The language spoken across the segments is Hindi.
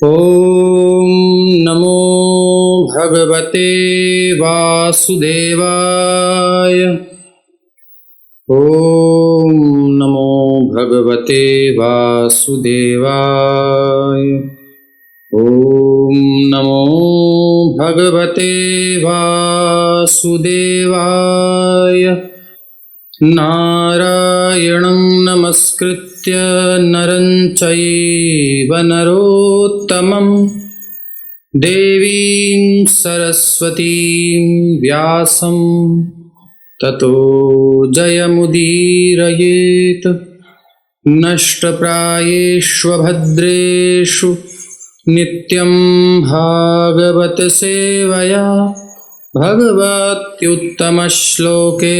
ॐ नमो भगवते वासुदेवाय। ॐ नमो भगवते वासुदेवाय। ॐ नमो भगवते वासुदेवाय। नारायणं नमस्कृत्य नरं चैव नरोत्तमं देवीं सरस्वतीं व्यासं ततो जयमुदीरयेत्। नष्टप्रायेष्वभद्रेषु नित्यं भागवत सेवया भगवत्युत्तमश्लोके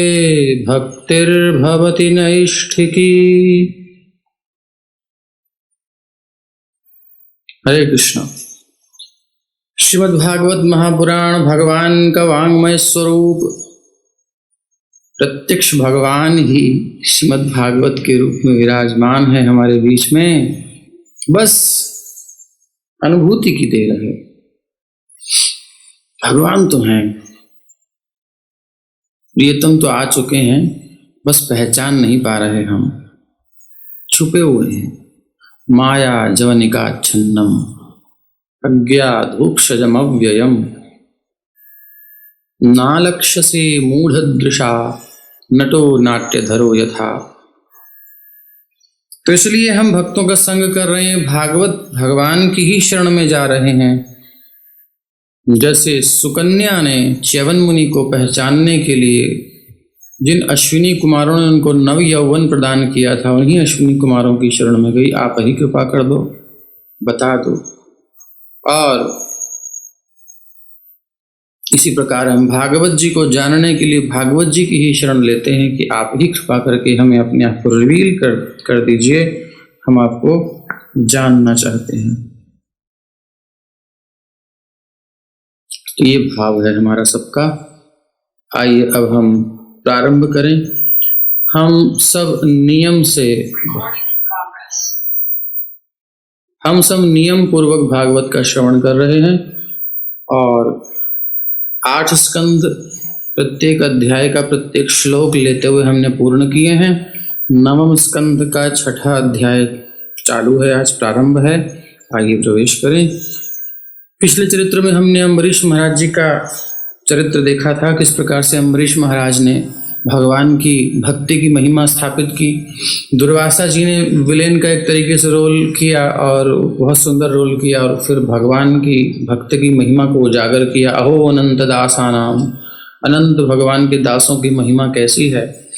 भक्तिर्भवति नैष्ठिकी। हरे कृष्ण। श्रीमद्भागवत महापुराण भगवान का वांग्मय स्वरूप प्रत्यक्ष भगवान ही श्रीमद्भागवत के रूप में विराजमान है हमारे बीच में। बस अनुभूति की देर है। भगवान तो हैं, प्रियतम तो आ चुके हैं, बस पहचान नहीं पा रहे हम, छुपे हुए हैं। माया जवनिका छन्नम अज्ञाधूक्षजम अव्ययम नालक्ष्यसे मूढ़दृशा नटो नाट्यधरो यथा। तो इसलिए हम भक्तों का संग कर रहे हैं, भागवत भगवान की ही शरण में जा रहे हैं। जैसे सुकन्या ने च्यवन मुनि को पहचानने के लिए जिन अश्विनी कुमारों ने उनको नव यौवन प्रदान किया था, उन्हीं अश्विनी कुमारों की शरण में गई, आप ही कृपा कर दो, बता दो। और इसी प्रकार हम भागवत जी को जानने के लिए भागवत जी की ही शरण लेते हैं कि आप ही कृपा करके हमें अपने आप को रिवील कर दीजिए, हम आपको जानना चाहते हैं। ये भाव है हमारा सबका। आइए अब हम प्रारंभ करें। हम सब नियम पूर्वक भागवत का श्रवण कर रहे हैं और 8 स्कंद प्रत्येक अध्याय का प्रत्येक श्लोक लेते हुए हमने पूर्ण किए हैं। 9वें स्कंद का 6ठा अध्याय चालू है, आज प्रारंभ है। आइए प्रवेश करें। पिछले चरित्र में हमने अम्बरीश महाराज जी का चरित्र देखा था, किस प्रकार से अम्बरीश महाराज ने भगवान की भक्ति की महिमा स्थापित की। दुर्वासा जी ने विलेन का एक तरीके से रोल किया और बहुत सुंदर रोल किया, और फिर भगवान की भक्ति की महिमा को उजागर किया। अहो अनंत दासानाम, अनंत भगवान के दासों की महिमा कैसी है,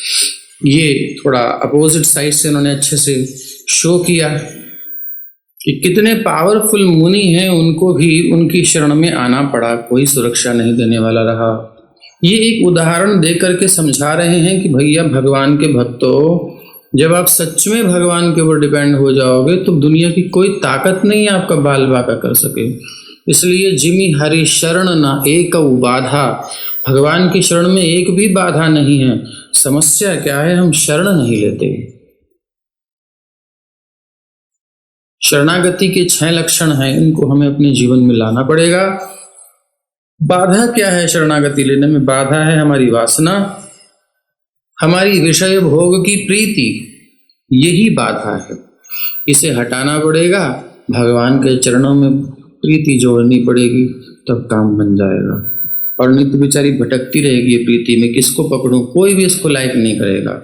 ये थोड़ा अपोजिट साइड से उन्होंने अच्छे से शो किया कि कितने पावरफुल मुनि हैं, उनको भी उनकी शरण में आना पड़ा, कोई सुरक्षा नहीं देने वाला रहा। ये एक उदाहरण दे करके समझा रहे हैं कि भैया भगवान के भक्तों, जब आप सच में भगवान के ऊपर डिपेंड हो जाओगे तो दुनिया की कोई ताकत नहीं आपका बाल बाका कर सके। इसलिए जिमि हरि शरण न एक बाधा, भगवान की शरण में एक भी बाधा नहीं है। समस्या क्या है, हम शरण नहीं लेते। शरणागति के 6 लक्षण हैं, इनको हमें अपने जीवन में लाना पड़ेगा। बाधा क्या है शरणागति लेने में? बाधा है हमारी वासना, हमारी विषय भोग की प्रीति, यही बाधा है। इसे हटाना पड़ेगा, भगवान के चरणों में प्रीति जोड़नी पड़ेगी, तब काम बन जाएगा। और नहीं तो बेचारी भटकती रहेगी प्रीति में, किसको पकड़ूं, कोई भी इसको लाइक नहीं करेगा।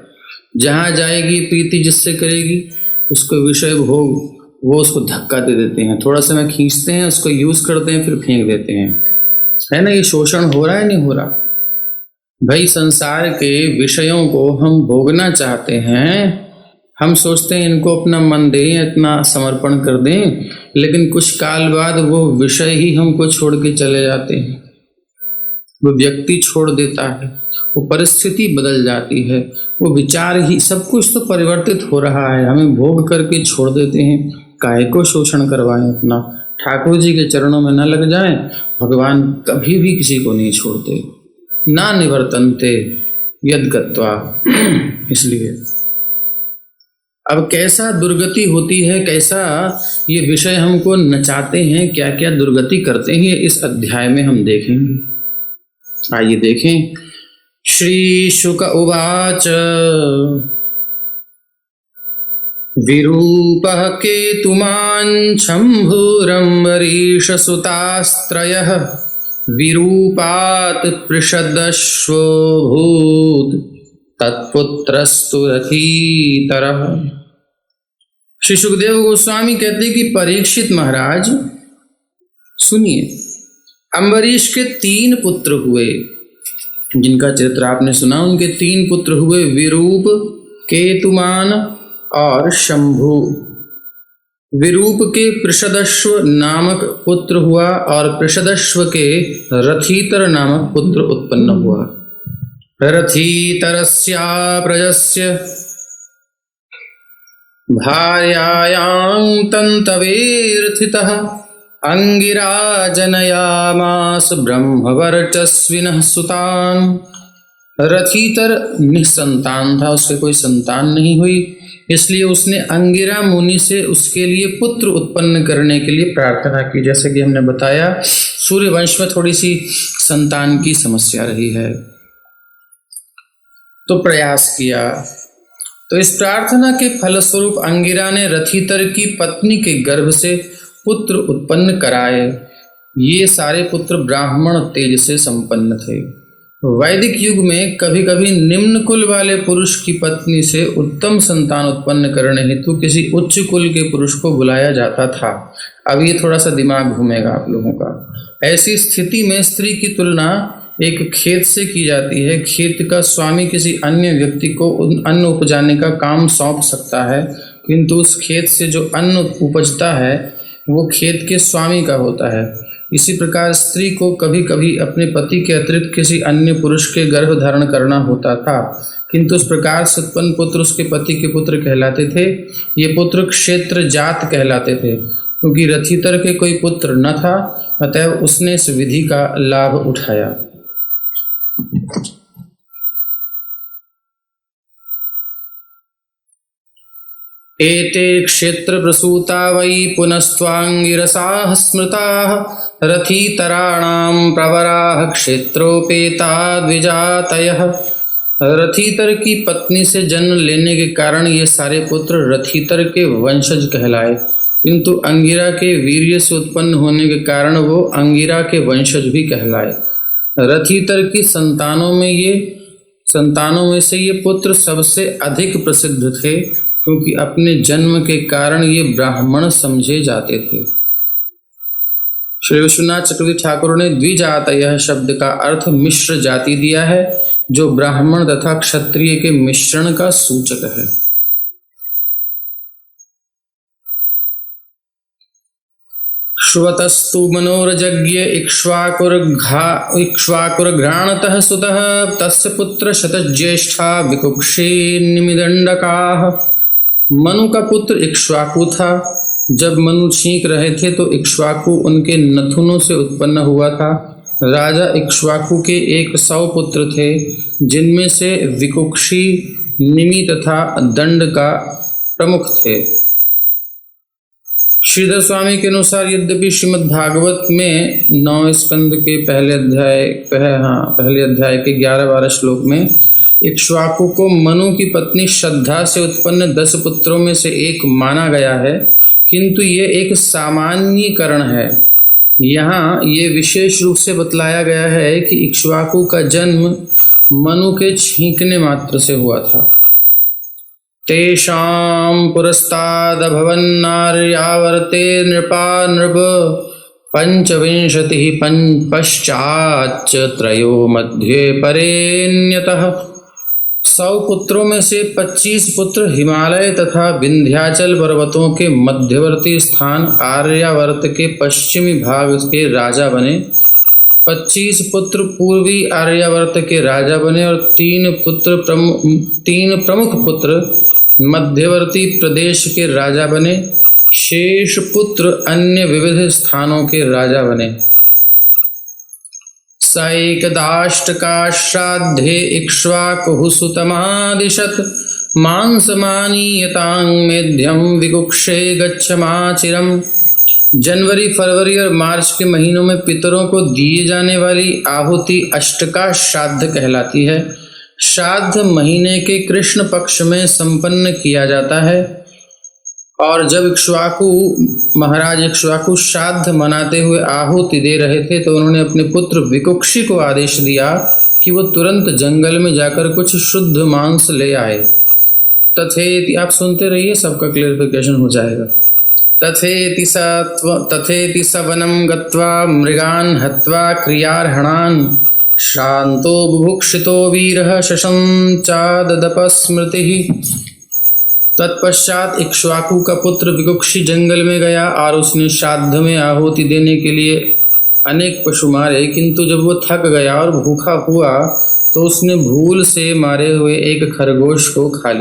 जहां जाएगी प्रीति जिससे करेगी, उसको विषय भोग वो उसको धक्का दे देते हैं, थोड़ा समय खींचते हैं, उसको यूज करते हैं, फिर फेंक देते हैं। है ना, ये शोषण हो रहा है नहीं हो रहा? भाई संसार के विषयों को हम भोगना चाहते हैं, हम सोचते हैं इनको अपना मन दें, इतना समर्पण कर दें, लेकिन कुछ काल बाद वो विषय ही हमको छोड़ के चले जाते हैं, वो व्यक्ति छोड़ देता है, वो परिस्थिति बदल जाती है, वो विचार ही, सब कुछ तो परिवर्तित हो रहा है, हमें भोग करके छोड़ देते हैं। काहे को शोषण करवाएं अपना? ठाकुर जी के चरणों में न लग जाएं, भगवान कभी भी किसी को नहीं छोड़ते। ना निवर्तन्ते यद गत्वा। इसलिए अब कैसा दुर्गति होती है, कैसा ये विषय हमको नचाते हैं, क्या क्या दुर्गति करते हैं, इस अध्याय में हम देखेंगे। आइए देखें। श्री शुक उवाच विरूपः केतुमान् शम्भुरम्बरीष सुतास्त्रयः विरूपात् पृषदश्वभूत् तत्पुत्रस्तु रथीतरः। श्री सुखदेव गोस्वामी कहते हैं कि परीक्षित महाराज सुनिए, अम्बरीश के 3 पुत्र हुए, जिनका चरित्र आपने सुना। उनके 3 पुत्र हुए, विरूप, केतुमान और शंभु। विरूप के पृषदश्व नामक पुत्र हुआ और पृषदश्व के रथीतर नामक पुत्र उत्पन्न हुआ। रथीतरस्या प्रजस्य भार्यायां तन्तवेर्थितः अंगिरा जनयामास ब्रह्मवर्चस्विनः सुतान्। रथीतर निसंतान था, उसके कोई संतान नहीं हुई, इसलिए उसने अंगिरा मुनि से उसके लिए पुत्र उत्पन्न करने के लिए प्रार्थना की। जैसे कि हमने बताया, सूर्य वंश में थोड़ी सी संतान की समस्या रही है, तो प्रयास किया। तो इस प्रार्थना के फलस्वरूप अंगिरा ने रथीतर की पत्नी के गर्भ से पुत्र उत्पन्न कराए। ये सारे पुत्र ब्राह्मण तेज से संपन्न थे। वैदिक युग में कभी कभी निम्न कुल वाले पुरुष की पत्नी से उत्तम संतान उत्पन्न करने हेतु किसी उच्च कुल के पुरुष को बुलाया जाता था। अब ये थोड़ा सा दिमाग घूमेगा आप लोगों का। ऐसी स्थिति में स्त्री की तुलना एक खेत से की जाती है। खेत का स्वामी किसी अन्य व्यक्ति को अन्न उपजाने का काम सौंप सकता है, किंतु उस खेत से जो अन्न उपजता है वो खेत के स्वामी का होता है। इसी प्रकार स्त्री को कभी कभी अपने पति के अतिरिक्त किसी अन्य पुरुष के गर्भ धारण करना होता था, किंतु उस प्रकार से उत्पन्न पुत्र उसके पति के पुत्र कहलाते थे। ये पुत्र क्षेत्र जात कहलाते थे। क्योंकि रथीतर के कोई पुत्र न था, अतएव उसने इस विधि का लाभ उठाया। एते क्षेत्र प्रसूता वै पुनस्त्वांगिरसाः स्मृताः रथीतराणां प्रवराः क्षेत्रोपेता द्विजातयः। रथीतर की पत्नी से जन्म लेने के कारण ये सारे पुत्र रथीतर के वंशज कहलाए, किंतु अंगिरा के वीर्य से उत्पन्न होने के कारण वो अंगिरा के वंशज भी कहलाए। रथीतर की संतानों में से ये पुत्र सबसे अधिक प्रसिद्ध थे, क्योंकि अपने जन्म के कारण ये ब्राह्मण समझे जाते थे। श्री विश्वनाथ चक्रवर्ती ठाकुर ने द्विजातयः शब्द का अर्थ मिश्र जाति दिया है, जो ब्राह्मण तथा क्षत्रिय के मिश्रण का सूचक है। श्रुवतस्तु मनोरजज्ञ इक्ष्वाकुर्घ्राणतः सुतः तस्य पुत्र शतज्येष्ठा विकुक्षे निमिदंडकाः। मनु का पुत्र इक्ष्वाकु था। जब मनु छींक रहे थे तो इक्ष्वाकु उनके नथुनों से उत्पन्न हुआ था। राजा इक्ष्वाकु के 100 पुत्र थे, जिनमें से विकुक्षी, निमि तथा दंड का प्रमुख थे। श्रीधर स्वामी के अनुसार यद्यपि श्रीमद् भागवत में 9 स्कंद के पहले अध्याय के 11-12 श्लोक में इक्ष्वाकु को मनु की पत्नी श्रद्धा से उत्पन्न 10 पुत्रों में से एक माना गया है, किंतु ये एक सामान्यीकरण है। यहाँ ये विशेष रूप से बतलाया गया है कि इक्ष्वाकु का जन्म मनु के छींकने मात्र से हुआ था। तेषां पुरस्तादभवन्नार्यावर्ते नृपा नृप 25 पश्चाच्च त्रयो मध्ये परेण्यतः। 100 पुत्रों में से 25 पुत्र हिमालय तथा विंध्याचल पर्वतों के मध्यवर्ती स्थान आर्यावर्त के पश्चिमी भाग के राजा बने। 25 पुत्र पूर्वी आर्यावर्त के राजा बने और 3 प्रमुख पुत्र मध्यवर्ती प्रदेश के राजा बने। शेष पुत्र अन्य विविध स्थानों के राजा बने। सैकदाष्टका श्राद्धे इक्ष्वाकुः सुतमादिशत् मांसमानीयतां मेध्यम विकुक्षे गच्छमाचिरम। जनवरी, फरवरी और मार्च के महीनों में पितरों को दिए जाने वाली आहुति अष्टका श्राद्ध कहलाती है। श्राद्ध महीने के कृष्ण पक्ष में संपन्न किया जाता है और जब महाराज इक्ष्वाकु श्राद्ध मनाते हुए आहुति दे रहे थे तो उन्होंने अपने पुत्र विकुक्षी को आदेश दिया कि वो तुरंत जंगल में जाकर कुछ शुद्ध मांस ले आए। तथेति, आप सुनते रहिए, सबका क्लेरिफिकेशन हो जाएगा। तथेति स वनं गत्वा मृगान् हत्वा क्रियार्हणान् श्रान्तो बुभुक्षितो वीरः शशंचाददपस्मृतिः। तत्पश्चात इक्ष्वाकु का पुत्र विकुक्षी जंगल में गया और उसने श्राद्ध में आहुति देने के लिए अनेक पशु मारे, किंतु जब वो थक गया और भूखा हुआ तो उसने भूल से मारे हुए एक खरगोश को खा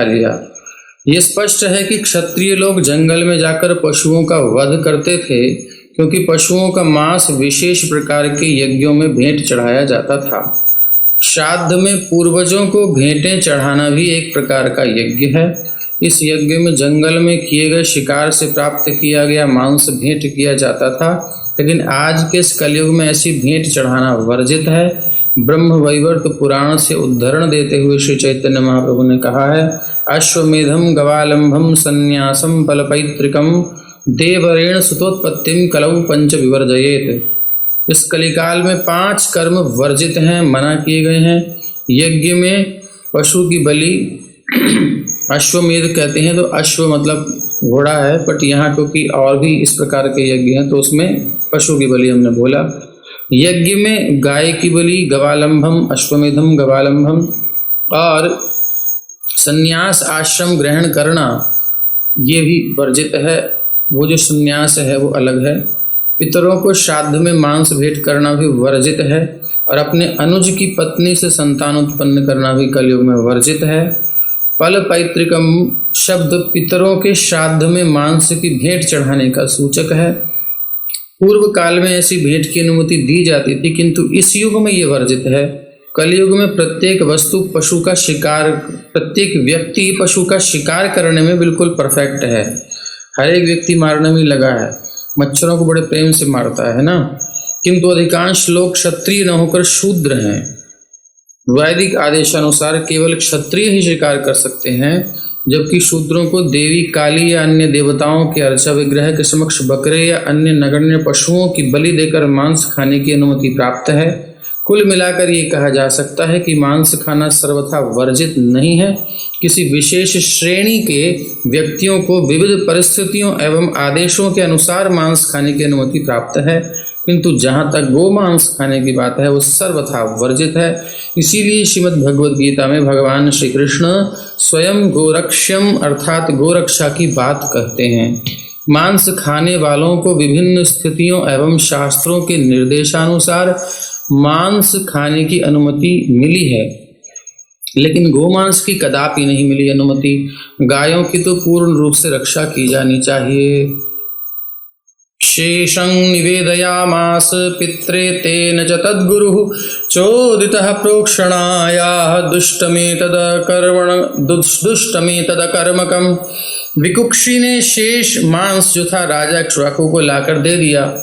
लिया। ये स्पष्ट है कि क्षत्रिय लोग जंगल में जाकर पशुओं का वध करते थे, क्योंकि पशुओं का मांस विशेष प्रकार के यज्ञों में भेंट चढ़ाया जाता था। श्राद्ध में पूर्वजों को भेंटें चढ़ाना भी एक प्रकार का यज्ञ है। इस यज्ञ में जंगल में किए गए शिकार से प्राप्त किया गया मांस भेंट किया जाता था, लेकिन आज के इस कलयुग में ऐसी भेंट चढ़ाना वर्जित है। ब्रह्म वैवर्त पुराण से उद्धरण देते हुए श्री चैतन्य महाप्रभु ने कहा है, अश्वमेधम गवालंभम संन्यासम फलपैतृकम देवरेण सुतोत्पत्तिम कलौ पंच विवर्जयेत। इस कलिकाल में 5 कर्म वर्जित हैं, मना किए गए हैं। यज्ञ में पशु की बलि, अश्वमेध कहते हैं तो अश्व मतलब घोड़ा है, बट यहाँ क्योंकि और भी इस प्रकार के यज्ञ हैं तो उसमें पशु की बलि हमने बोला। यज्ञ में गाय की बलि, गवालंभम, अश्वमेधम गवालंभम, और संन्यास आश्रम ग्रहण करना ये भी वर्जित है। वो जो संन्यास है वो अलग है। पितरों को श्राद्ध में मांस भेंट करना भी वर्जित है और अपने अनुज की पत्नी से संतान उत्पन्न करना भी कलयुग में वर्जित है। फल पैतृकम शब्द पितरों के श्राद्ध में मांस की भेंट चढ़ाने का सूचक है। पूर्व काल में ऐसी भेंट की अनुमति दी जाती थी, किंतु इस युग में ये वर्जित है। कलयुग में प्रत्येक व्यक्ति पशु का शिकार करने में बिल्कुल परफेक्ट है। हर एक व्यक्ति मारने में लगा है, मच्छरों को बड़े प्रेम से मारता है ना, किंतु अधिकांश लोग क्षत्रिय न होकर शूद्र हैं। वैदिक आदेशानुसार केवल क्षत्रिय ही शिकार कर सकते हैं, जबकि शूद्रों को देवी काली या अन्य देवताओं के अर्चा विग्रह के समक्ष बकरे या अन्य नगण्य पशुओं की बलि देकर मांस खाने की अनुमति प्राप्त है। कुल मिलाकर ये कहा जा सकता है कि मांस खाना सर्वथा वर्जित नहीं है। किसी विशेष श्रेणी के व्यक्तियों को विविध परिस्थितियों एवं आदेशों के अनुसार मांस खाने की अनुमति प्राप्त है, किंतु जहाँ तक गो मांस खाने की बात है वो सर्वथा वर्जित है। इसीलिए श्रीमद् भगवद गीता में भगवान श्री कृष्ण स्वयं गोरक्ष्यम अर्थात गोरक्षा की बात कहते हैं। मांस खाने वालों को विभिन्न स्थितियों एवं शास्त्रों के निर्देशानुसार मांस खाने की अनुमति मिली है, लेकिन गोमांस की कदापि नहीं मिली अनुमति। गायों की तो पूर्ण रूप से रक्षा की जानी चाहिए। शेषं निवेदयामास पित्रे तेन च तद्गुरुः चोदितः प्रोक्षणायाः दुष्टमेतदकर्मकम्। विकुक्षी ने शेष मांस जो था राजा इक्ष्वाकु को लाकर दे दिया,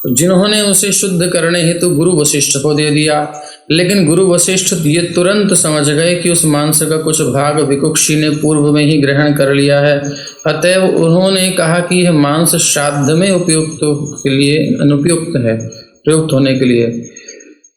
जिन्होंने उसे शुद्ध करने हेतु गुरु वशिष्ठ को दे दिया, लेकिन गुरु वशिष्ठ ये तुरंत समझ गए कि उस मांस का कुछ भाग विकुक्षी ने पूर्व में ही ग्रहण कर लिया है। अतएव उन्होंने कहा कि यह मांस श्राद्ध में अनुपयुक्त है, प्रयुक्त होने के लिए।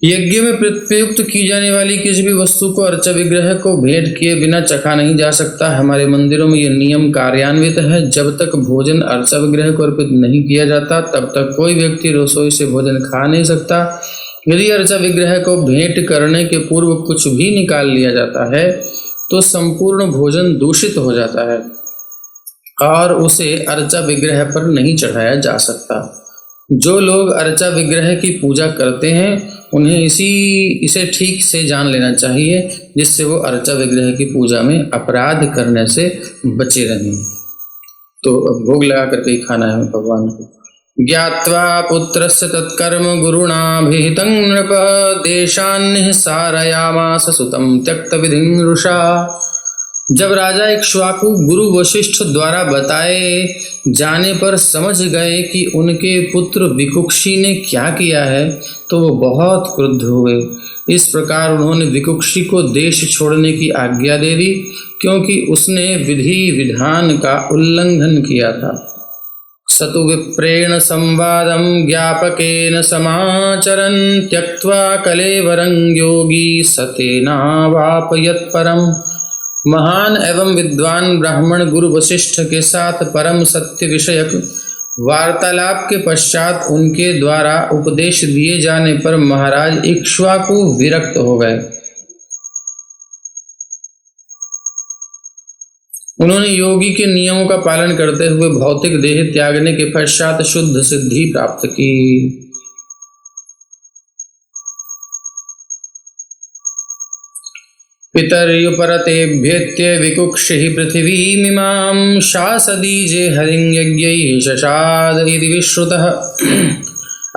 यज्ञ में प्रयुक्त की जाने वाली किसी भी वस्तु को अर्चा विग्रह को भेंट किए बिना चखा नहीं जा सकता। हमारे मंदिरों में यह नियम कार्यान्वित है। जब तक भोजन अर्चा विग्रह को अर्पित नहीं किया जाता तब तक कोई व्यक्ति रसोई से भोजन खा नहीं सकता। यदि अर्चा विग्रह को भेंट करने के पूर्व कुछ भी निकाल लिया जाता है तो संपूर्ण भोजन दूषित हो जाता है और उसे अर्चा विग्रह पर नहीं चढ़ाया जा सकता। जो लोग अर्चा विग्रह की पूजा करते हैं उन्हें इसे ठीक से जान लेना चाहिए, जिससे वो अर्चा विग्रह की पूजा में अपराध करने से बचे रहें। तो अब भोग लगा करके ही खाना है भगवान को। ज्ञात्वा पुत्रस्य तत्कर्म गुरुणाभिहितं नृप देशान्निःसारयामास सुतं त्यक्तविधिन्नृषा। जब राजा इक्ष्वाकु गुरु वशिष्ठ द्वारा बताए जाने पर समझ गए कि उनके पुत्र विकुक्षी ने क्या किया है तो वो बहुत क्रुद्ध हुए। इस प्रकार उन्होंने विकुक्षी को देश छोड़ने की आज्ञा दे दी, क्योंकि उसने विधि विधान का उल्लंघन किया था। सतु विप्रेण संवादं ज्ञापकेन समाचरन् त्यक्त्वा कलेवरं योगी सतेनावापयत् परम्। महान एवं विद्वान ब्राह्मण गुरु वशिष्ठ के साथ परम सत्य विषयक वार्तालाप के पश्चात उनके द्वारा उपदेश दिए जाने पर महाराज इक्ष्वाकु विरक्त हो गए। उन्होंने योगी के नियमों का पालन करते हुए भौतिक देह त्यागने के पश्चात शुद्ध सिद्धि प्राप्त की। पितर्युपरतेभ्येत्य विकुक्षिः पृथिवीमिमां शासदीजे हरिं यज्ञैः शशाद इति विश्रुतः।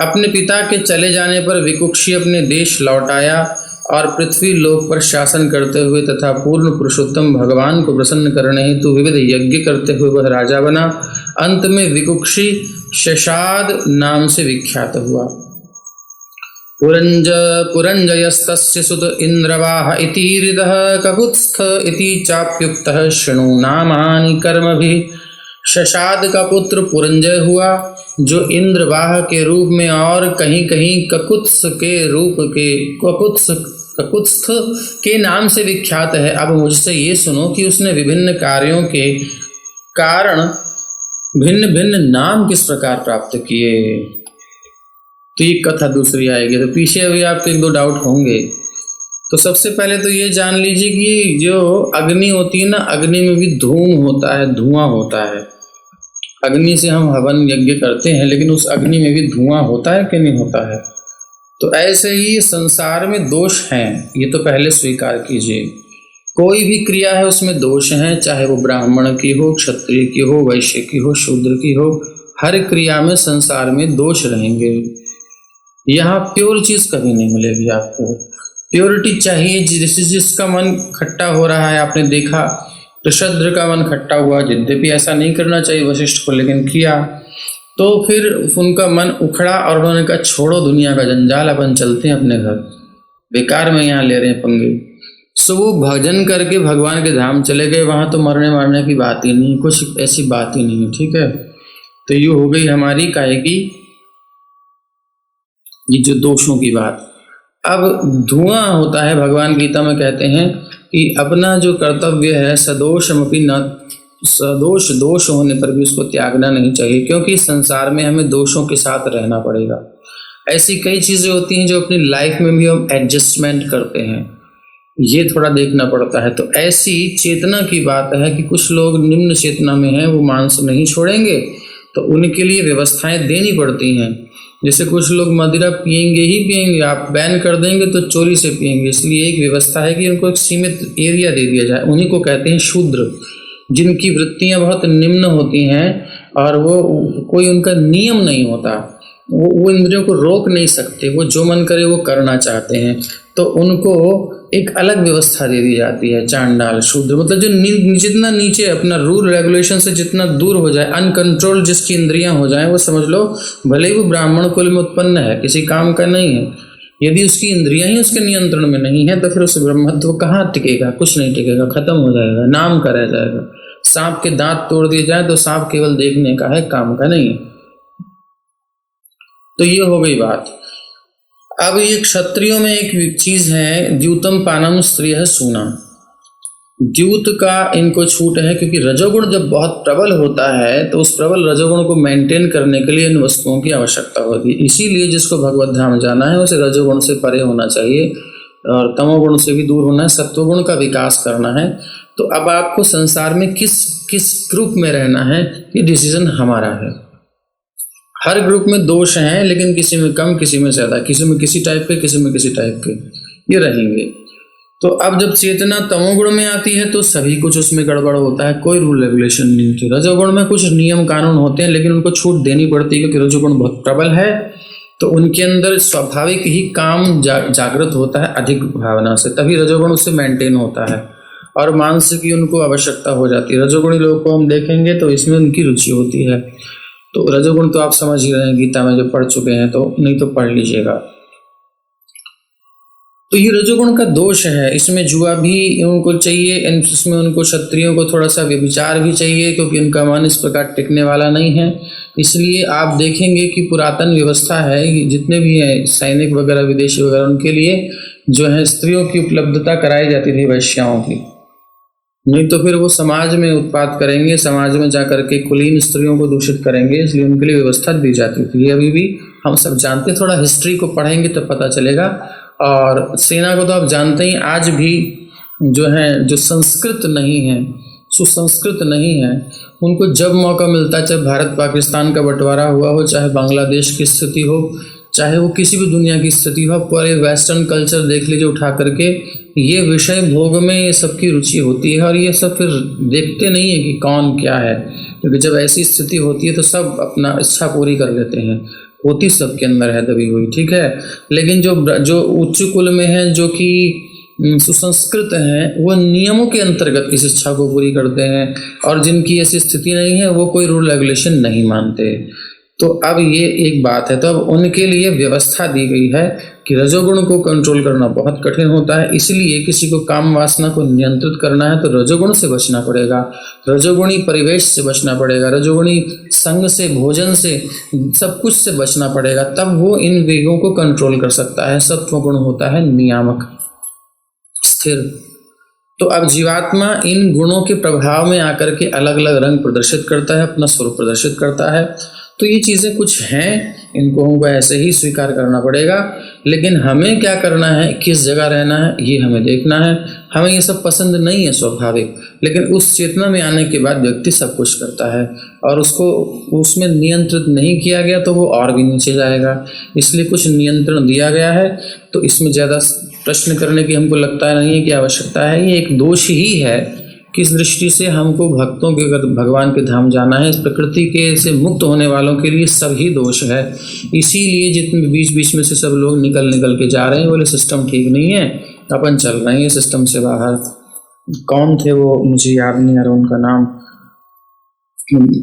अपने पिता के चले जाने पर विकुक्षी अपने देश लौट आया और पृथ्वी लोक पर शासन करते हुए तथा पूर्ण पुरुषोत्तम भगवान को प्रसन्न करने हेतु विविध यज्ञ करते हुए वह राजा बना। अंत में विकुक्षी शशाद नाम से विख्यात हुआ। पुरंजयस्तस्य सुत इंद्रवाह इति हृदः ककुत्स्थ इति चाप्युक्तः शृणु नामानि कर्मभिः। शशाद का पुत्र पुरंजय हुआ, जो इंद्रवाह के रूप में और कहीं कहीं ककुत्स्थ के नाम से विख्यात है। अब मुझसे ये सुनो कि उसने विभिन्न कार्यों के कारण भिन्न भिन्न नाम किस प्रकार प्राप्त किए। तो ये कथा दूसरी आएगी, तो पीछे अभी आपके एक दो डाउट होंगे। तो सबसे पहले तो ये जान लीजिए कि जो अग्नि होती है ना, अग्नि में भी धूम होता है, धुआं होता है। अग्नि से हम हवन यज्ञ करते हैं, लेकिन उस अग्नि में भी धुआं होता है कि नहीं होता है। तो ऐसे ही संसार में दोष हैं, ये तो पहले स्वीकार कीजिए। कोई भी क्रिया है उसमें दोष हैं, चाहे वो ब्राह्मण की हो, क्षत्रिय की हो, वैश्य की हो, शूद्र की हो, हर क्रिया में संसार में दोष रहेंगे। यहाँ प्योर चीज कभी नहीं मिलेगी आपको। प्योरिटी चाहिए। जिसका मन खट्टा हो रहा है, आपने देखा ऋषद्र का मन खट्टा हुआ, यद्यपि ऐसा नहीं करना चाहिए वशिष्ठ को, लेकिन किया, तो फिर उनका मन उखड़ा और उन्होंने कहा छोड़ो दुनिया का जंजाल, अपन चलते हैं अपने घर, बेकार में यहाँ ले रहे हैं पंगे। सो वो भजन करके भगवान के धाम चले गए। वहां तो मरने मारने की बात ही नहीं, कुछ ऐसी बात ही नहीं है। ठीक है, तो ये हो गई हमारी काहे की ये जो दोषों की बात। अब धुआं होता है, भगवान गीता में कहते हैं कि अपना जो कर्तव्य है सदोषमपि न दोष होने पर भी उसको त्यागना नहीं चाहिए, क्योंकि संसार में हमें दोषों के साथ रहना पड़ेगा। ऐसी कई चीजें होती हैं जो अपनी लाइफ में भी हम एडजस्टमेंट करते हैं, ये थोड़ा देखना पड़ता है। तो ऐसी चेतना की बात है कि कुछ लोग निम्न चेतना में हैं, वो मांस नहीं छोड़ेंगे, तो उनके लिए व्यवस्थाएं देनी पड़ती हैं। जैसे कुछ लोग मदिरा पिएंगे ही पिएंगे, आप बैन कर देंगे तो चोरी से पिएंगे, इसलिए एक व्यवस्था है कि उनको एक सीमित एरिया दे दिया जाए। उन्हीं को कहते हैं शूद्र, जिनकी वृत्तियां बहुत निम्न होती हैं और वो कोई उनका नियम नहीं होता, वो इंद्रियों को रोक नहीं सकते, वो जो मन करे वो करना चाहते हैं, तो उनको एक अलग व्यवस्था दे दी जाती है। चांडाल शूद्र मतलब जो जितना नीचे अपना रूल रेगुलेशन से जितना दूर हो जाए, अनकंट्रोल जिसकी इंद्रियां हो जाएं, वो समझ लो भले ही वो ब्राह्मण कुल में उत्पन्न है, किसी काम का नहीं है, यदि उसकी इंद्रियां ही उसके नियंत्रण में नहीं है तो फिर उस ब्रह्मत्व कहाँ टिकेगा, कुछ नहीं टिकेगा, खत्म हो जाएगा, नाम का रह जाएगा। सांप के दांत तोड़ दिए जाए तो सांप केवल देखने का है, काम का नहीं है। तो ये हो गई बात। अब ये क्षत्रियों में एक चीज है, द्यूतम पानम स्त्रियः सूना, द्यूत का इनको छूट है, क्योंकि रजोगुण जब बहुत प्रबल होता है तो उस प्रबल रजोगुण को मेंटेन करने के लिए इन वस्तुओं की आवश्यकता होगी। इसीलिए जिसको भगवत धाम जाना है उसे रजोगुण से परे होना चाहिए और तमोगुण से भी दूर होना है, सत्वगुण का विकास करना है। तो अब आपको संसार में किस ग्रुप में रहना है, ये डिसीजन हमारा है। हर ग्रुप में दोष हैं, लेकिन किसी में कम, किसी में ज्यादा, किसी में किसी टाइप के, किसी में किसी टाइप के, ये रहेंगे। तो अब जब चेतना तमोगुण में आती है तो सभी कुछ उसमें गड़बड़ होता है, कोई रूल रेगुलेशन नहीं होती। रजोगुण में कुछ नियम कानून होते हैं लेकिन उनको छूट देनी पड़ती है, क्योंकि रजोगुण बहुत प्रबल है, तो उनके अंदर स्वाभाविक ही काम जागृत होता है अधिक भावना से, तभी रजोगुण उससे मेंटेन होता है और मानसिक की उनको आवश्यकता हो जाती है। रजोगुणी लोगों को हम देखेंगे तो इसमें उनकी रुचि होती है। तो रजोगुण तो आप समझ ही रहे हैं, गीता में जो पढ़ चुके हैं, तो नहीं तो पढ़ लीजिएगा। तो ये रजोगुण का दोष है, इसमें जुआ भी उनको चाहिए, इसमें उनको क्षत्रियों को थोड़ा सा व्यभिचार भी चाहिए, क्योंकि उनका मन इस प्रकार टिकने वाला नहीं है। इसलिए आप देखेंगे कि पुरातन व्यवस्था है, जितने भी हैं सैनिक वगैरह विदेशी वगैरह, उनके लिए जो है स्त्रियों की उपलब्धता कराई जाती थी वैश्याओं की, नहीं तो फिर वो समाज में उत्पात करेंगे, समाज में जा करके कुलीन स्त्रियों को दूषित करेंगे, इसलिए उनके लिए व्यवस्था दी जाती थी। ये अभी भी हम सब जानते हैं, थोड़ा हिस्ट्री को पढ़ेंगे तो पता चलेगा। और सेना को तो आप जानते ही, आज भी जो है जो संस्कृत नहीं है, सुसंस्कृत नहीं है, उनको जब मौका मिलता है, चाहे भारत पाकिस्तान का बंटवारा हुआ हो, चाहे बांग्लादेश की स्थिति हो, चाहे वो किसी भी दुनिया की स्थिति हो, पूरे वेस्टर्न कल्चर देख लीजिए उठा करके, ये विषय भोग में ये सबकी रुचि होती है और ये सब फिर देखते नहीं है कि कौन क्या है, क्योंकि जब ऐसी स्थिति होती है तो सब अपना इच्छा पूरी कर लेते हैं, होती सबके अंदर है दबी हुई, ठीक है। लेकिन जो उच्च कुल में है, जो कि सुसंस्कृत हैं, वो नियमों के अंतर्गत इस इच्छा को पूरी करते हैं, और जिनकी ऐसी स्थिति नहीं है वो कोई रूल रेगुलेशन नहीं मानते। तो अब ये एक बात है, तो अब उनके लिए व्यवस्था दी गई है कि रजोगुण को कंट्रोल करना बहुत कठिन होता है, इसलिए किसी को काम वासना को नियंत्रित करना है तो रजोगुण से बचना पड़ेगा, रजोगुणी परिवेश से बचना पड़ेगा, रजोगुणी संग से, भोजन से, सब कुछ से बचना पड़ेगा, तब वो इन वेगों को कंट्रोल कर सकता है। सत्वगुण होता है नियामक, स्थिर। तो अब जीवात्मा इन गुणों के प्रभाव में आकर के अलग अलग रंग प्रदर्शित करता है, अपना स्वरूप प्रदर्शित करता है। तो ये चीज़ें कुछ हैं, इनको हमको ऐसे ही स्वीकार करना पड़ेगा, लेकिन हमें क्या करना है, किस जगह रहना है, ये हमें देखना है। हमें ये सब पसंद नहीं है स्वाभाविक, लेकिन उस चेतना में आने के बाद व्यक्ति सब कुछ करता है, और उसको उसमें नियंत्रित नहीं किया गया तो वो और भी नीचे जाएगा। इसलिए कुछ नियंत्रण दिया गया है, तो इसमें ज़्यादा प्रश्न करने की हमको लगता नहीं है कि आवश्यकता है। ये एक दोष ही है, किस दृष्टि से हमको भक्तों के अगर भगवान के धाम जाना है, इस प्रकृति के से मुक्त होने वालों के लिए सभी दोष है। इसीलिए जितने बीच बीच में से सब लोग निकल के जा रहे हैं, बोले सिस्टम ठीक नहीं है, अपन चल रहे हैं सिस्टम से बाहर। कौन थे वो, मुझे याद नहीं आ रहा उनका नाम,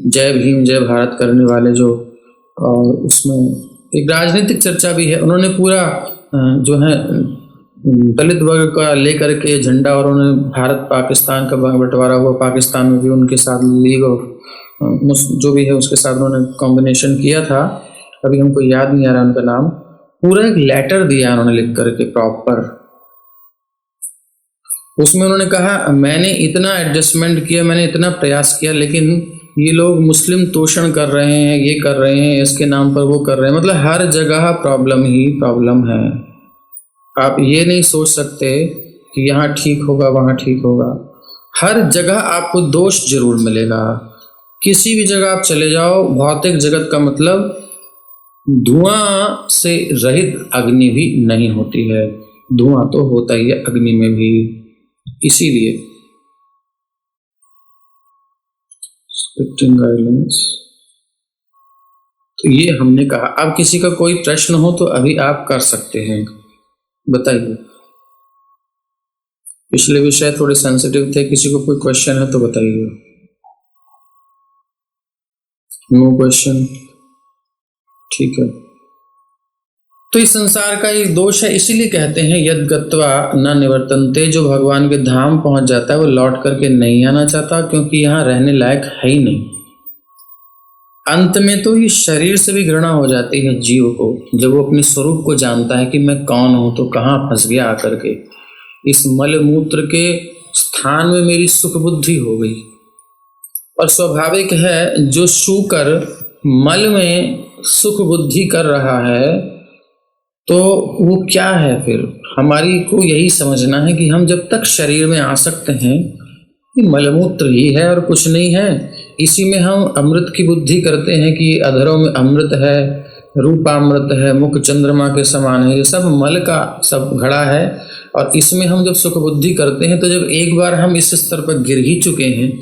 जय भीम जय भारत करने वाले जो, और उसमें एक राजनीतिक चर्चा भी है, उन्होंने पूरा जो है दलित वर्ग का लेकर के झंडा, और उन्होंने भारत पाकिस्तान का बंटवारा हुआ, पाकिस्तान में भी उनके साथ लीग ऑफ जो भी है उसके साथ उन्होंने कॉम्बिनेशन किया था, अभी हमको याद नहीं आ रहा उनका नाम। पूरा एक लेटर दिया उन्होंने लिख करके प्रॉपर, उसमें उन्होंने कहा मैंने इतना एडजस्टमेंट किया, मैंने इतना प्रयास किया, लेकिन ये लोग मुस्लिम तोषण कर रहे हैं, ये कर रहे हैं, इसके नाम पर वो कर रहे हैं, मतलब हर जगह प्रॉब्लम ही प्रॉब्लम है। आप ये नहीं सोच सकते कि यहाँ ठीक होगा वहाँ ठीक होगा, हर जगह आपको दोष जरूर मिलेगा। किसी भी जगह आप चले जाओ, भौतिक जगत का मतलब धुआं से रहित अग्नि भी नहीं होती है, धुआं तो होता ही है अग्नि में भी। इसीलिए तो ये हमने कहा। अब किसी का कोई प्रश्न हो तो अभी आप कर सकते हैं, बताइए। पिछले विषय थोड़े सेंसिटिव थे, किसी को कोई क्वेश्चन है तो बताइए। नो क्वेश्चन, ठीक है। तो इस संसार का एक दोष है, इसीलिए कहते हैं यद गत्वा न निवर्तन्ते, जो भगवान के धाम पहुंच जाता है वो लौट करके नहीं आना चाहता, क्योंकि यहाँ रहने लायक है ही नहीं। अंत में तो ये शरीर से भी घृणा हो जाती है जीव को, जब वो अपने स्वरूप को जानता है कि मैं कौन हूं, तो कहाँ फंस गया आकर के, इस मल मूत्र के स्थान में मेरी सुख बुद्धि हो गई। और स्वाभाविक है, जो शूकर मल में सुख बुद्धि कर रहा है तो वो क्या है फिर। हमारी को यही समझना है कि हम जब तक शरीर में आसक्त हैं, ये मलमूत्र ही है और कुछ नहीं है। इसी में हम अमृत की बुद्धि करते हैं कि अधरों में अमृत है, रूपामृत है, मुख चंद्रमा के समान है, ये सब मल का सब घड़ा है। और इसमें हम जब सुख बुद्धि करते हैं तो जब एक बार हम इस स्तर पर गिर ही चुके हैं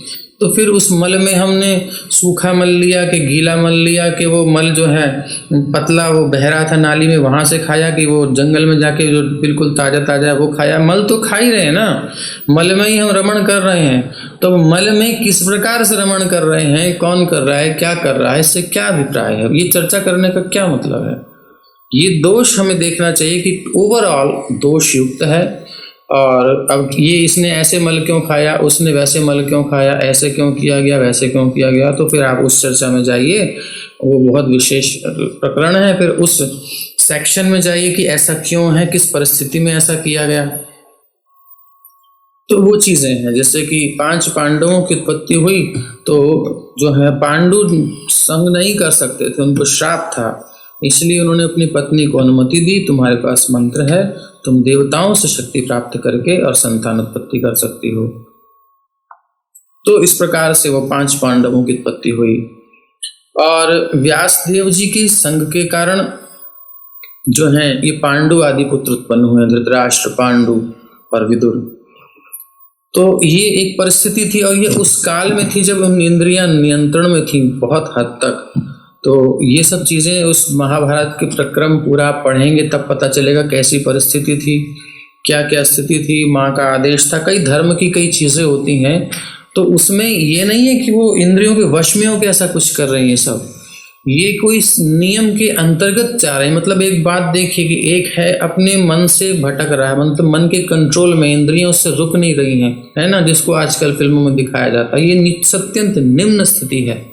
तो फिर उस मल में हमने सूखा मल लिया कि गीला मल लिया कि वो मल जो है पतला वो बह रहा था नाली में वहां से खाया कि वो जंगल में जाके जो बिल्कुल ताजा ताजा वो खाया। मल तो खा ही रहे हैं ना, मल में ही हम रमण कर रहे हैं। तो मल में किस प्रकार से रमण कर रहे हैं, कौन कर रहा है, क्या कर रहा है, इससे क्या अभिप्राय है, ये चर्चा करने का क्या मतलब है। ये दोष हमें देखना चाहिए कि ओवरऑल दोष युक्त है। और अब ये इसने ऐसे मल क्यों खाया, उसने वैसे मल क्यों खाया, ऐसे क्यों किया गया, वैसे क्यों किया गया, तो फिर आप उस चर्चा में जाइए, वो बहुत विशेष प्रकरण है। फिर उस सेक्शन में जाइए कि ऐसा क्यों है, किस परिस्थिति में ऐसा किया गया। तो वो चीजें हैं जैसे कि 5 पांडवों की उत्पत्ति हुई तो जो है पांडु संग नहीं कर सकते थे, उनको श्राप था, इसलिए उन्होंने अपनी पत्नी को अनुमति दी, तुम्हारे पास मंत्र है, तुम देवताओं से शक्ति प्राप्त करके और संतान उत्पत्ति कर सकती हो। तो इस प्रकार से वो 5 पांडवों की उत्पत्ति हुई। और व्यासदेव जी की संग के कारण जो है ये पांडु आदि पुत्र उत्पन्न हुए, धृतराष्ट्र, पांडु और विदुर। तो ये एक परिस्थिति थी और ये उस काल में थी जब इंद्रियां नियंत्रण में थी बहुत हद तक। तो ये सब चीजें उस महाभारत के प्रक्रम पूरा पढ़ेंगे तब पता चलेगा कैसी परिस्थिति थी, क्या क्या स्थिति थी, माँ का आदेश था, कई धर्म की कई चीजें होती हैं। तो उसमें ये नहीं है कि वो इंद्रियों के वश में होकर ऐसा कुछ कर रही हैं सब, ये कोई नियम के अंतर्गत जा रहे हैं। मतलब एक बात देखिए कि एक है अपने मन से भटक रहा है, मतलब मन के कंट्रोल में इंद्रियां उससे रुक नहीं रही हैं, है ना, जिसको आजकल फिल्मों में दिखाया जाता है। ये अत्यंत निम्न स्थिति है।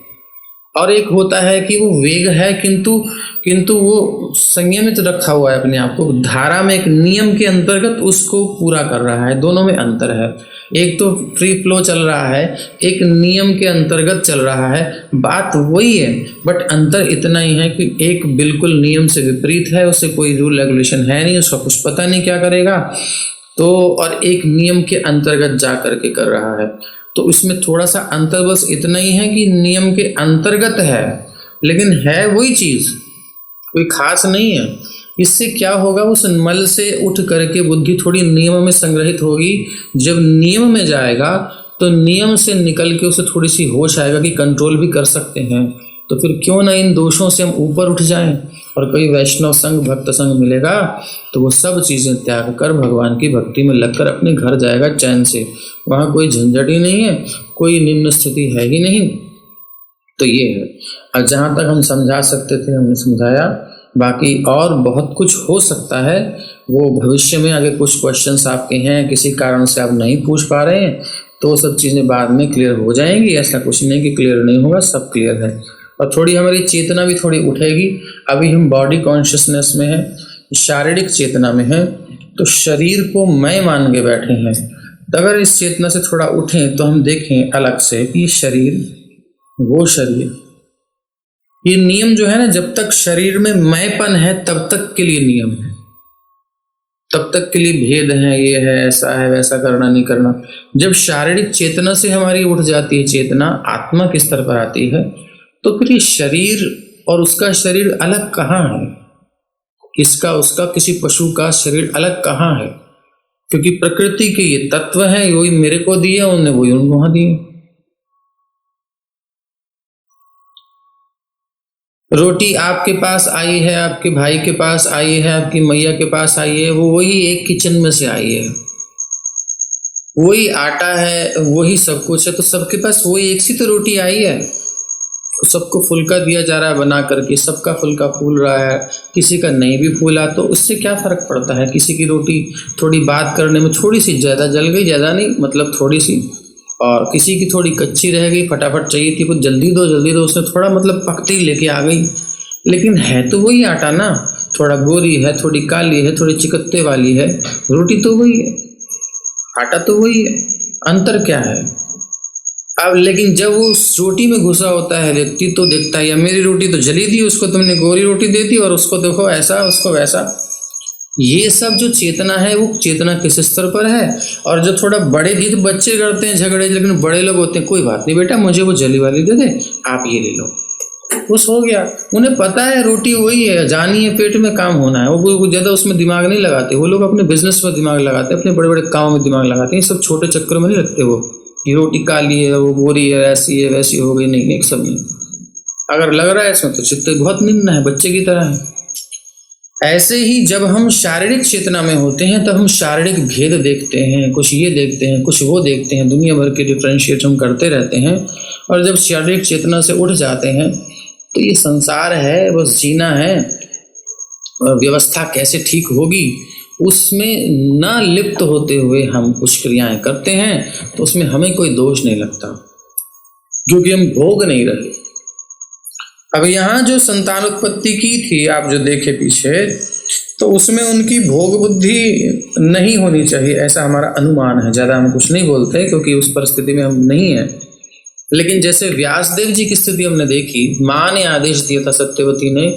और एक होता है कि वो वेग है किंतु वो संयमित रखा हुआ है अपने आप को, धारा में एक नियम के अंतर्गत उसको पूरा कर रहा है। दोनों में अंतर है, एक तो फ्री फ्लो चल रहा है, एक नियम के अंतर्गत चल रहा है। बात वही है बट अंतर इतना ही है कि एक बिल्कुल नियम से विपरीत है, उसे कोई रूल रेगुलेशन है नहीं, उसका कुछ पता नहीं क्या करेगा, तो और एक नियम के अंतर्गत जा करके कर रहा है। तो इसमें थोड़ा सा अंतर बस इतना ही है कि नियम के अंतर्गत है लेकिन है वही चीज, कोई खास नहीं है। इससे क्या होगा, उस मल से उठ करके बुद्धि थोड़ी नियम में संग्रहित होगी। जब नियम में जाएगा तो नियम से निकल के उसे थोड़ी सी होश आएगा कि कंट्रोल भी कर सकते हैं। तो फिर क्यों ना इन दोषों से हम ऊपर उठ जाएं। और कोई वैष्णव संग, भक्त संग मिलेगा तो वो सब चीजें त्याग कर भगवान की भक्ति में लगकर अपने घर जाएगा चैन से। वहां कोई झंझट ही नहीं है, कोई निम्न स्थिति है ही नहीं। तो ये है, और जहां तक हम समझा सकते थे हमने समझाया। बाकी और बहुत कुछ हो सकता है, वो भविष्य में अगर कुछ क्वेश्चंस आपके हैं, किसी कारण से आप नहीं पूछ पा रहे हैं, तो सब चीजें बाद में क्लियर हो जाएंगी। ऐसा कुछ नहीं कि क्लियर नहीं होगा, सब क्लियर है। और थोड़ी हमारी चेतना भी थोड़ी उठेगी। अभी हम बॉडी कॉन्शियसनेस में है, शारीरिक चेतना में है, तो शरीर को मैं मान के बैठे हैं। तो अगर इस चेतना से थोड़ा उठें तो हम देखें अलग से कि शरीर, वो शरीर, ये नियम जो है ना, जब तक शरीर में मैंपन है तब तक के लिए नियम है, तब तक के लिए भेद है, ये है, ऐसा है, वैसा करना नहीं करना। जब शारीरिक चेतना से हमारी उठ जाती है चेतना, आत्मा के स्तर पर आती है, तो फिर ये शरीर और उसका शरीर अलग कहाँ है, इसका उसका किसी पशु का शरीर अलग कहाँ है। क्योंकि प्रकृति के ये तत्व हैं, वही मेरे को दिए, उन्होंने वही उनको वहां दिए। रोटी आपके पास आई है, आपके भाई के पास आई है, आपकी मैया के पास आई है, वो वही एक किचन में से आई है, वही आटा है, वही सब कुछ है, तो सबके पास वही एक सी तो रोटी आई है। सबको फुल्का दिया जा रहा है बना करके, सबका फुल्का फूल रहा है, किसी का नहीं भी फूला, तो उससे क्या फर्क पड़ता है। किसी की रोटी थोड़ी बात करने में थोड़ी सी ज़्यादा जल गई, ज़्यादा नहीं मतलब थोड़ी सी, और किसी की थोड़ी कच्ची रह गई, फटाफट चाहिए थी, कुछ जल्दी दो, उसने थोड़ा मतलब पकती लेके आ गई, लेकिन है तो वही आटा ना, थोड़ा गोरी है, थोड़ी काली है, थोड़ी चिकत्ते वाली है, रोटी तो वही है, आटा तो वही है, अंतर क्या है। अब लेकिन जब वो उस रोटी में घुसा होता है व्यक्ति, तो देखता है या मेरी रोटी तो जली दी, उसको तुमने गोरी रोटी दे दी, और उसको देखो ऐसा, उसको वैसा। ये सब जो चेतना है वो चेतना किस स्तर पर है। और जो थोड़ा बड़े जिद बच्चे करते हैं झगड़े, लेकिन बड़े लोग होते हैं, कोई बात नहीं बेटा, मुझे वो जली वाली दे दे, आप ये ले लो, खुश हो गया। उन्हें पता है रोटी वही है, जानी है, पेट में काम होना है, वो ज़्यादा उसमें दिमाग नहीं लगाते। वो लोग अपने बिजनेस में दिमाग लगाते हैं, अपने बड़े बड़े काम में दिमाग लगाते हैं। ये सब छोटे चक्करों में नहीं लगते। वो ये रोटी काली है, वो गोरी है, ऐसी है, वैसी हो गई, नहीं, एक सब नहीं। अगर लग रहा है इसमें तो चित्त बहुत निम्न है, बच्चे की तरह है। ऐसे ही जब हम शारीरिक चेतना में होते हैं तब हम शारीरिक भेद देखते हैं, कुछ ये देखते हैं, कुछ वो देखते हैं, दुनिया भर के डिफ्रेंशिएट हम करते रहते हैं। और जब शारीरिक चेतना से उठ जाते हैं तो ये संसार है, बस जीना है, व्यवस्था कैसे ठीक होगी उसमें न लिप्त होते हुए हम कुछ क्रियाएं करते हैं, तो उसमें हमें कोई दोष नहीं लगता, क्योंकि हम भोग नहीं रहे। अब यहाँ जो संतान उत्पत्ति की थी, आप जो देखे पीछे, तो उसमें उनकी भोग बुद्धि नहीं होनी चाहिए, ऐसा हमारा अनुमान है। ज़्यादा हम कुछ नहीं बोलते क्योंकि उस परिस्थिति में हम नहीं हैं। लेकिन जैसे व्यासदेव जी की स्थिति हमने देखी, माँ ने आदेश दिया था सत्यवती ने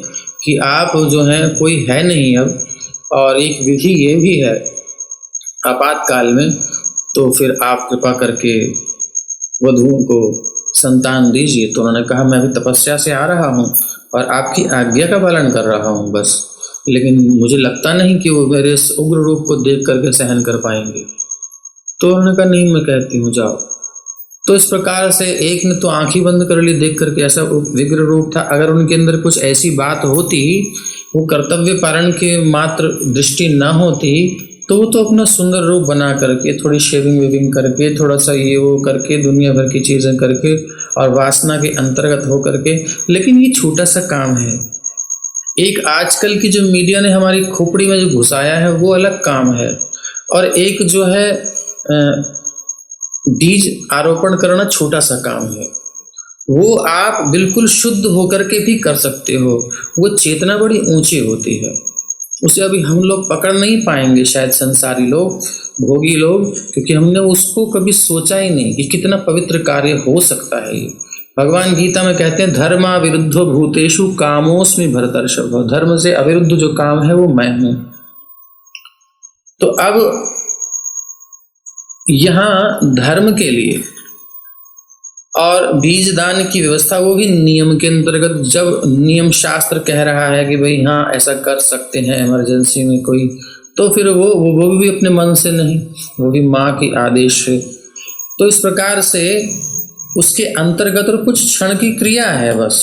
कि आप जो हैं कोई है नहीं अब, और एक विधि ये भी है आपातकाल में, तो फिर आप कृपा करके वधुओं को संतान दीजिए। तो उन्होंने कहा मैं भी तपस्या से आ रहा हूँ और आपकी आज्ञा का पालन कर रहा हूँ बस, लेकिन मुझे लगता नहीं कि वो मेरे इस उग्र रूप को देख करके सहन कर पाएंगे। तो उन्होंने कहा नहीं, मैं कहती हूँ जाओ। तो इस प्रकार से एक ने तो आंखें बंद कर ली देख करके, ऐसा विग्र रूप था। अगर उनके अंदर कुछ ऐसी बात होती, वो कर्तव्य पालन के मात्र दृष्टि न होती, तो वो तो अपना सुंदर रूप बना करके, थोड़ी शेविंग वेविंग करके, थोड़ा सा ये वो करके, दुनिया भर की चीज़ें करके और वासना के अंतर्गत हो करके। लेकिन ये छोटा सा काम है। एक आजकल की जो मीडिया ने हमारी खोपड़ी में जो घुसाया है वो अलग काम है, और एक जो है बीज आरोपण करना छोटा सा काम है। वो आप बिल्कुल शुद्ध होकर के भी कर सकते हो। वो चेतना बड़ी ऊंची होती है, उसे अभी हम लोग पकड़ नहीं पाएंगे शायद, संसारी लोग, भोगी लोग, क्योंकि हमने उसको कभी सोचा ही नहीं कि कितना पवित्र कार्य हो सकता है ये। भगवान गीता में कहते हैं धर्मा विरुद्धो भूतेषु कामोस्मि भरतर्षभ। धर्म से अविरुद्ध जो काम है वो मैं हूं। तो अब यहाँ धर्म के लिए और बीज दान की व्यवस्था, वो भी नियम के अंतर्गत। जब नियम शास्त्र कह रहा है कि भाई हाँ ऐसा कर सकते हैं इमरजेंसी में कोई, तो फिर वो भी अपने मन से नहीं, वो भी माँ की आदेश है। तो इस प्रकार से उसके अंतर्गत और कुछ क्षण की क्रिया है बस,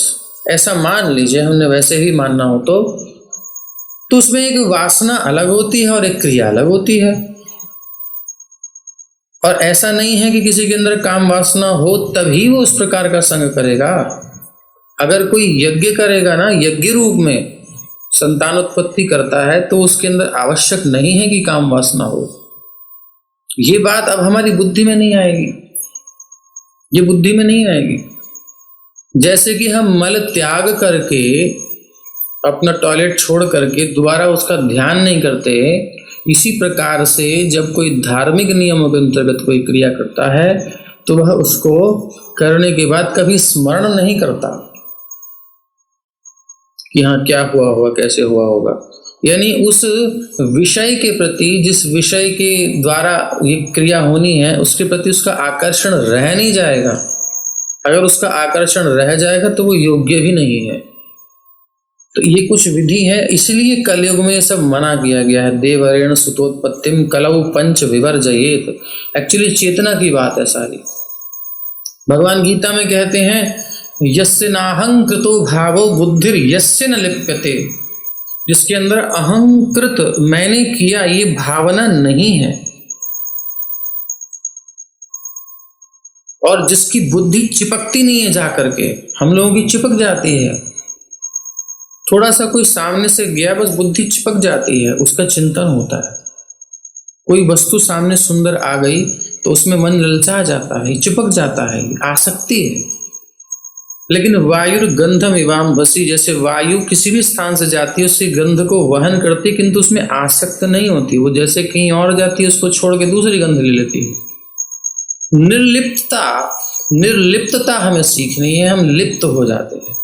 ऐसा मान लीजिए, हमने वैसे ही मानना हो तो उसमें एक वासना अलग होती है और एक क्रिया अलग होती है। और ऐसा नहीं है कि किसी के अंदर काम वासना हो तभी वो उस प्रकार का संग करेगा। अगर कोई यज्ञ करेगा ना, यज्ञ रूप में संतान उत्पत्ति करता है, तो उसके अंदर आवश्यक नहीं है कि काम वासना हो। ये बात अब हमारी बुद्धि में नहीं आएगी, ये बुद्धि में नहीं आएगी। जैसे कि हम मल त्याग करके, अपना टॉयलेट छोड़ करके दोबारा उसका ध्यान नहीं करते, इसी प्रकार से जब कोई धार्मिक नियमों के अंतर्गत कोई क्रिया करता है तो वह उसको करने के बाद कभी स्मरण नहीं करता कि हाँ क्या हुआ होगा, कैसे हुआ होगा। यानी उस विषय के प्रति, जिस विषय के द्वारा ये क्रिया होनी है, उसके प्रति उसका आकर्षण रह नहीं जाएगा। अगर उसका आकर्षण रह जाएगा तो वो योग्य भी नहीं है। तो ये कुछ विधि है, इसलिए कलयुग में सब मना किया गया है। देवरेण सुतोत्पत्तिम कलौ पंच विवर्जयेत। एक्चुअली चेतना की बात है सारी। भगवान गीता में कहते हैं यस्य नाहंकृतो भावो बुद्धिर यस्य न लिप्यते। जिसके अंदर अहंकृत, मैंने किया, ये भावना नहीं है, और जिसकी बुद्धि चिपकती नहीं है जाकर के, हम लोगों की चिपक जाती है। थोड़ा सा कोई सामने से गया, बस बुद्धि चिपक जाती है, उसका चिंतन होता है। कोई वस्तु सामने सुंदर आ गई तो उसमें मन ललचा जाता है, चिपक जाता है, आसक्ति है। लेकिन वायु गंधम इवाम बसी, जैसे वायु किसी भी स्थान से जाती है उसकी गंध को वहन करती है, किंतु उसमें आसक्त नहीं होती। वो जैसे कहीं और जाती है, उसको छोड़ के दूसरी गंध ले लेती है। निर्लिप्तता हमें सीखनी है, हम लिप्त हो जाते हैं।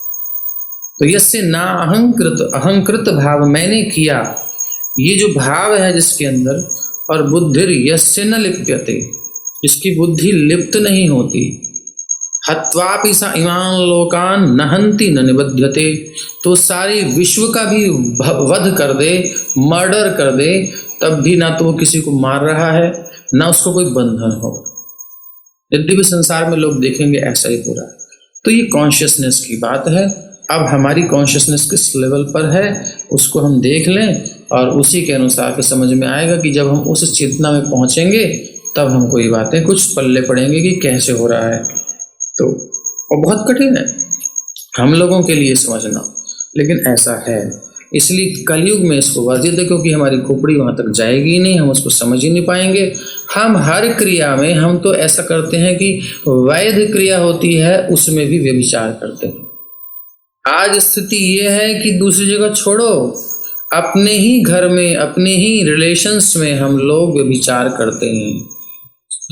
तो यस्य ना अहंकृत, अहंकृत भाव, मैंने किया, ये जो भाव है जिसके अंदर, और बुद्धिर यस्य न लिप्यते, जिसकी बुद्धि लिप्त नहीं होती, हत्वापि स इमान् लोकान् न हन्ति न निबध्यते, तो सारी विश्व का भी वध कर दे, मर्डर कर दे, तब भी ना तो वो किसी को मार रहा है ना उसको कोई बंधन हो। यद्यपि संसार में लोग देखेंगे ऐसा ही पूरा। तो ये कॉन्शियसनेस की बात है। अब हमारी कॉन्शियसनेस किस लेवल पर है उसको हम देख लें और उसी के अनुसार के समझ में आएगा कि जब हम उस चेतना में पहुंचेंगे तब हमको ये बातें कुछ पल्ले पड़ेंगे कि कैसे हो रहा है। तो और बहुत कठिन है हम लोगों के लिए समझना, लेकिन ऐसा है। इसलिए कलयुग में इसको वर्जित है, क्योंकि हमारी खोपड़ी वहां तक जाएगी ही नहीं, हम उसको समझ ही नहीं पाएंगे। हम हर क्रिया में हम तो ऐसा करते हैं कि वैध क्रिया होती है उसमें भी व्यभिचार करते हैं। आज स्थिति ये है कि दूसरी जगह छोड़ो, अपने ही घर में अपने ही रिलेशंस में हम लोग व्यभिचार करते हैं।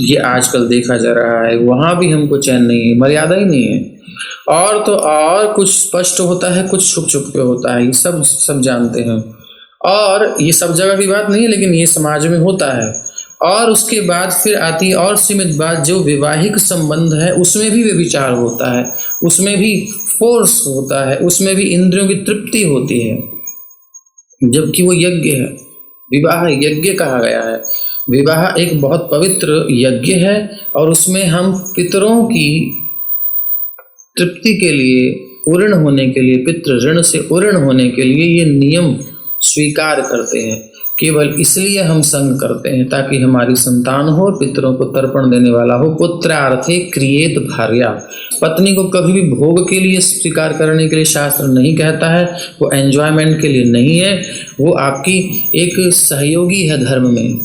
ये आजकल देखा जा रहा है, वहां भी हमको चैन नहीं है, मर्यादा ही नहीं है। और तो और कुछ स्पष्ट होता है, कुछ छुप छुप के होता है, ये सब जानते हैं। और ये सब जगह की बात नहीं है, लेकिन ये समाज में होता है। और उसके बाद फिर आती है और सीमित बात, जो वैवाहिक संबंध है उसमें भी व्यभिचार होता है, उसमें भी फोर्स होता है, उसमें भी इंद्रियों की तृप्ति होती है, जबकि वो यज्ञ है। विवाह यज्ञ कहा गया है। विवाह एक बहुत पवित्र यज्ञ है और उसमें हम पितरों की तृप्ति के लिए, पूर्ण होने के लिए, पितृ ऋण से पूर्ण होने के लिए ये नियम स्वीकार करते हैं। केवल इसलिए हम संग करते हैं ताकि हमारी संतान हो, पितरों को तर्पण देने वाला हो। पुत्रार्थे क्रियेत भार्या, पत्नी को कभी भी भोग के लिए स्वीकार करने के लिए शास्त्र नहीं कहता है, वो एंजॉयमेंट के लिए नहीं है, वो आपकी एक सहयोगी है धर्म में।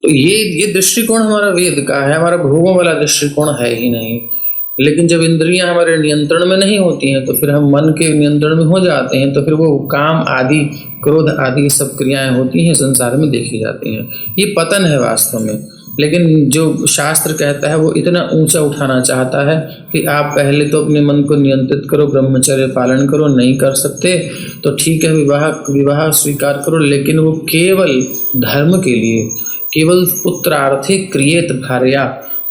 तो ये दृष्टिकोण हमारा वेद का है, हमारा भोगों वाला दृष्टिकोण है ही नहीं। लेकिन जब इंद्रियां हमारे नियंत्रण में नहीं होती हैं तो फिर हम मन के नियंत्रण में हो जाते हैं, तो फिर वो काम आदि, क्रोध आदि सब क्रियाएं होती हैं, संसार में देखी जाती हैं। ये पतन है वास्तव में। लेकिन जो शास्त्र कहता है वो इतना ऊंचा उठाना चाहता है कि आप पहले तो अपने मन को नियंत्रित करो, ब्रह्मचर्य पालन करो। नहीं कर सकते तो ठीक है, विवाह स्वीकार करो, लेकिन वो केवल धर्म के लिए, केवल पुत्रार्थे क्रियेत भार्या,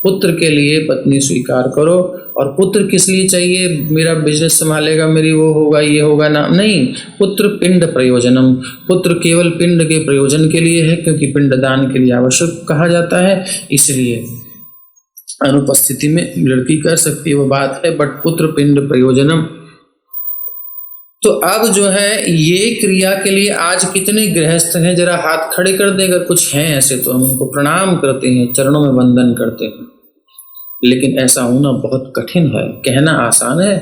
पुत्र के लिए पत्नी स्वीकार करो। और पुत्र किस लिए चाहिए? मेरा बिजनेस संभालेगा, मेरी वो होगा, ये होगा ना, नहीं। पुत्र पिंड प्रयोजनम, पुत्र केवल पिंड के प्रयोजन के लिए है, क्योंकि पिंड दान के लिए आवश्यक कहा जाता है। इसलिए अनुपस्थिति में लड़की कर सकती है, वो बात है, बट पुत्र पिंड प्रयोजनम। तो अब जो है ये क्रिया के लिए आज कितने गृहस्थ हैं, जरा हाथ खड़े कर दें अगर कुछ हैं ऐसे, तो हम उनको प्रणाम करते हैं, चरणों में वंदन करते हैं। लेकिन ऐसा होना बहुत कठिन है, कहना आसान है,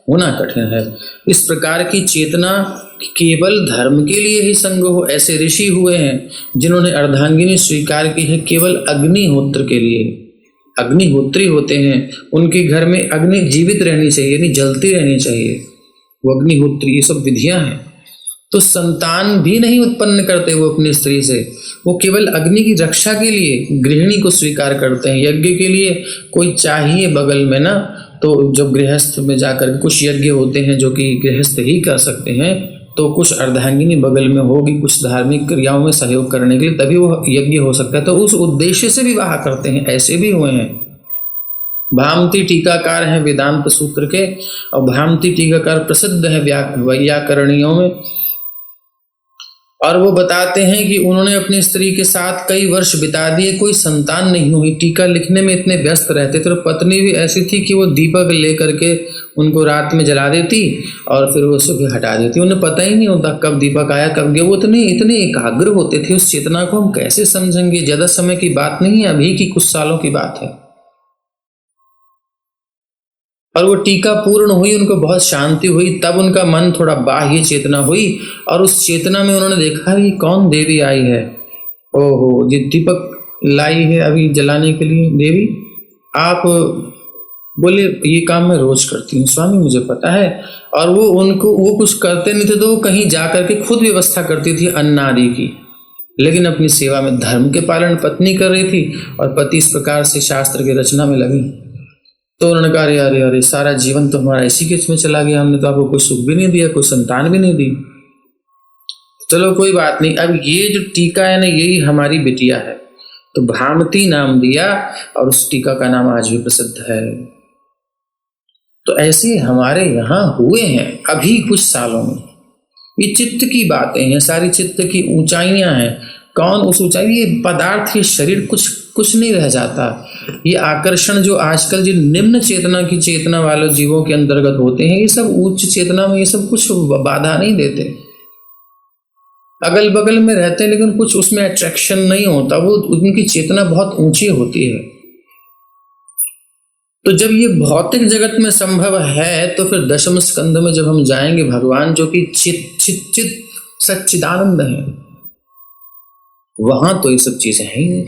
होना कठिन है। इस प्रकार की चेतना केवल धर्म के लिए ही संग हो, ऐसे ऋषि हुए हैं जिन्होंने अर्धांगिनी स्वीकार की है केवल अग्निहोत्र के लिए। अग्निहोत्री होते हैं, उनके घर में अग्नि जीवित रहनी चाहिए, यानी जलती रहनी चाहिए, वो अग्निहोत्री, ये सब विधियां हैं। तो संतान भी नहीं उत्पन्न करते वो अपनी स्त्री से, वो केवल अग्नि की रक्षा के लिए गृहिणी को स्वीकार करते हैं। यज्ञ के लिए कोई चाहिए बगल में ना, तो जब गृहस्थ में जाकर कुछ यज्ञ होते हैं जो कि गृहस्थ ही कर सकते हैं, तो कुछ अर्धांगिनी बगल में होगी, कुछ धार्मिक क्रियाओं में सहयोग करने के लिए, तभी वो यज्ञ हो सकता है। तो उस उद्देश्य से विवाह करते हैं, ऐसे भी हुए हैं। भामती टीकाकार हैं वेदांत सूत्र के, और भामती टीकाकार प्रसिद्ध है व्याकरणियों में, और वो बताते हैं कि उन्होंने अपनी स्त्री के साथ कई वर्ष बिता दिए, कोई संतान नहीं हुई। टीका लिखने में इतने व्यस्त रहते थे। तो पत्नी भी ऐसी थी कि वो दीपक लेकर के उनको रात में जला देती और फिर वो सुबह हटा देती, उन्हें पता ही नहीं होता कब दीपक आया कब गया। वो इतने एकाग्र होते थे, उस चेतना को हम कैसे समझेंगे? ज्यादा समय की बात नहीं है, अभी की कुछ सालों की बात है। और वो टीका पूर्ण हुई, उनको बहुत शांति हुई, तब उनका मन थोड़ा बाह्य चेतना हुई, और उस चेतना में उन्होंने देखा कि कौन देवी आई है। ओहो, ये दीपक लाई है अभी जलाने के लिए देवी। आप बोले ये काम मैं रोज करती हूँ स्वामी, मुझे पता है। और वो कुछ करते नहीं थे, तो वो कहीं जा करके खुद व्यवस्था करती थी अन्न आदि की, लेकिन अपनी सेवा में धर्म के पालन पत्नी कर रही थी, और पति इस प्रकार से शास्त्र की रचना में लगी। तो उन्होंने कहा अरे अरे, सारा जीवन तो हमारा इसी के में चला गया, हमने तो आपको कोई सुख भी नहीं दिया, कोई संतान भी नहीं दी। चलो कोई बात नहीं, अब ये जो टीका है ना, यही हमारी बिटिया है। तो भामती नाम दिया और उस टीका का नाम आज भी प्रसिद्ध है। तो ऐसे हमारे यहाँ हुए हैं अभी कुछ सालों में। ये चित्त की बातें हैं, सारी चित्त की ऊंचाइयां हैं। कौन उस ऊंचाई, ये पदार्थ, ये शरीर कुछ नहीं रह जाता। ये आकर्षण जो आजकल जो निम्न चेतना की चेतना वाले जीवों के अंतर्गत होते हैं, ये सब उच्च चेतना में ये सब कुछ बाधा नहीं देते। अगल बगल में रहते हैं लेकिन कुछ उसमें अट्रैक्शन नहीं होता, वो उनकी चेतना बहुत ऊंची होती है। तो जब ये भौतिक जगत में संभव है तो फिर दशम स्कंध में जब हम जाएंगे, भगवान जो कि चित चित चित सच्चिदानंद है, वहां तो ये सब चीजें हैं ही नहीं।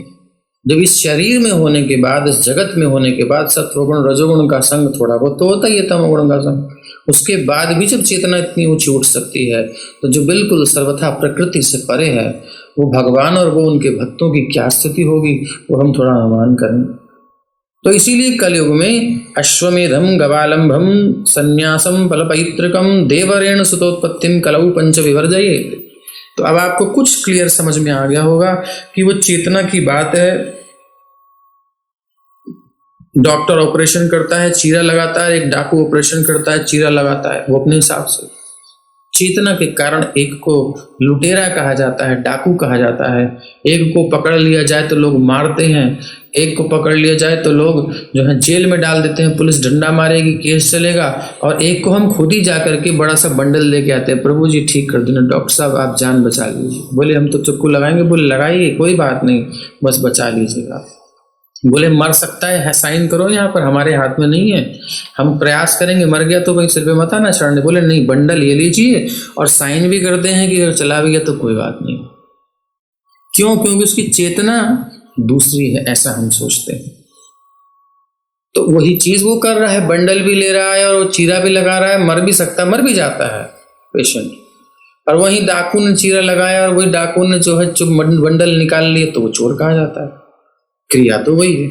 जब इस शरीर में होने के बाद, इस जगत में होने के बाद सत्वगुण रजोगुण का संग थोड़ा बहुत तो होता ही है, तमोगुण का संग, उसके बाद भी जब चेतना इतनी ऊंची उठ सकती है तो जो बिल्कुल सर्वथा प्रकृति से परे है, वो भगवान और वो उनके भक्तों की क्या स्थिति होगी, वो हम थोड़ा अनुमान करें। तो इसीलिए कलयुग में अश्वमेधम गवालंभम संन्यासम फलपैतृकम देवरेण सुतोत्पत्तिम कलौ पंच विवर्जयेत्। तो अब आपको कुछ क्लियर समझ में आ गया होगा कि वो चेतना की बात है। डॉक्टर ऑपरेशन करता है, चीरा लगाता है, एक डाकू ऑपरेशन करता है, चीरा लगाता है, वो अपने हिसाब से। चेतना के कारण एक को लुटेरा कहा जाता है, डाकू कहा जाता है। एक को पकड़ लिया जाए तो लोग मारते हैं, एक को पकड़ लिया जाए तो लोग जो है जेल में डाल देते हैं, पुलिस डंडा मारेगी, केस चलेगा। और एक को हम खुद ही जा करके बड़ा सा बंडल लेके आते हैं, प्रभु जी ठीक कर देना, डॉक्टर साहब आप जान बचा लीजिए। बोले हम तो चक्कू लगाएंगे, बोले लगाइए कोई बात नहीं, बस बचा लीजिएगा। बोले मर सकता है साइन करो, यहाँ पर हमारे हाथ में नहीं है, हम प्रयास करेंगे, मर गया तो कहीं सिर पे मत आना चढ़ने। बोले नहीं, बंडल ले लीजिए और साइन भी करते हैं कि अगर चला भी गया तो कोई बात नहीं। क्यों? क्योंकि उसकी चेतना दूसरी है, ऐसा हम सोचते हैं। तो वही चीज वो कर रहा है, बंडल भी ले रहा है और चीरा भी लगा रहा है, मर भी सकता है, मर भी जाता है पेशेंट। और वही डाकू ने चीरा लगाया और वही डाकू ने जो है बंडल निकाल लिए तो वो चोर कहा जाता है। क्रिया तो वही है,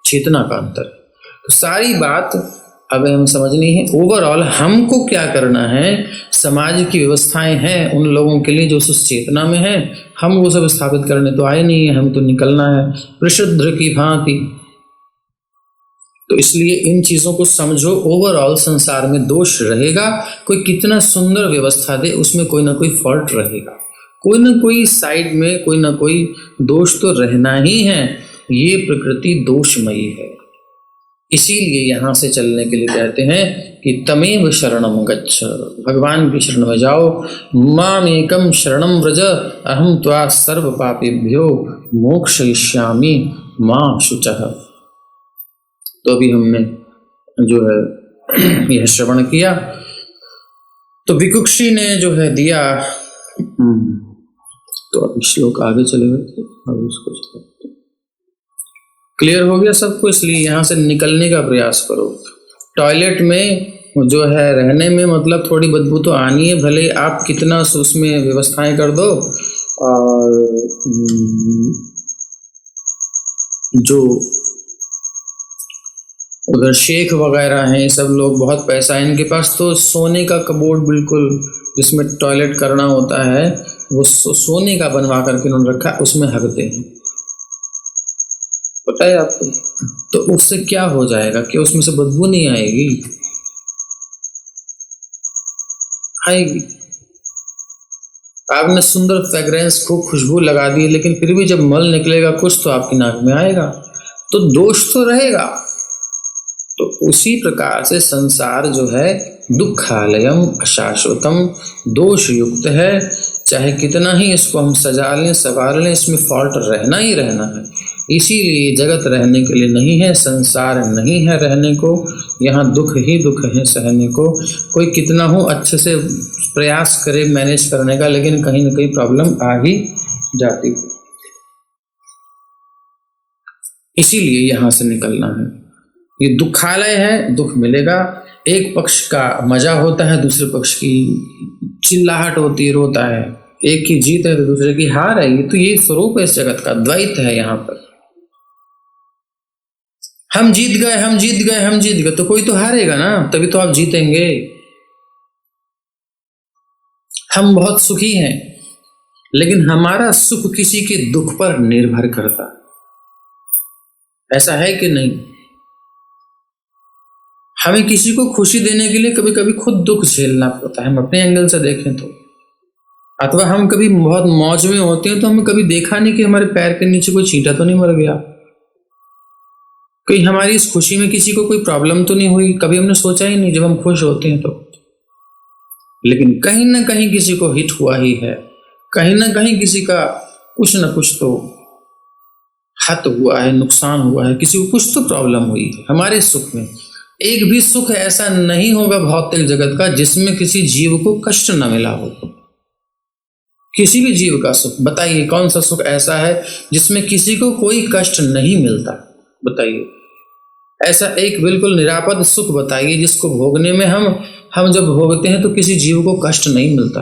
चेतना का अंतर। तो सारी बात अब हमें समझनी है। ओवरऑल हमको क्या करना है, समाज की व्यवस्थाएं हैं उन लोगों के लिए जो उस चेतना में है, हम वो सब स्थापित करने तो आए नहीं है, हम तो निकलना है प्रशुद्ध की भांति। तो इसलिए इन चीजों को समझो। ओवरऑल संसार में दोष रहेगा, कोई कितना सुंदर व्यवस्था दे उसमें कोई ना कोई फॉल्ट रहेगा, कोई ना कोई साइड में कोई ना कोई दोष तो रहना ही है। ये प्रकृति दोषमयी है। इसीलिए यहां से चलने के लिए कहते हैं कि तमेव शरणम गच्छ, भगवान की शरण में जाओ। मामेकम शरणम व्रज अहम त्वा सर्व पापेभ्यो मोक्षयिष्यामि मां शुचः। तो अभी हमने जो है यह श्रवण किया। तो विकुक्षी ने जो है दिया, तो अभी श्लोक आगे चले गए, अब उसको क्लियर हो गया सबको। इसलिए यहाँ से निकलने का प्रयास करो। टॉयलेट में जो है रहने में मतलब थोड़ी बदबू तो आनी है, भले आप कितना उसमें व्यवस्थाएं कर दो। और जो उधर शेख वगैरह हैं, सब लोग बहुत पैसा है इनके पास, तो सोने का कबोर्ड बिल्कुल जिसमें टॉयलेट करना होता है वो सोने का बनवा करके उन्होंने रखा, उसमें हकते हैं, पता है आपको। तो उससे क्या हो जाएगा कि उसमें से बदबू नहीं आएगी? आएगी। आपने सुंदर फ्रेग्रेंस खूब खुशबू लगा दी, लेकिन फिर भी जब मल निकलेगा कुछ तो आपकी नाक में आएगा, तो दोष तो रहेगा। तो उसी प्रकार से संसार जो है दुखालयम अशाश्वतम, दोष युक्त है। चाहे कितना ही इसको हम सजा लें संवार लें, इसमें फॉल्ट रहना ही रहना है। इसीलिए जगत रहने के लिए नहीं है, संसार नहीं है रहने को, यहाँ दुख ही दुख है सहने को। कोई कितना हो अच्छे से प्रयास करे मैनेज करने का, लेकिन कहीं ना कहीं प्रॉब्लम आ ही जाती है। इसीलिए यहाँ से निकलना है। ये दुखालय है, दुख मिलेगा। एक पक्ष का मजा होता है, दूसरे पक्ष की चिल्लाहट होती है, रोता है। एक की जीत है तो दूसरे की हार है। ये तो ये स्वरूप है इस जगत का, द्वैत है। यहाँ पर हम जीत गए, हम जीत गए, हम जीत गए, तो कोई तो हारेगा ना, तभी तो आप जीतेंगे। हम बहुत सुखी हैं, लेकिन हमारा सुख किसी के दुख पर निर्भर करता है। ऐसा है कि नहीं? हमें किसी को खुशी देने के लिए कभी कभी खुद दुख झेलना पड़ता है, हम अपने एंगल से देखें तो। अथवा हम कभी बहुत मौज में होते हैं तो हमें कभी देखा नहीं कि हमारे पैर के नीचे कोई चींटा तो नहीं मर गया, कहीं हमारी इस खुशी में किसी को कोई प्रॉब्लम तो नहीं हुई, कभी हमने सोचा ही नहीं जब हम खुश होते हैं तो। लेकिन कहीं ना कहीं किसी को हिट हुआ ही है, कहीं ना कहीं किसी का कुछ ना कुछ तो हत हुआ है, नुकसान हुआ है, किसी को कुछ तो प्रॉब्लम हुई है हमारे सुख में। एक भी सुख ऐसा नहीं होगा भौतिक जगत का जिसमें किसी जीव को कष्ट न मिला हो। किसी भी जीव का सुख, बताइए कौन सा सुख ऐसा है जिसमें किसी को कोई कष्ट नहीं मिलता? बताइए ऐसा एक बिल्कुल निरापद सुख बताइए जिसको भोगने में हम जब भोगते हैं तो किसी जीव को कष्ट नहीं मिलता।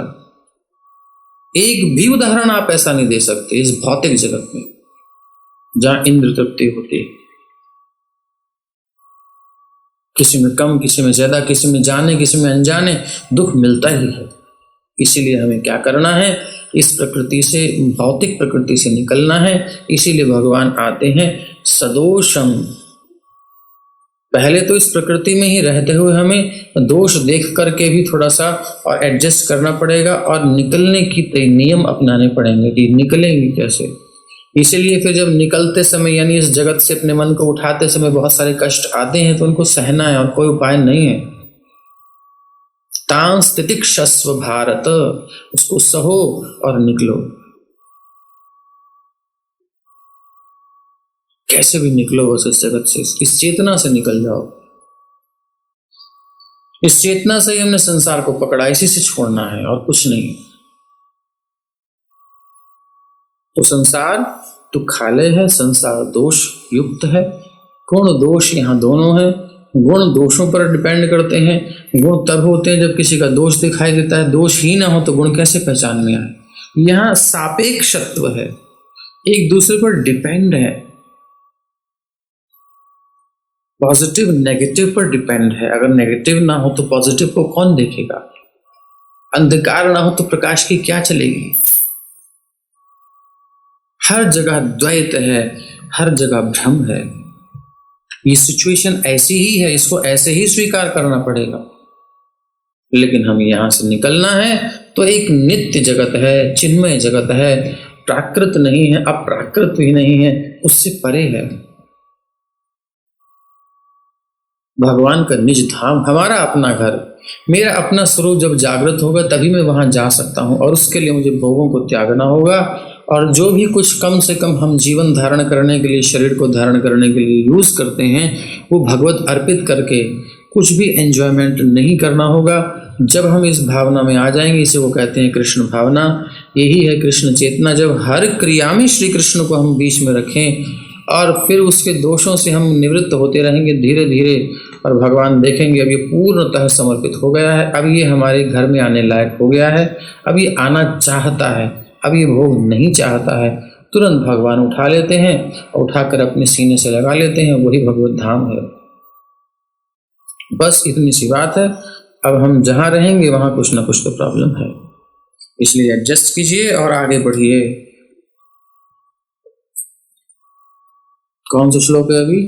एक भी उदाहरण आप ऐसा नहीं दे सकते इस भौतिक जगत में जहां इंद्र तृप्ति होती है। किसी में कम, किसी में ज्यादा, किसी में जाने, किसी में अनजाने दुख मिलता ही है। इसीलिए हमें क्या करना है, इस प्रकृति से, भौतिक प्रकृति से निकलना है। इसीलिए भगवान आते हैं सदोषम। पहले तो इस प्रकृति में ही रहते हुए हमें दोष देख करके भी थोड़ा सा और एडजस्ट करना पड़ेगा और निकलने की नियम अपनाने पड़ेंगे कि निकलेंगे कैसे। इसीलिए फिर जब निकलते समय यानी इस जगत से अपने मन को उठाते समय बहुत सारे कष्ट आते हैं तो उनको सहना है और कोई उपाय नहीं है। तां स्थितिक्षस्व भारत, उसको सहो और निकलो। कैसे भी निकलो बस इस जगत से, इस चेतना से निकल जाओ। इस चेतना से ही हमने संसार को पकड़ा, इसी से छोड़ना है और कुछ नहीं। तो संसार दुखालय है, संसार दोष युक्त है। गुण दोष यहाँ दोनों है। गुण दोषों पर डिपेंड करते हैं। गुण तब होते हैं जब किसी का दोष दिखाई देता है, दोष ही ना हो तो गुण कैसे पहचान में आए। यहाँ सापेक्षत्व है, एक दूसरे पर डिपेंड है। पॉजिटिव नेगेटिव पर डिपेंड है। अगर नेगेटिव ना हो तो पॉजिटिव को कौन देखेगा? अंधकार ना हो तो प्रकाश की क्या चलेगी? हर जगह द्वैत है, हर जगह भ्रम है। ये सिचुएशन ऐसी ही है, इसको ऐसे ही स्वीकार करना पड़ेगा। लेकिन हमें यहां से निकलना है तो एक नित्य जगत है, चिन्मय जगत है, प्राकृत नहीं है, अप्राकृत भी नहीं है, उससे परे है। भगवान का निज धाम, हमारा अपना घर, मेरा अपना स्वरूप जब जागृत होगा तभी मैं वहां जा सकता हूं। और उसके लिए मुझे भोगों को त्यागना होगा। और जो भी कुछ कम से कम हम जीवन धारण करने के लिए, शरीर को धारण करने के लिए यूज करते हैं, वो भगवत अर्पित करके कुछ भी एंजॉयमेंट नहीं करना होगा। जब हम इस भावना में आ जाएंगे, इसे वो कहते हैं कृष्ण भावना, यही है कृष्ण चेतना। जब हर क्रिया में श्री कृष्ण को हम बीच में रखें और फिर उसके दोषों से हम निवृत्त होते रहेंगे धीरे धीरे, और भगवान देखेंगे अब ये पूर्णतः समर्पित हो गया है, अब ये हमारे घर में आने लायक हो गया है, अब ये आना चाहता है, अब ये भोग नहीं चाहता है, तुरंत भगवान उठा लेते हैं और उठाकर अपने सीने से लगा लेते हैं। वही भगवत धाम है। बस इतनी सी बात है। अब हम जहां रहेंगे वहां कुछ ना कुछ तो प्रॉब्लम है, इसलिए एडजस्ट कीजिए और आगे बढ़िए। कौन सा श्लोक है अभी?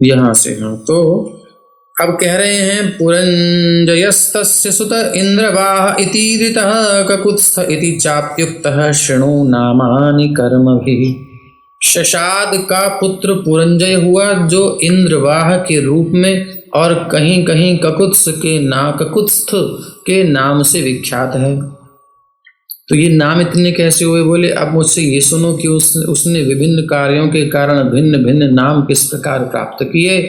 यहां से। हाँ, तो अब कह रहे हैं पुरंजयस्तस्य सुत इंद्रवाह इति ऋतः ककुत्स्थ इति चाप्युक्तः शृणु नामानि कर्मभिः। शशाद का पुत्र पुरंजय हुआ जो इंद्रवाह के रूप में और कहीं कहीं ककुत्स्थ के नाम से विख्यात है। तो ये नाम इतने कैसे हुए? बोले अब मुझसे ये सुनो कि उसने विभिन्न कार्यों के कारण भिन्न भिन्न नाम किस प्रकार प्राप्त किए।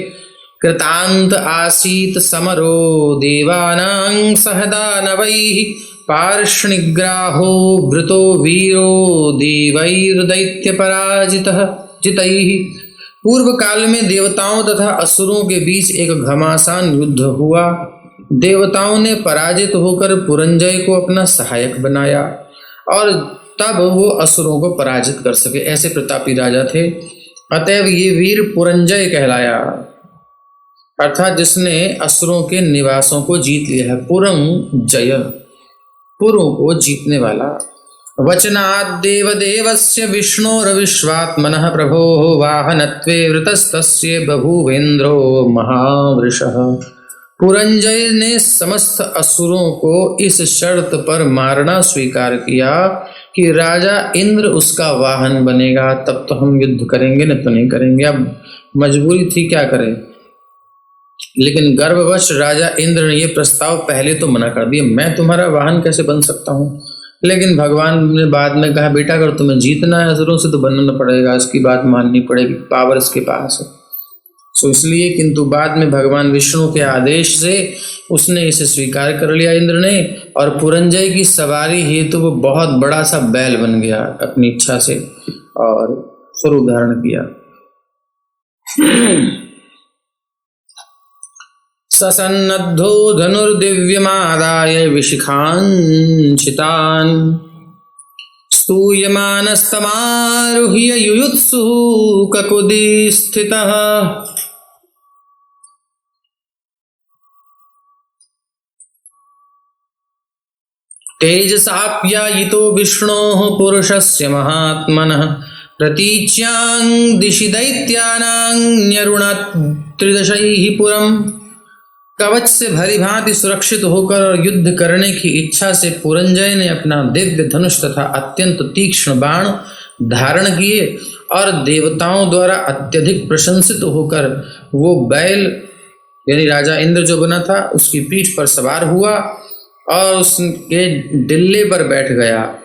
कृतांत आसीत समरो देवानां सहदानवैः पार्ष्णिग्राहो वृतो वीरो देवैर्दैत्य पराजितः जितैः। पूर्व काल में देवताओं तथा असुरों के बीच एक घमासान युद्ध हुआ। देवताओं ने पराजित होकर पुरंजय को अपना सहायक बनाया और तब वो असुरों को पराजित कर सके। ऐसे प्रतापी राजा थे। अतएव ये वीर पुरंजय कहलाया, अर्थात जिसने असुरों के निवासों को जीत लिया है। पुरं जय, पुरों को जीतने वाला। वचनाद्देव देवस्य विष्णोर्विश्वात्मनः प्रभोः वाहनत्वे वृतस्तस्य बभूवेन्द्रो महावृषः। पुरंजय ने समस्त असुरों को इस शर्त पर मारना स्वीकार किया कि राजा इंद्र उसका वाहन बनेगा, तब तो हम युद्ध करेंगे, न तो नहीं करेंगे। अब मजबूरी थी, क्या करें। लेकिन गर्ववश राजा इंद्र ने यह प्रस्ताव पहले तो मना कर दिया, मैं तुम्हारा वाहन कैसे बन सकता हूँ। लेकिन भगवान ने बाद में कहा, बेटा अगर तुम्हें जीतना है असुरों से तो बनना पड़ेगा, इसकी बात माननी पड़ेगी, पावर इसके पास है। सो इसलिए, किंतु बाद में भगवान विष्णु के आदेश से उसने इसे स्वीकार कर लिया इंद्र ने, और पुरंजय की सवारी हेतु वो बहुत बड़ा सा बैल बन गया अपनी इच्छा से और स्वरूप धारण किया। ससन्नद्धो धनुर्दिव्यमादाय विशिखांचितान् स्तूयमानस्तमारुह्य युयुत्सु ककुदी स्थितः। तेजसाप्यायितो विष्णोः पुरुषस्य महात्मनः प्रतीच्यां दिशि दैत्यानां न्यरुणात् त्रिदशैः पुरम्। कवच से भली भांति सुरक्षित होकर और युद्ध करने की इच्छा से पुरंजय ने अपना दिव्य धनुष तथा अत्यंत तीक्ष्ण बाण धारण किए और देवताओं द्वारा अत्यधिक प्रशंसित होकर वो बैल यानी राजा इंद्र जो बना था उसकी पीठ पर सवार हुआ और उसके डिल्ले पर बैठ गया,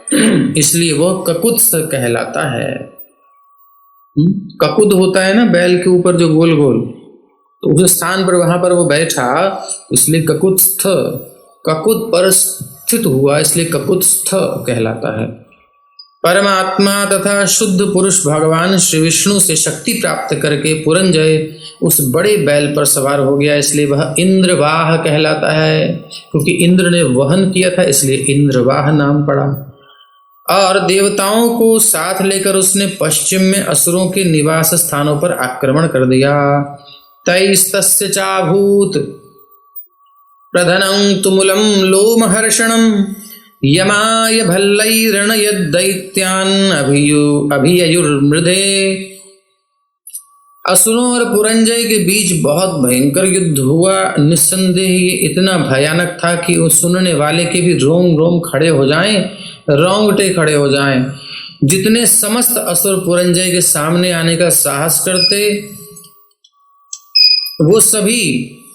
इसलिए वो ककुत्स कहलाता है। ककुद होता है ना बैल के ऊपर जो गोल गोल, तो उस स्थान पर वहां पर वो बैठा, इसलिए ककुत्स्थ, ककुद पर स्थित हुआ इसलिए ककुत्स्थ कहलाता है। परमात्मा तथा शुद्ध पुरुष भगवान श्री विष्णु से शक्ति प्राप्त करके पुरंजय उस बड़े बैल पर सवार हो गया, इसलिए वह इंद्रवाह कहलाता है। क्योंकि इंद्र ने वहन किया था इसलिए इंद्रवाह नाम पड़ा। और देवताओं को साथ लेकर उसने पश्चिम में असुरों के निवास स्थानों पर आक्रमण कर दिया। तैस्तस्य चाभूत प्रधनं तुमुलं लोमहर्षणं यमाय भल्लैरणयद्दैत्यान् अभिययुर्मृधे। असुरों और पुरंजय के बीच बहुत भयंकर युद्ध हुआ। निस्संदेह ये इतना भयानक था कि वो सुनने वाले के भी रोम रोम खड़े हो जाएं, रोंगटे खड़े हो जाएं। जितने समस्त असुर पुरंजय के सामने आने का साहस करते वो सभी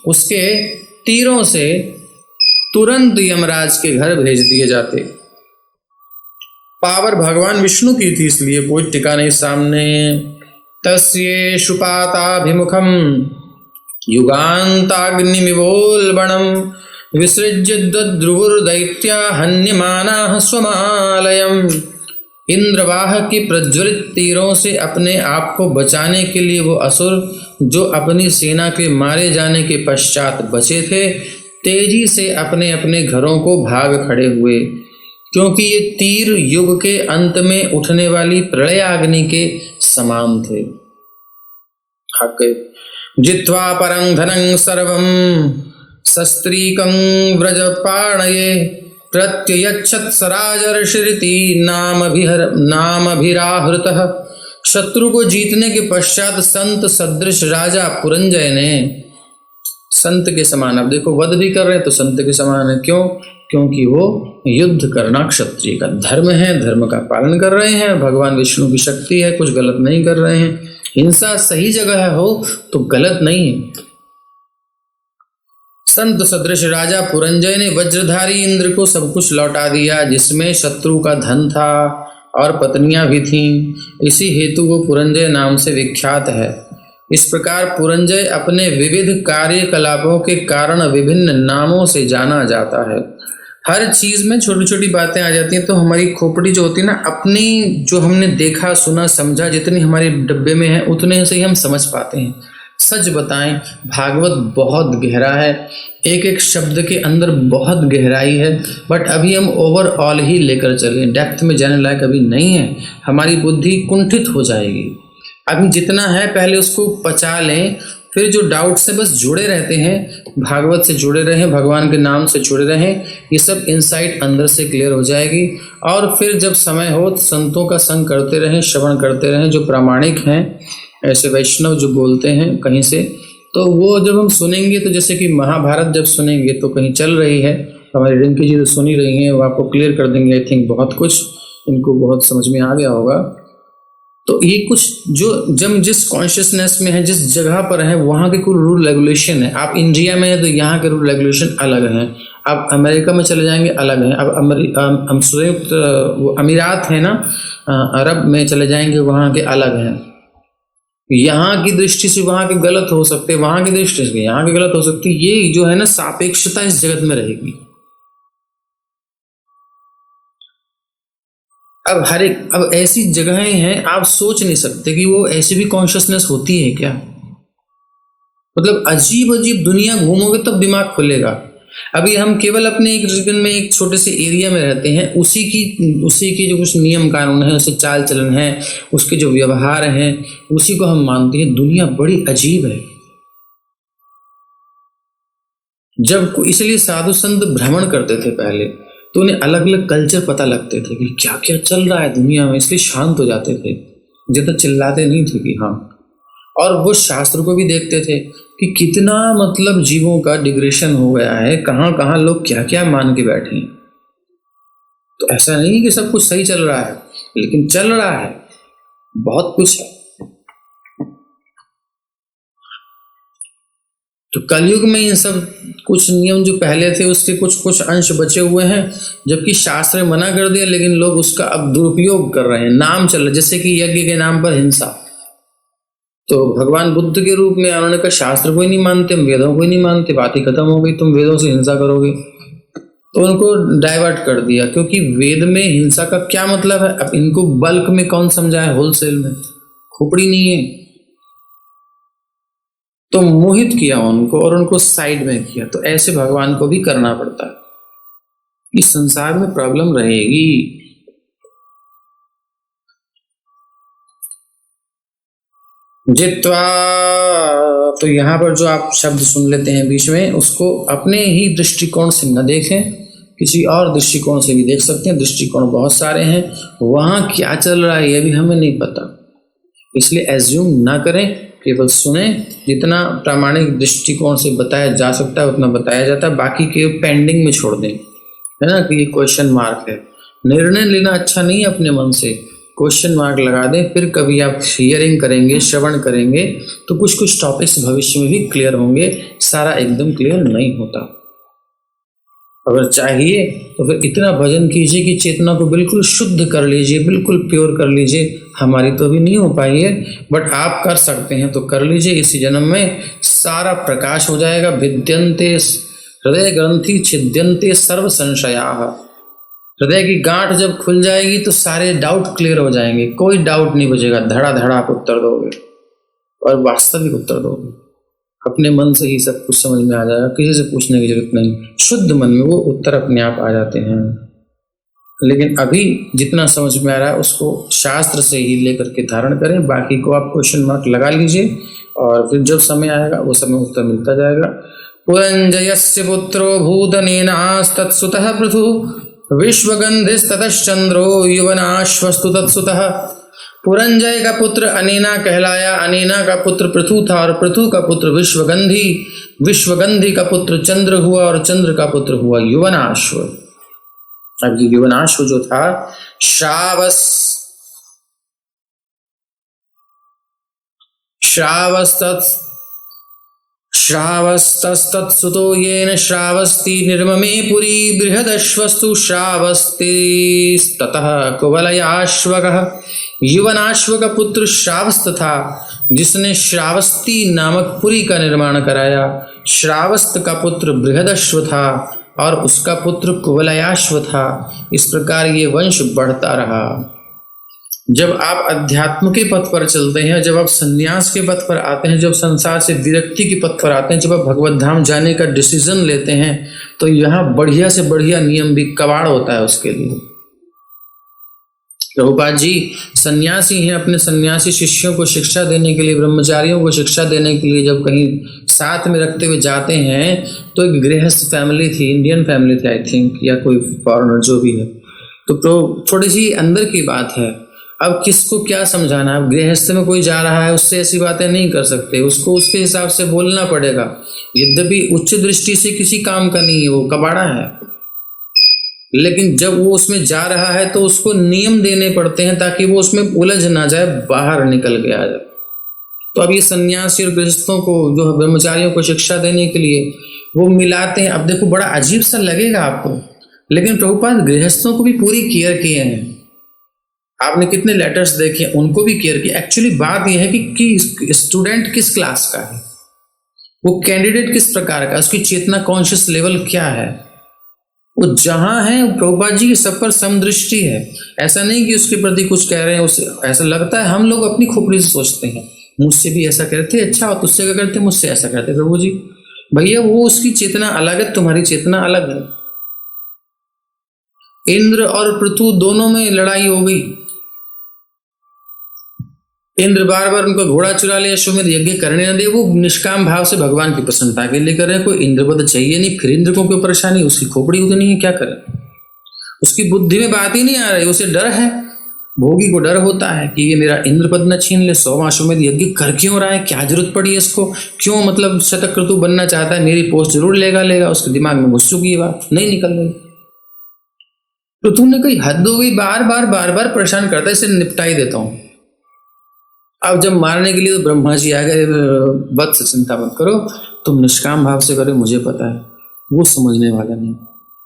उसके तीरों से तुरंत यमराज के घर भेज दिए जाते। पावर भगवान विष्णु की थी इसलिए कोई टिका नहीं सामने। तस्येषुपाताभिमुखं युगान्ताग्निमिवोल्बणं विसृज्य दद्रुवुर्दैत्या हन्यमानाः स्वमालयम्। इंद्रवाह की प्रज्वलित तीरों से अपने आप को बचाने के लिए वो असुर जो अपनी सेना के मारे जाने के पश्चात बचे थे तेजी से अपने अपने घरों को भाग खड़े हुए, क्योंकि ये तीर युग के अंत में उठने वाली प्रलयाग्नि के समान थे। जित्वा परं धनं सर्वं सस्त्रीकं व्रजपाणये प्रत्ययच्छत् सराजर्षिरिति नामभिराहृतः। शत्रु को जीतने के पश्चात संत सदृश राजा पुरंजय ने संत के समान, अब देखो वध भी कर रहे हैं तो संत के समान है। क्यों? क्योंकि वो युद्ध करना क्षत्रिय का धर्म है, धर्म का पालन कर रहे हैं, भगवान विष्णु की शक्ति है, कुछ गलत नहीं कर रहे हैं। हिंसा सही जगह हो तो गलत नहीं है। संत सदृश राजा पुरंजय ने वज्रधारी इंद्र को सब कुछ लौटा दिया जिसमें शत्रु का धन था और पत्नियां भी थीं। इसी हेतु वो पुरंजय नाम से विख्यात है। इस प्रकार पुरंजय अपने विविध कार्यकलापों के कारण विभिन्न नामों से जाना जाता है। हर चीज में छोटी छोटी बातें आ जाती हैं तो हमारी खोपड़ी जो होती है ना, अपनी जो हमने देखा सुना समझा जितनी हमारे डब्बे में है उतने से ही हम समझ पाते हैं। सच बताएं, भागवत बहुत गहरा है, एक एक शब्द के अंदर बहुत गहराई है, बट अभी हम ओवरऑल ही लेकर चले, डेप्थ में जाने लायक अभी नहीं है। हमारी बुद्धि कुंठित हो जाएगी। अभी जितना है पहले उसको पचा लें फिर जो डाउट से बस जुड़े रहते हैं, भागवत से जुड़े रहें, भगवान के नाम से जुड़े रहें, ये सब इनसाइट अंदर से क्लियर हो जाएगी। और फिर जब समय हो तो संतों का संग करते रहें, श्रवण करते रहें, जो प्रामाणिक हैं, ऐसे वैष्णव जो बोलते हैं कहीं से, तो वो जब हम सुनेंगे तो जैसे कि महाभारत जब सुनेंगे तो कहीं चल रही है, हमारी रिंकी जी जो सुनी रही हैं वो आपको क्लियर कर देंगे। आई थिंक बहुत कुछ इनको बहुत समझ में आ गया होगा। तो ये कुछ जो जब जिस कॉन्शियसनेस में है, जिस जगह पर है, वहाँ के कुछ रूल रेगुलेशन है। आप इंडिया में हैं तो यहाँ के रूल रेगुलेशन अलग हैं, आप अमेरिका में चले जाएंगे अलग हैं, अब हम संयुक्त अमीरात है ना, अरब में चले जाएंगे वहाँ के अलग हैं। यहाँ की दृष्टि से वहाँ के गलत हो सकते, वहाँ की दृष्टि से यहाँ के गलत हो सकती। ये जो है ना सापेक्षता इस जगत में रहेगी। अब ऐसी जगहें हैं आप सोच नहीं सकते कि वो ऐसी भी कॉन्शियसनेस होती है क्या। मतलब अजीब अजीब दुनिया घूमोगे तब दिमाग खुलेगा। अभी हम केवल अपने एक रीजन में, एक छोटे से एरिया में रहते हैं, उसी की जो कुछ नियम कानून है, उससे चाल चलन है, उसके जो व्यवहार हैं, उसी को हम मानते हैं। दुनिया बड़ी अजीब है। इसलिए साधु संत भ्रमण करते थे पहले, तो उन्हें अलग अलग कल्चर पता लगते थे कि क्या क्या चल रहा है दुनिया में, इसलिए शांत हो जाते थे, ज्यादा चिल्लाते नहीं थे कि हाँ। और वो शास्त्र को भी देखते थे कि कितना मतलब जीवों का डिग्रेशन हो गया है, कहाँ कहाँ लोग क्या क्या मान के बैठे हैं। तो ऐसा नहीं कि सब कुछ सही चल रहा है, लेकिन चल रहा है, बहुत कुछ है। तो कलयुग में इन सब कुछ नियम जो पहले थे उसके कुछ कुछ अंश बचे हुए हैं, जबकि शास्त्र ने मना कर दिया, लेकिन लोग उसका अब दुरुपयोग कर रहे हैं, नाम चल रहा है। जैसे कि यज्ञ के नाम पर हिंसा, तो भगवान बुद्ध के रूप में उन्होंने कहा शास्त्र को ही नहीं मानते, हम वेदों को ही नहीं मानते, बात ही खत्म हो गई, तुम वेदों से हिंसा करोगे। तो उनको डाइवर्ट कर दिया, क्योंकि वेद में हिंसा का क्या मतलब है। अब इनको बल्क में कौन समझाए, होलसेल में खोपड़ी नहीं है। तो मोहित किया उनको और उनको साइड में किया। तो ऐसे भगवान को भी करना पड़ता है। इस संसार में प्रॉब्लम रहेगी। जित्वा, तो यहां पर जो आप शब्द सुन लेते हैं बीच में, उसको अपने ही दृष्टिकोण से न देखें, किसी और दृष्टिकोण से भी देख सकते हैं। दृष्टिकोण बहुत सारे हैं, वहां क्या चल रहा है ये भी हमें नहीं पता, इसलिए एज्यूम ना करें, केवल सुने। जितना प्रामाणिक दृष्टिकोण से बताया जा सकता है उतना बताया जाता है, बाकी के पेंडिंग में छोड़ दें, है ना, कि ये क्वेश्चन मार्क है। निर्णय लेना अच्छा नहीं है अपने मन से, क्वेश्चन मार्क लगा दें। फिर कभी आप हियरिंग करेंगे, श्रवण करेंगे, तो कुछ कुछ टॉपिक्स भविष्य में भी क्लियर होंगे, सारा एकदम क्लियर नहीं होता। अगर चाहिए तो फिर इतना भजन कीजिए कि चेतना को बिल्कुल शुद्ध कर लीजिए, बिल्कुल प्योर कर लीजिए। हमारी तो अभी नहीं हो पाई है, बट आप कर सकते हैं तो कर लीजिए। इसी जन्म में सारा प्रकाश हो जाएगा। विद्यन्ते हृदय ग्रंथि छिद्यन्ते सर्व संशयाः। हृदय की गांठ जब खुल जाएगी तो सारे डाउट क्लियर हो जाएंगे, कोई डाउट नहीं बचेगा। धड़ा धड़ा आप उत्तर दोगे और वास्तविक उत्तर दोगे। अपने मन से ही सब कुछ समझ में आ जाएगा, किसी से पूछने की जरूरत नहीं। शुद्ध मन में वो उत्तर अपने आप आ जाते हैं। लेकिन अभी जितना समझ में आ रहा है उसको शास्त्र से ही लेकर के धारण करें, बाकी को आप क्वेश्चन मार्क लगा लीजिए, और फिर जब समय आएगा वो समय उत्तर मिलता जाएगा। पुरंजयस्य पुत्रो भूतनेनास्तत्सुतः पृथु विश्वगंधिस्ततश्चंद्रो युवनाश्वस्तु तत्सुतः। पुरंजय का पुत्र अनीना कहलाया, अनीना का पुत्र पृथु था, और पृथु का पुत्र विश्वगंधी, विश्वगंधी का पुत्र चंद्र हुआ, और चंद्र का पुत्र हुआ युवनाश्व। अब ये युवनाश्व जो था श्रावस्तत्सुतो येन श्रावस्ति निर्ममे पुरी बृहदश्वस्तु श्रावस्तिस्ततः कुवलयाश्वकः। युवनाश्व का पुत्र श्रावस्त था, जिसने श्रावस्ती नामक पुरी का निर्माण कराया। श्रावस्त का पुत्र बृहदश्व था और उसका पुत्र कुवलयाश्व था। इस प्रकार ये वंश बढ़ता रहा। जब आप अध्यात्म के पथ पर चलते हैं, जब आप संन्यास के पथ पर आते हैं, जब संसार से विरक्ति के पथ पर आते हैं, जब आप भगवत धाम जाने का डिसीजन लेते हैं, तो यहाँ बढ़िया से बढ़िया नियम भी कबाड़ होता है उसके लिए। प्रभुपाद जी सन्यासी हैं, अपने सन्यासी शिष्यों को शिक्षा देने के लिए, ब्रह्मचारियों को शिक्षा देने के लिए जब कहीं साथ में रखते हुए जाते हैं तो एक गृहस्थ फैमिली थी, इंडियन फैमिली थी आई थिंक, या कोई फॉरेनर जो भी है, तो थोड़ी सी अंदर की बात है। अब किसको क्या समझाना, अब गृहस्थ में कोई जा रहा है उससे ऐसी बातें नहीं कर सकते, उसको उसके हिसाब से बोलना पड़ेगा। यद्यपि उच्च दृष्टि से किसी काम का नहीं है, वो कबाड़ा है, लेकिन जब वो उसमें जा रहा है तो उसको नियम देने पड़ते हैं ताकि वो उसमें उलझ ना जाए, बाहर निकल के आ जाए। तो अब ये सन्यासी और गृहस्थों को, जो ब्रह्मचारियों को शिक्षा देने के लिए वो मिलाते हैं। अब देखो बड़ा अजीब सा लगेगा आपको, लेकिन प्रभुपाद गृहस्थों को भी पूरी केयर किए हैं। आपने कितने लेटर्स देखे, उनको भी केयर किया। एक्चुअली बात यह है कि स्टूडेंट किस क्लास का है, वो कैंडिडेट किस प्रकार का, उसकी चेतना कॉन्शियस लेवल क्या है, वो जहां है प्रभुपाद जी की सब पर समदृष्टि है। ऐसा नहीं कि उसके प्रति कुछ कह रहे हैं, उसे ऐसा लगता है हम लोग अपनी खोपड़ी से सोचते हैं, मुझसे भी ऐसा करते, अच्छा और तुझसे क्या करते, मुझसे ऐसा करते। प्रभु जी भैया वो उसकी चेतना अलग है, तुम्हारी चेतना अलग है। इंद्र और पृथु दोनों में लड़ाई हो गई, इंद्र बार बार उनका घोड़ा चुरा लिया, अश्वमेध यज्ञ करने न दे, वो निष्काम भाव से भगवान की प्रसन्नता के लिए कर रहे हैं। कोई इंद्रपद चाहिए नहीं, फिर इंद्र को क्यों परेशानी, उसकी खोपड़ी उतनी है, क्या करे, उसकी बुद्धि में बात ही नहीं आ रही, उसे डर है। भोगी को डर होता है कि ये मेरा इंद्रपद न छीन ले, 100वां अश्वमेध यज्ञ कर क्यों रहा है, क्या जरूरत पड़ी है इसको, क्यों मतलब शतक्रतु बनना चाहता है, मेरी पोस्ट जरूर लेगा, उसके दिमाग में घुस चुकी है बात, नहीं निकल गई। तो तुमने कही हद हो गई, बार बार परेशान करता है, इसे निपटा ही देता हूं। अब जब मारने के लिए तो ब्रह्मा जी आ गए, वत्स चिंता मत करो, तुम निष्काम भाव से करो, मुझे पता है वो समझने वाला नहीं।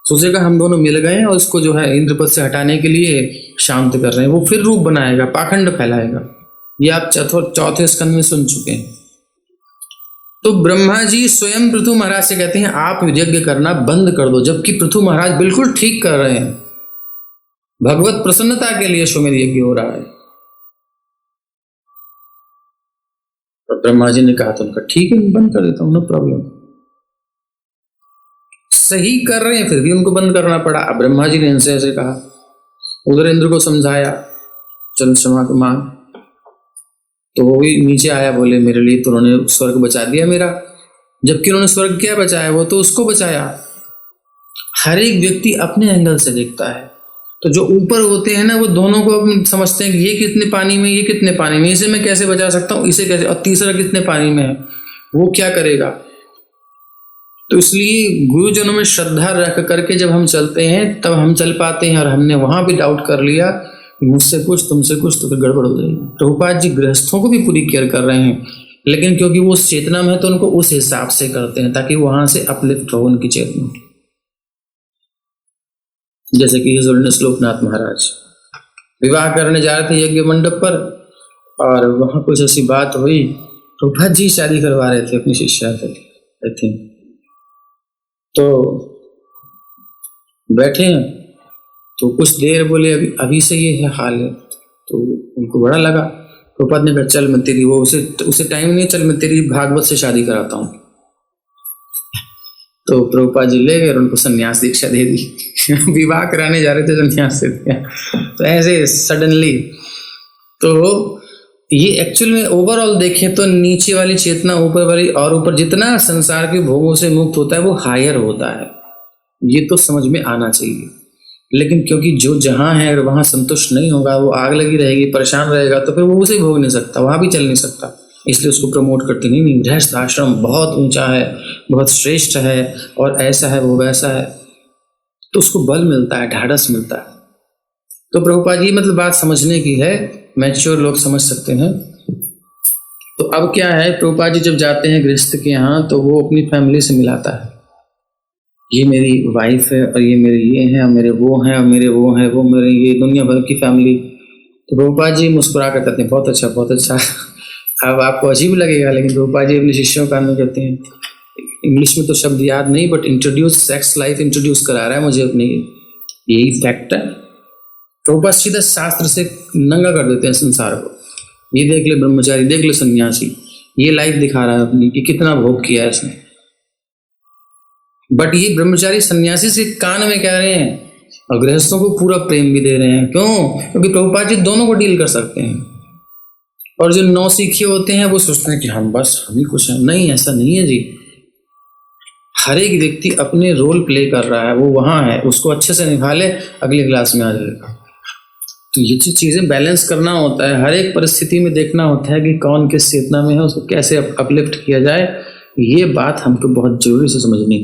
सोचेगा हम दोनों मिल गए और उसको जो है इंद्रपद से हटाने के लिए शांत कर रहे हैं, वो फिर रूप बनाएगा, पाखंड फैलाएगा। ये आप चौथे स्कंद में सुन चुके हैं। तो ब्रह्मा जी स्वयं पृथु महाराज से कहते हैं आप यज्ञ करना बंद कर दो, जबकि पृथु महाराज बिल्कुल ठीक कर रहे हैं, भगवत प्रसन्नता के लिए अश्वमेध यज्ञ हो रहा है। तो ब्रह्मा जी ने कहा तो उनका ठीक है, बंद कर देता हूं, नो प्रॉब्लम। सही कर रहे हैं फिर भी उनको बंद करना पड़ा। अब ब्रह्मा जी ने इनसे ऐसे कहा, उधर इंद्र को समझाया, चल क्षमा मांग, तो वो भी नीचे आया, बोले मेरे लिए तो उन्होंने स्वर्ग बचा दिया मेरा, जबकि उन्होंने स्वर्ग क्या बचाया, वो तो उसको बचाया। हर एक व्यक्ति अपने एंगल से देखता है, तो जो ऊपर होते हैं ना वो दोनों को अपने समझते हैं कि ये कितने पानी में, ये कितने पानी में, इसे मैं कैसे बचा सकता हूँ, इसे कैसे, और तीसरा कितने पानी में है, वो क्या करेगा। तो इसलिए गुरुजनों में श्रद्धा रख करके जब हम चलते हैं तब हम चल पाते हैं, और हमने वहां भी डाउट कर लिया मुझसे कुछ तुमसे कुछ, तो फिर गड़बड़ हो जाएगी। प्रभुपाद जी गृहस्थों को भी पूरी केयर कर रहे हैं, लेकिन क्योंकि वो उस चेतना में है तो उनको उस हिसाब से करते हैं ताकि वहां से अपलिफ्ट हो उनकी चेतना। जैसे कि श्लोकनाथ महाराज विवाह करने जा रहे थे यज्ञ मंडप पर, और वहां कुछ ऐसी बात हुई, प्रभुपाद जी शादी करवा रहे थे अपनी शिष्या से, आई थिंक, तो बैठे हैं तो कुछ देर बोले अभी से ये है हाल है, तो उनको बड़ा लगा। प्रभुपाद ने कहा चल मैं तेरी, वो उसे टाइम नहीं, चल मैं तेरी भागवत से शादी कराता हूँ। तो प्रभुपाद जी ले गए और उनको संन्यास दीक्षा दे दी। विवाह कराने जा रहे थे, संन्यास दे दिया, तो ऐसे सडनली। तो ये एक्चुअल में ओवरऑल देखें तो नीचे वाली चेतना ऊपर वाली, और ऊपर जितना संसार के भोगों से मुक्त होता है वो हायर होता है, ये तो समझ में आना चाहिए। लेकिन क्योंकि जो जहां है अगर वहां संतुष्ट नहीं होगा, वो आग लगी रहेगी, परेशान रहेगा, तो फिर वो उसे भोग नहीं सकता, वहां भी चल नहीं सकता। इसलिए उसको प्रमोट करते नहीं, गृहस्थ आश्रम बहुत ऊंचा है, बहुत श्रेष्ठ है, और ऐसा है वो वैसा है, तो उसको बल मिलता है, ढाढ़स मिलता है। तो प्रभुपाद जी मतलब बात समझने की है, मैच्योर लोग समझ सकते हैं। तो अब क्या है, प्रभुपाद जी जब जाते हैं गृहस्थ के यहाँ तो वो अपनी फैमिली से मिलाता है, ये मेरी वाइफ है, और ये मेरे ये हैं, और मेरे वो हैं, और मेरे वो हैं, वो मेरे ये, दुनिया भर की फैमिली। तो प्रभुपाद जी मुस्कुरा कर कहते हैं बहुत अच्छा बहुत अच्छा। अब आपको अजीब लगेगा, लेकिन प्रभुपाद जी अपने शिष्यों का नाम कहते हैं, इंग्लिश में तो शब्द याद नहीं, but introduce sex life introduce करा रहा है मुझे अपनी, यही फैक्ट है। प्रभुपाद सीधा शास्त्र से नंगा कर देते हैं संसार को, ये देख ले ब्रह्मचारी, देख ले सन्यासी, ये लाइफ दिखा रहा है अपनी कि कितना भोग किया है इसने। बट ये ब्रह्मचारी सन्यासी से कान में कह रहे हैं और गृहस्थों को पूरा प्रेम भी दे रहे हैं। क्यों? क्योंकि प्रभुपाद जी दोनों को डील कर सकते हैं। और जो नौसिखिए होते हैं वो सोचते हैं कि हम ही कुछ हैं। नहीं, ऐसा नहीं है जी। हर एक व्यक्ति अपने रोल प्ले कर रहा है, वो वहां है, उसको अच्छे से निभा ले, अगली क्लास में आ जाएगा। तो ये चीजें बैलेंस करना होता है, हर एक परिस्थिति में देखना होता है कि कौन किस चेतना में है, उसको कैसे अपलिफ्ट किया जाए। ये बात हमको बहुत जरूरी से समझनी।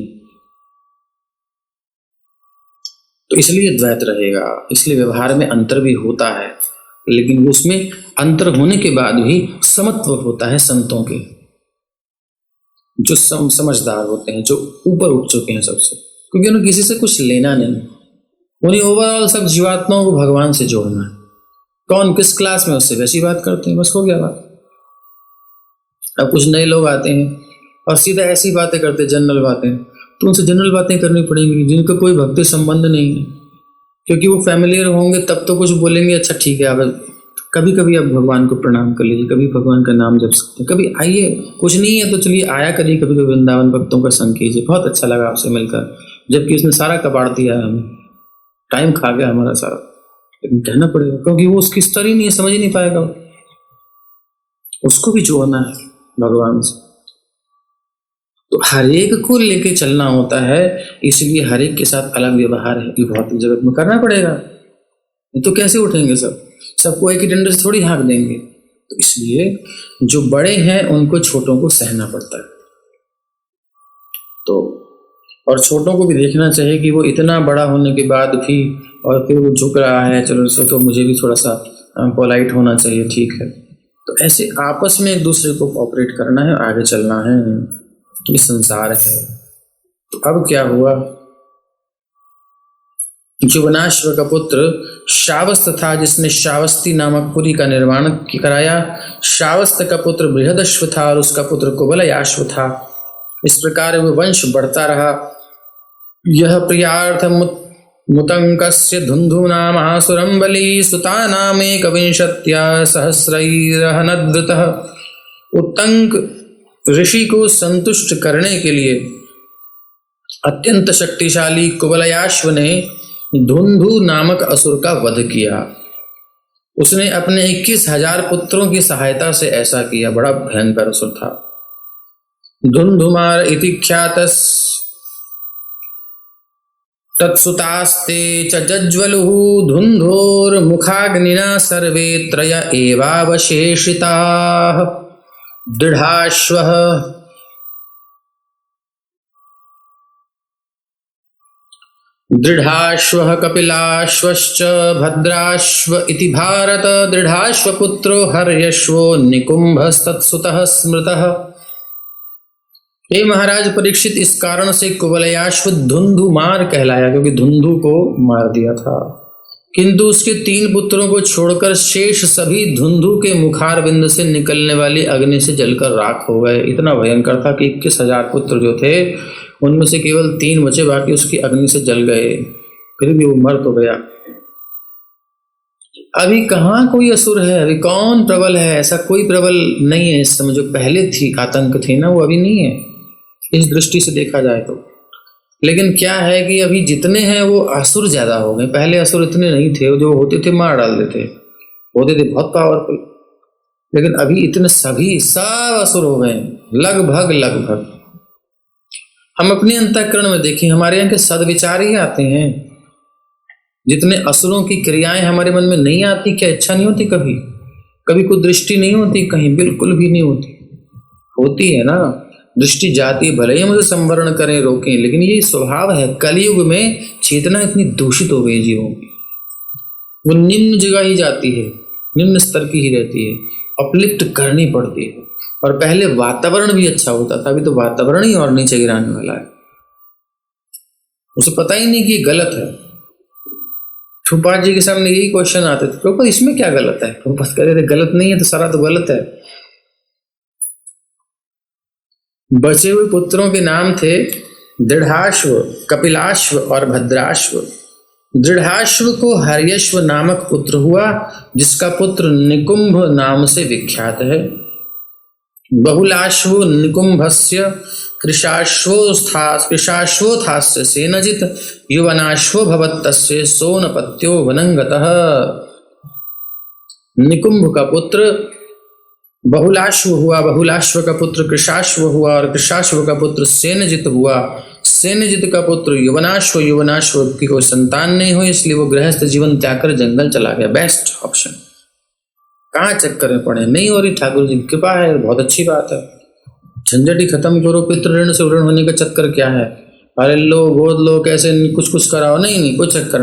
तो इसलिए द्वैत रहेगा, इसलिए व्यवहार में अंतर भी होता है, लेकिन उसमें अंतर होने के बाद भी समत्व होता है संतों के, जो समझदार होते हैं, जो ऊपर उठ चुके हैं सबसे, क्योंकि उन्हें किसी से कुछ लेना नहीं। उन्हें ओवरऑल सब जीवात्माओं को भगवान से जोड़ना है। कौन किस क्लास में उससे वैसी बात करते हैं, बस हो गया बात। अब कुछ नए लोग आते हैं और सीधा ऐसी बातें करते हैं, जनरल बातें, तो उनसे जनरल बातें करनी पड़ेंगी जिनका कोई भक्ति संबंध नहीं है, क्योंकि वो फैमिलियर होंगे तब तो कुछ बोलेंगे, अच्छा ठीक है, अब कभी कभी आप भगवान को प्रणाम कर लीजिए, कभी भगवान का नाम जप सकते हैं, कभी आइए, कुछ नहीं है तो चलिए आया करिए कभी कभी वृंदावन भक्तों का संग कीजिए, बहुत अच्छा लगा आपसे मिलकर, जबकि उसने सारा कबाड़ दिया है, हमें टाइम खा गया हमारा सारा, लेकिन कहना पड़ेगा क्योंकि वो उसकी स्तर ही नहीं है, समझ ही नहीं पाएगा, उसको भी जोड़ना है भगवान से। तो हर एक को लेके चलना होता है, इसलिए हर एक के साथ अलग व्यवहार है, ये भौतिक जगत में करना पड़ेगा, तो कैसे उठेंगे सबको एक ही डंडे से थोड़ी हाँक देंगे। तो इसलिए जो बड़े हैं उनको छोटों को सहना पड़ता है। तो और छोटों को भी देखना चाहिए कि वो इतना बड़ा होने के बाद भी और फिर वो झुक रहा है, चलो सो तो मुझे भी थोड़ा सा पोलाइट होना चाहिए, ठीक है। तो ऐसे आपस में एक दूसरे को कोऑपरेट करना है, आगे चलना है, ये संसार है। तो अब क्या हुआ, जुवनाश्व का पुत्र शावस्त था, जिसने शावस्ती नामक पुरी का निर्माण कराया। शावस्त का पुत्र बृहदश्व था और उसका पुत्र कुवलयाश्व था। इस प्रकार वह वंश बढ़ता रहा। यह प्रियार्थ मुतंकस्य धुंधुनामः सुरंबली सुतानामेकविंशत्या सहस्रैरहनद्वतः। उत्तंक ऋषि को संतुष्ट करने के लिए अत्यंत शक्तिशाली कुवलयाश्व ने धुंधु नामक असुर का वध किया। उसने अपने 21,000 पुत्रों की सहायता से ऐसा किया। बड़ा भयंकर असुर था। धुंधुमार इति ख्यातस् तत्सुतास्ते च जज्वलुः धुंधोर्मुखाग्निना सर्वे त्रय एवावशेषिताः। दृढ़ाश्वः दृढ़ाश्वः कपिलाश्वश्च भद्राश्व इति भारत। दृढ़ाश्वपुत्रो हर्यश्वो निकुंभस्तत्सुतः स्मृतः। हे महाराज परीक्षित, इस कारण से कुवलयाश्व धुंधुमार कहलाया, क्योंकि धुंधु को मार दिया था। किंतु उसके 3 पुत्रों को छोड़कर शेष सभी धुंधु के मुखारबिंद से निकलने वाली अग्नि से जलकर राख हो गए। इतना भयंकर था कि 21,000 पुत्र जो थे उनमें से केवल 3 बचे, बाकी उसकी अग्नि से जल गए। फिर भी वो मर तो गया। अभी कहाँ कोई असुर है, अभी कौन प्रबल है? ऐसा कोई प्रबल नहीं है इस समय। जो पहले थी आतंक थी ना, वो अभी नहीं है इस दृष्टि से देखा जाए तो। लेकिन क्या है कि अभी जितने हैं वो असुर ज्यादा हो गए। पहले असुर इतने नहीं थे, जो होते थे मार डाल देते, होते थे बहुत पावरफुल। लेकिन अभी इतने सभी सब असुर हो गए, लगभग। हम अपने अंतःकरण में देखें, हमारे यहाँ के सद्विचार ही आते हैं। जितने असुरों की क्रियाएं हमारे मन में नहीं आती, क्या इच्छा नहीं होती? कभी कोई दृष्टि नहीं होती कहीं, बिल्कुल भी नहीं होती है ना। दृष्टि जाती, भले ही मुझे संवरण करें, रोकें, लेकिन ये स्वभाव है। कलयुग में चेतना इतनी दूषित हो गई जीवों की, वो निम्न जगह ही जाती है, निम्न स्तर की ही रहती है, अपलिफ्ट करनी पड़ती है। और पहले वातावरण भी अच्छा होता था, अभी तो वातावरण ही और नीचे गिराने वाला है। उसे पता ही नहीं कि गलत है। प्रभुपाद जी के सामने यही क्वेश्चन आते थे, प्रभुपाद इसमें क्या गलत है? प्रभुपाद कह रहे थे गलत नहीं है तो सारा तो गलत है। बचे हुए पुत्रों के नाम थे दृढ़ाश्व, कपिलाश्व और भद्राश्व। दृढ़ाश्व को हर्यश्व नामक पुत्र हुआ, जिसका पुत्र निकुंभ नाम से विख्यात है। बहुलाश्वो निकुंभस्य कृशाश्वोत्थास्य सेनजित युवनाश्वो भवत्तस्य सोनपत्यो वनंगतः। निकुंभ का पुत्र बहुलाश्व हुआ, बहुलाश्व का पुत्र कृशाश्व हुआ और कृशाश्व का पुत्र सेनजित हुआ, सेनजित का पुत्र युवनाश्व, युवनाश्व की कोई संतान नहीं हुई, इसलिए वो गृहस्थ जीवन त्याग कर जंगल चला गया। Best option. कहाँ चक्कर में पड़े, नहीं हो रही, ठाकुर जी की कृपा है, बहुत अच्छी बात है। झंझट ही खत्म करो, पितृ ऋण से ऋण होने का चक्कर क्या है, अरे लो गोद लो कैसे कुछ कराओ, नहीं कोई चक्कर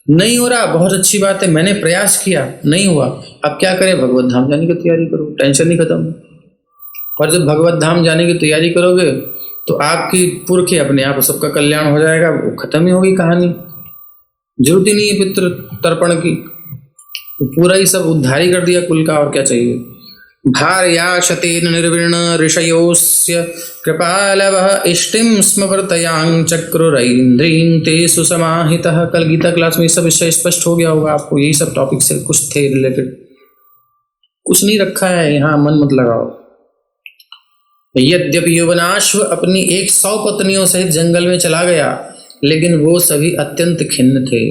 नहीं हो रहा, बहुत अच्छी बात है, मैंने प्रयास किया नहीं हुआ, अब क्या करें, भगवत धाम जाने की तैयारी करो, टेंशन नहीं खत्म। और जब भगवत धाम जाने की तैयारी करोगे तो आपकी पुरखे अपने आप सबका कल्याण हो जाएगा, वो खत्म ही होगी कहानी, जरूरत ही नहीं है पितृ तर्पण की, पूरा ही सब उद्धार ही कर दिया कुल का, और क्या चाहिए। भार्याशतेन निर्विण ऋषयोस्य कृपालवः इष्टिं स्मवर्तयां चक्रुरैन्द्रीं तेषु समाहितः। कल गीता क्लास में सब विषय स्पष्ट हो गया होगा आपको, यही सब टॉपिक से कुछ थे रिलेटेड, कुछ नहीं रखा है यहाँ, मन मत लगाओ। यद्यपि युवनाश्व अपनी 100 पत्नियों सहित जंगल में चला गया, लेकिन वो सभी अत्यंत खिन्न थे।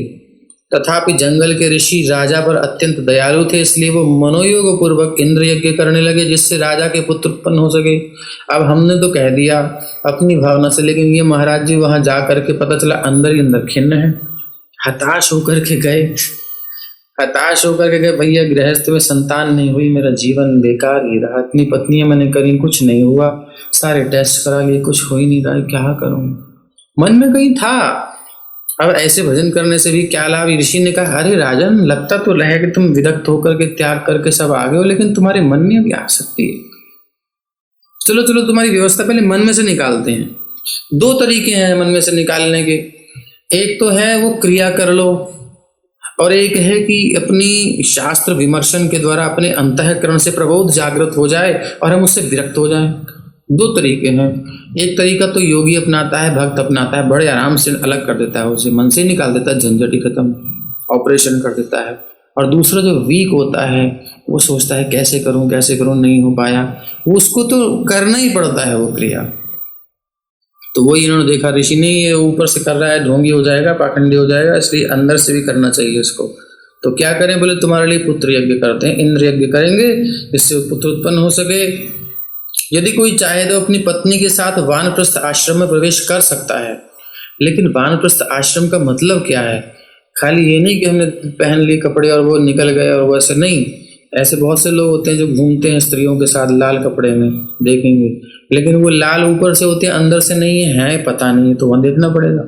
तथापि जंगल के ऋषि राजा पर अत्यंत दयालु थे, इसलिए वो मनोयोग पूर्वक इंद्र यज्ञ करने लगे, जिससे राजा के पुत्र उत्पन्न हो सके। अब हमने तो कह दिया अपनी भावना से, लेकिन ये महाराज जी वहां जा करके पता चला अंदर ही अंदर खिन्न है, हताश होकर के गए, भैया गृहस्थ में संतान नहीं हुई, मेरा जीवन बेकार ही रहा, इतनी पत्नियां मैंने करी, कुछ नहीं हुआ, सारे टेस्ट करा लिए, कुछ हो ही नहीं रहा, क्या करूं। मन में कहीं था अब ऐसे भजन करने से भी क्या लाभ। ऋषि ने कहा, अरे राजन, लगता तो रहे कि तुम विरक्त होकर के त्याग करके सब आ गए हो, लेकिन तुम्हारे मन में भी आ सकती है, चलो तुम्हारी व्यवस्था पहले मन में से निकालते हैं। 2 तरीके हैं मन में से निकालने के, एक तो है वो क्रिया कर लो, और एक है कि अपनी शास्त्र विमर्शन के द्वारा अपने अंतःकरण से प्रबोध जागृत हो जाए और हम उससे विरक्त हो जाएं। 2 तरीके हैं। एक तरीका तो योगी अपनाता है, भक्त अपनाता है, बड़े आराम से अलग कर देता है, उसे मन से निकाल देता है, झंझट ही खत्म, ऑपरेशन कर देता है। और दूसरा जो वीक होता है वो सोचता है कैसे करूं, नहीं हो पाया, उसको तो करना ही पड़ता है वो क्रिया। तो वही इन्होंने देखा, ऋषि ने ये ऊपर से कर रहा है, ढोंगी हो जाएगा, पाखंडी हो जाएगा, इसलिए अंदर से भी करना चाहिए इसको। तो क्या करें, बोले तुम्हारे लिए पुत्र यज्ञ करते हैं, इंद्र यज्ञ करेंगे जिससे पुत्र उत्पन्न हो सके। यदि कोई चाहे तो अपनी पत्नी के साथ वानप्रस्थ आश्रम में प्रवेश कर सकता है, लेकिन वानप्रस्थ आश्रम का मतलब क्या है, खाली ये नहीं कि हमने पहन लिए कपड़े और वो निकल गए, और वैसे नहीं। ऐसे बहुत से लोग होते हैं जो घूमते हैं स्त्रियों के साथ लाल कपड़े में, देखेंगे, लेकिन वो लाल ऊपर से होते हैं, अंदर से नहीं है, पता नहीं, तो वहां देखना पड़ेगा।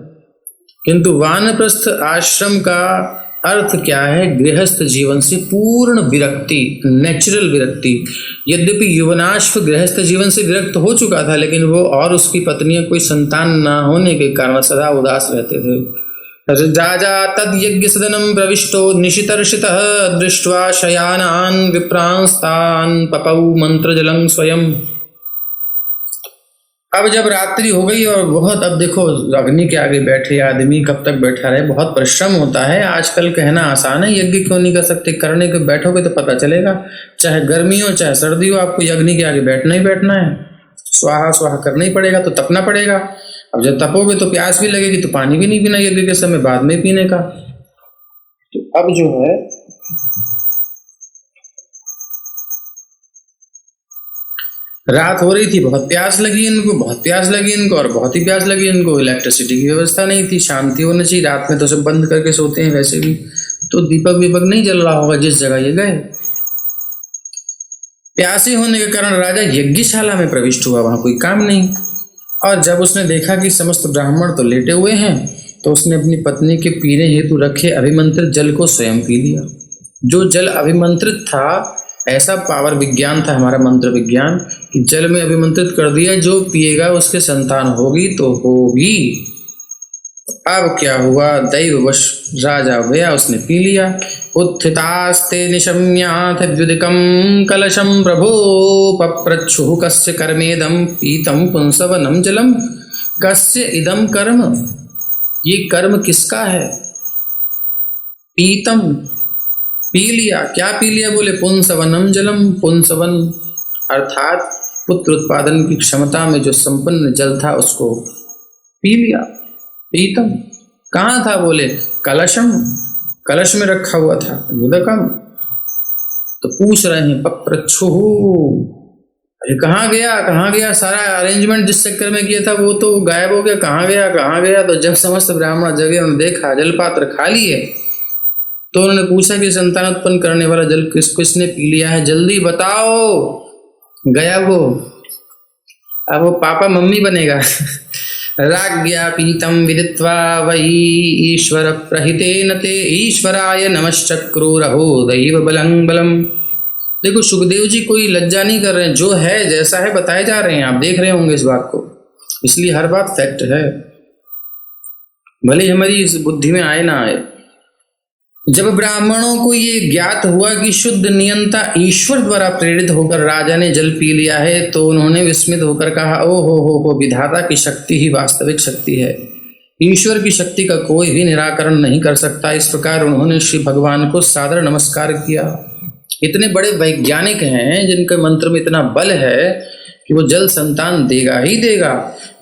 किंतु वानप्रस्थ आश्रम का अर्थ क्या है, गृहस्थ जीवन से पूर्ण विरक्ति, नेचुरल विरक्ति। यद्यपि युवनाश्व गृहस्थ जीवन से विरक्त हो चुका था, लेकिन वो और उसकी पत्नियां कोई संतान न होने के कारण सदा उदास रहते थे। राजा तद यज्ञ सदनम प्रविष्टो निशितर्षितः दृष्ट्वा शयानान विप्रांस्तान पपौ मंत्र जलं स्वयं। अब जब रात्रि हो गई और बहुत, अब देखो अग्नि के आगे बैठे आदमी कब तक बैठा रहे, बहुत परिश्रम होता है। आजकल कहना आसान है, यज्ञ क्यों नहीं कर सकते, करने के बैठोगे तो पता चलेगा, चाहे गर्मी हो चाहे सर्दी हो, आपको अग्नि के आगे बैठना ही बैठना है, स्वाहा स्वाहा करना ही पड़ेगा, तो तपना पड़ेगा। अब जब तपोगे तो प्यास भी लगेगी, तो पानी भी नहीं पीना यज्ञ के समय, बाद में पीने का। तो अब जो है रात हो रही थी, बहुत प्यास लगी इनको, और बहुत ही प्यास लगी इनको। इलेक्ट्रिसिटी की व्यवस्था नहीं थी, शांति होनी चाहिए, रात में तो सब बंद करके सोते हैं वैसे भी, तो दीपक विपक नहीं जल रहा होगा जिस जगह ये गए। प्यासे होने के कारण राजा यज्ञशाला में प्रविष्ट हुआ, वहां कोई काम नहीं। और जब उसने देखा कि समस्त ब्राह्मण तो लेटे हुए हैं, तो उसने अपनी पत्नी के पीने हेतु रखे अभिमंत्रित जल को स्वयं पी लिया। जो जल अभिमंत्रित था, ऐसा पावर विज्ञान था हमारा मंत्र विज्ञान, कि जल में अभिमंत्रित कर दिया, जो पिएगा उसके संतान होगी तो होगी। अब क्या हुआ, दैववश राजा गया, उसने पी लिया। उत्थितास्ते निशम्याथ द्युदिकं कलशं प्रभो पप्रच्छुः कस्य कर्मेदं पीतं पुंसवनं जलम। कस्य इदम कर्म, ये कर्म किसका है। पीतम, पी लिया, क्या पी लिया, बोले पुंसवनम जलम। पुंसवन अर्थात पुत्र उत्पादन की क्षमता में जो संपन्न जल था उसको पी लिया। पीतम कहाँ था? बोले कलशम, कलश में रखा हुआ था। उदकम, तो पूछ रहे हैं पप्रच्छुहु, अरे कहाँ गया, कहाँ गया? सारा अरेंजमेंट जिस चक्कर में किया था वो तो गायब हो गया, कहाँ गया, कहाँ गया? तो जब समस्त ब्राह्मण जगह उन्होंने देखा जलपात्र खाली है, तो उन्होंने पूछा कि संतान उत्पन्न करने वाला जल किसने पी लिया है, जल्दी बताओ। गया वो, अब वो पापा मम्मी बनेगा। राज्ञा पीतम विदित्वा वही ईश्वर प्रहितेन ते ईश्वराय नमश्चक्रुरहो दैव बलं बलम। देखो सुखदेव जी कोई लज्जा नहीं कर रहे हैं, जो है जैसा है बताए जा रहे हैं, आप देख रहे होंगे इस बात को, इसलिए हर बात फैक्ट है, भले हमारी इस बुद्धि में आए ना आए। जब ब्राह्मणों को ये ज्ञात हुआ कि शुद्ध नियंता ईश्वर द्वारा प्रेरित होकर राजा ने जल पी लिया है, तो उन्होंने विस्मित होकर कहा, ओ हो, विधाता की शक्ति ही वास्तविक शक्ति है, ईश्वर की शक्ति का कोई भी निराकरण नहीं कर सकता। इस प्रकार उन्होंने श्री भगवान को सादर नमस्कार किया। इतने बड़े वैज्ञानिक हैं जिनके मंत्र में इतना बल है कि वो जल संतान देगा ही देगा,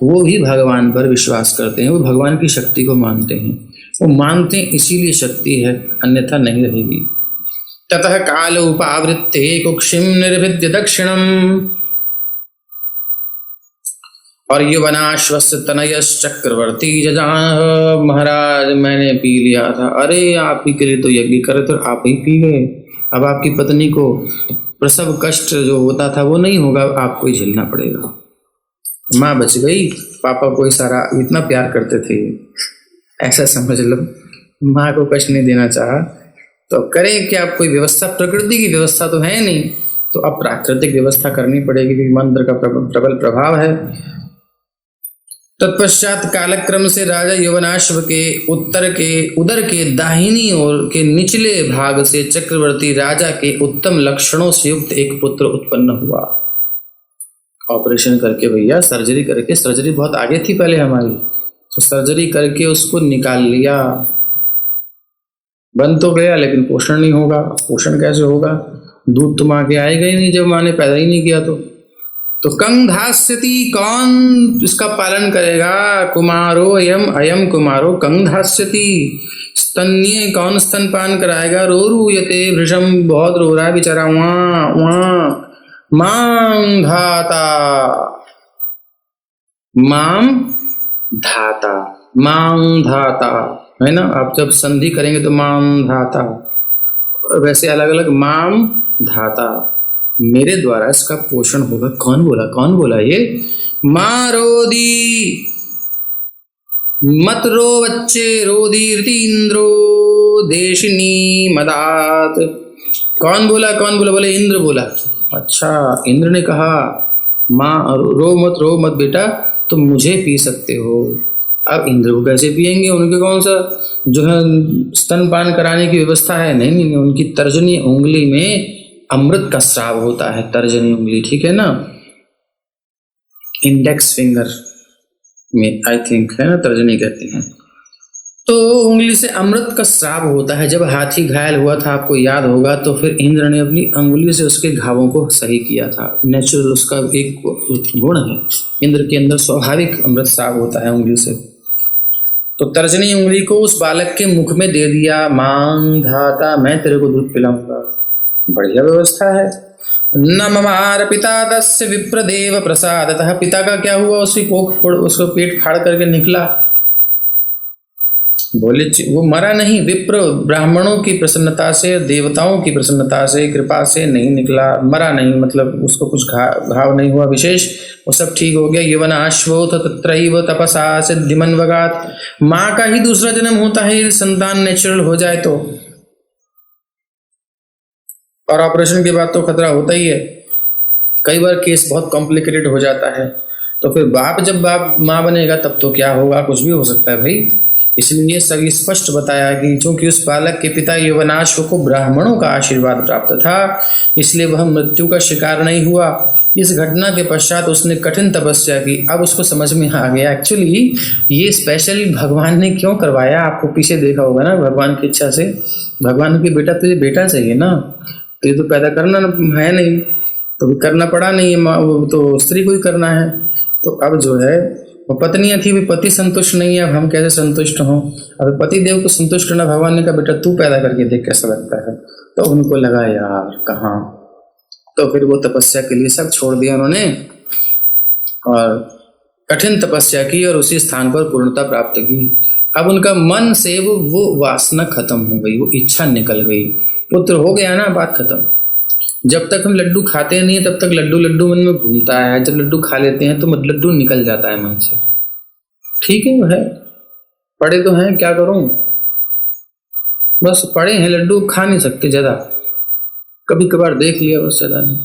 वो भी भगवान पर विश्वास करते हैं, वो भगवान की शक्ति को मानते हैं, वो मानते हैं इसीलिए शक्ति है, अन्यथा नहीं रहेगी। ततः काल उपावृत्ते कुक्षिम निर्भिद्य दक्षिणम, और युवनाश्वस्य तनयस चक्रवर्ती जजाह, महाराज मैंने पी लिया था। अरे आप ही के लिए तो यज्ञ करे तो आप ही पी गए, अब आपकी पत्नी को प्रसव कष्ट जो होता था वो नहीं होगा, आपको ही झेलना पड़ेगा। माँ बच गई, पापा को सारा इतना प्यार करते थे, ऐसा समझ लो। माँ को कष्ट नहीं देना चाहा तो करें क्या? कोई व्यवस्था, प्रकृति की व्यवस्था तो है नहीं, तो अब प्राकृतिक व्यवस्था करनी पड़ेगी, क्योंकि मंत्र का प्रबल प्रभाव है। तत्पश्चात कालक्रम से राजा यवनाश्व के उदर के दाहिनी ओर के निचले भाग से चक्रवर्ती राजा के उत्तम लक्षणों से युक्त एक पुत्र उत्पन्न हुआ। ऑपरेशन करके भैया, सर्जरी करके, सर्जरी बहुत आगे थी पहले हमारी, तो सर्जरी करके उसको निकाल लिया। बन तो गया लेकिन पोषण नहीं होगा। पोषण कैसे होगा? दूध तो माँ के आएगा ही नहीं जब माँ ने पैदा ही नहीं किया। तो कंग धास्यति, कौन इसका पालन करेगा? कुमारो अयम कुमारो कंग धास्यति, स्तन्य कौन स्तनपान कराएगा? रोरूयते वृषम, बहुत रो रहा है बेचारा, वहाँ वहाँ। मां धाता, मां धाता, मां धाता है ना, आप जब संधि करेंगे तो मां धाता, वैसे अलग अलग मां धाता, मेरे द्वारा इसका पोषण होगा। कौन बोला? कौन बोला ये? मारोदी, मत रो बच्चे, रोदीर्ति इंद्रो देशिनी मदात। कौन बोला? कौन बोला? बोले इंद्र बोला। अच्छा, इंद्र ने कहा माँ रो मत बेटा, तुम मुझे पी सकते हो। अब इंद्र को कैसे पिएंगे? उनके कौन सा जो है स्तनपान कराने की व्यवस्था है? नहीं, उनकी तर्जनी उंगली में अमृत का स्राव होता है। तर्जनी उंगली, ठीक है ना, इंडेक्स फिंगर में आई थिंक है ना, तर्जनी कहते हैं। तो उंगली से अमृत का स्राव होता है। जब हाथी घायल हुआ था, आपको याद होगा, तो फिर इंद्र ने अपनी अंगुली से उसके घावों को सही किया था। नेचुरल उसका एक गुण है, इंद्र के अंदर स्वाभाविक अमृत स्राव होता है उंगली से। तो तर्जनी उंगली को उस बालक के मुख में दे दिया। मां धाता, मैं तेरे को दूध पिलाऊंगा। बढ़िया व्यवस्था है। न ममार पिता तस्य विप्रदेव प्रसादतः, पिता का क्या हुआ? उसकी कोख उसको पेट फाड़ करके निकला। बोले वो मरा नहीं, विप्र ब्राह्मणों की प्रसन्नता से, देवताओं की प्रसन्नता से, कृपा से नहीं निकला, मरा नहीं, मतलब उसको कुछ घाव नहीं हुआ विशेष, वो सब ठीक हो गया। यवनाश्वोथ तत्रैव तपसा सिद्धिमन्वगात, माँ का ही दूसरा जन्म होता है संतान नेचुरल हो जाए तो, और ऑपरेशन के बाद तो खतरा होता ही है। कई बार केस बहुत कॉम्प्लिकेटेड हो जाता है, तो फिर जब बाप माँ बनेगा तब तो क्या होगा? कुछ भी हो सकता है भाई। इसलिए सभी स्पष्ट बताया कि चूंकि उस बालक के पिता यवनाश्व को ब्राह्मणों का आशीर्वाद प्राप्त था, इसलिए वह मृत्यु का शिकार नहीं हुआ। इस घटना के पश्चात उसने कठिन तपस्या की। अब उसको समझ में आ गया एक्चुअली ये स्पेशली भगवान ने क्यों करवाया। आपको पीछे देखा होगा ना, भगवान की इच्छा से, भगवान के बेटा तुझे बेटा चाहिए ना, तो ये तो पैदा करना है नहीं, तो भी करना पड़ा नहीं, वो तो स्त्री को ही करना है। तो अब जो है वो पत्नियां थी, भी पति संतुष्ट नहीं है, अब हम कैसे संतुष्ट हों। अब पति देव को संतुष्ट करना, भगवान ने कहा बेटा तू पैदा करके देख कैसा लगता है। तो उनको लगा यार कहाँ, तो फिर वो तपस्या के लिए सब छोड़ दिया उन्होंने और कठिन तपस्या की और उसी स्थान पर पूर्णता प्राप्त की। अब उनका मन से वो वासना खत्म हो गई, वो इच्छा निकल गई, पुत्र हो गया ना, बात खत्म। जब तक हम लड्डू खाते नहीं तब तक लड्डू लड्डू मन में घूमता है, जब लड्डू खा लेते हैं तो लड्डू निकल जाता है मन से। ठीक है, वो है, पड़े तो हैं, क्या करूं, बस पड़े हैं, लड्डू खा नहीं सकते ज्यादा, कभी कभार देख लिया बस, ज्यादा नहीं।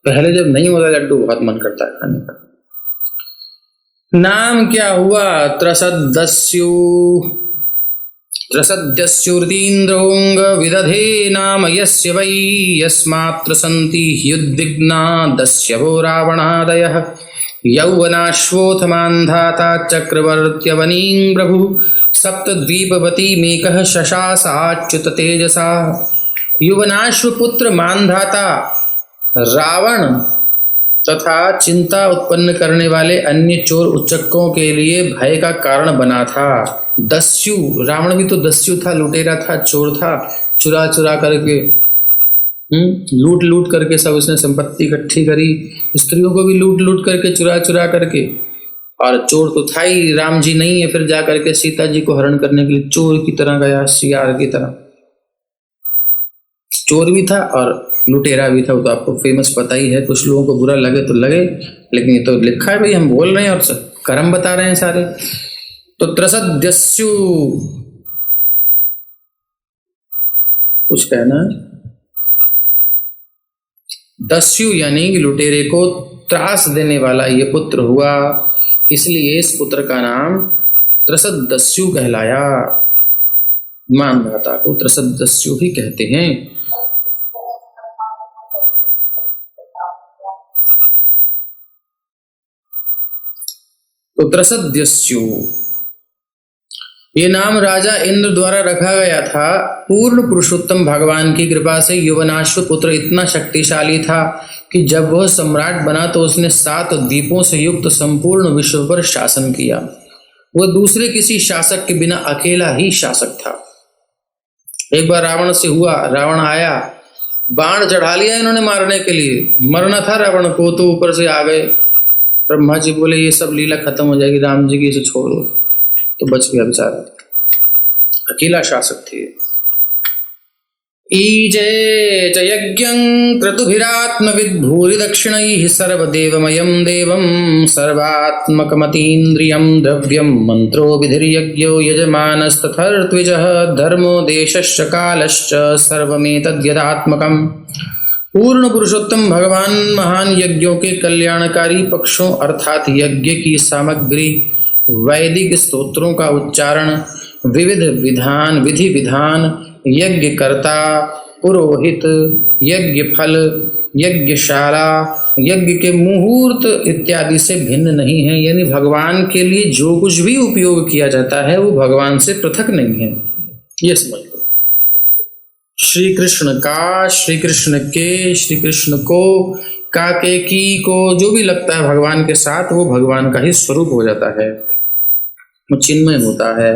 पहले जब नहीं होता लड्डू बहुत मन करता है खाने का। नाम क्या हुआ, त्रसदस्यु, त्रसद्यस्युर्तीन्द्रोऽंग विदधे नाम यस्य वै, यस्मात्र सन्ति ह्युद्विग्ना दस्यवो रावणादयः, यौवनाश्वोऽथ मान्धाता चक्रवर्त्यवनीं प्रभु, सप्तद्वीपवतीमेकः शशासाच्युत तेजसा। यौवनाश्व पुत्र मानधाता रावण तथा चिंता उत्पन्न करने वाले अन्य चोर उच्चकों के लिए भय का कारण बना था। दस्यु, रावण भी तो दस्यु था, लुटेरा था, चोर था, चुरा चुरा करके लूट लूट करके सब उसने संपत्ति इकट्ठी करी, स्त्रियों को भी लूट लूट करके चुरा चुरा करके, और चोर तो था ही, राम जी नहीं है, फिर जा करके सीता जी को हरण करने के लिए चोर की तरह गया, सियार की तरह चोर भी था और लुटेरा भी था। वो तो आपको फेमस पता ही है, कुछ लोगों को बुरा लगे तो लगे, लेकिन ये तो लिखा है भाई, हम बोल रहे हैं और सब कर्म बता रहे हैं सारे। तो त्रसद्यस्यु, कुछ कहना, दस्यु यानी कि लुटेरे को त्रास देने वाला ये पुत्र हुआ, इसलिए इस पुत्र का नाम त्रसद्यस्यु कहलाया। मानधाता को त्रसद्यस्यु भी कहते हैं। तो त्रसद्यस्यु ये नाम राजा इंद्र द्वारा रखा गया था। पूर्ण पुरुषोत्तम भगवान की कृपा से यौवनाश्व पुत्र इतना शक्तिशाली था कि जब वह सम्राट बना तो उसने 7 द्वीपों से युक्त संपूर्ण विश्व पर शासन किया। वह दूसरे किसी शासक के बिना अकेला ही शासक था। एक बार रावण से हुआ, रावण आया, बाण चढ़ा लिया इन्होंने मारने के लिए, मरना था रावण को, तो ऊपर से आ गए। ब्रह्मा जी बोले ये सब लीला खत्म हो जाएगी, राम जी की इसे छोड़ दो, तो बच गया बेचारा, अकेला शासक थे। ईजे च यज्ञं क्रतुभिरात्मविद्भूरि दक्षिणैः सर्वदेवमयं देवं सर्वात्मकमतीन्द्रियं द्रव्यं मन्त्रो विधिर्यज्ञो यजमानस्तथर्त्विजः धर्मो देशश्च कालश्च सर्वमेतद्यदात्मकम्। पूर्ण पुरुषोत्तम भगवान महान यज्ञों के कल्याणकारी पक्षों अर्थात यज्ञ की सामग्री, वैदिक स्तोत्रों का उच्चारण, विविध विधान, विधि विधान, यज्ञ कर्ता, पुरोहित, यज्ञ फल, यज्ञशाला, यज्ञ के मुहूर्त इत्यादि से भिन्न नहीं है। यानी भगवान के लिए जो कुछ भी उपयोग किया जाता है वो भगवान से पृथक नहीं है, ये समझ लो। श्री कृष्ण का, श्री कृष्ण के, श्री कृष्ण को, काके की को जो भी लगता है भगवान के साथ, वो भगवान का ही स्वरूप हो जाता है। वो चिन्मय होता है,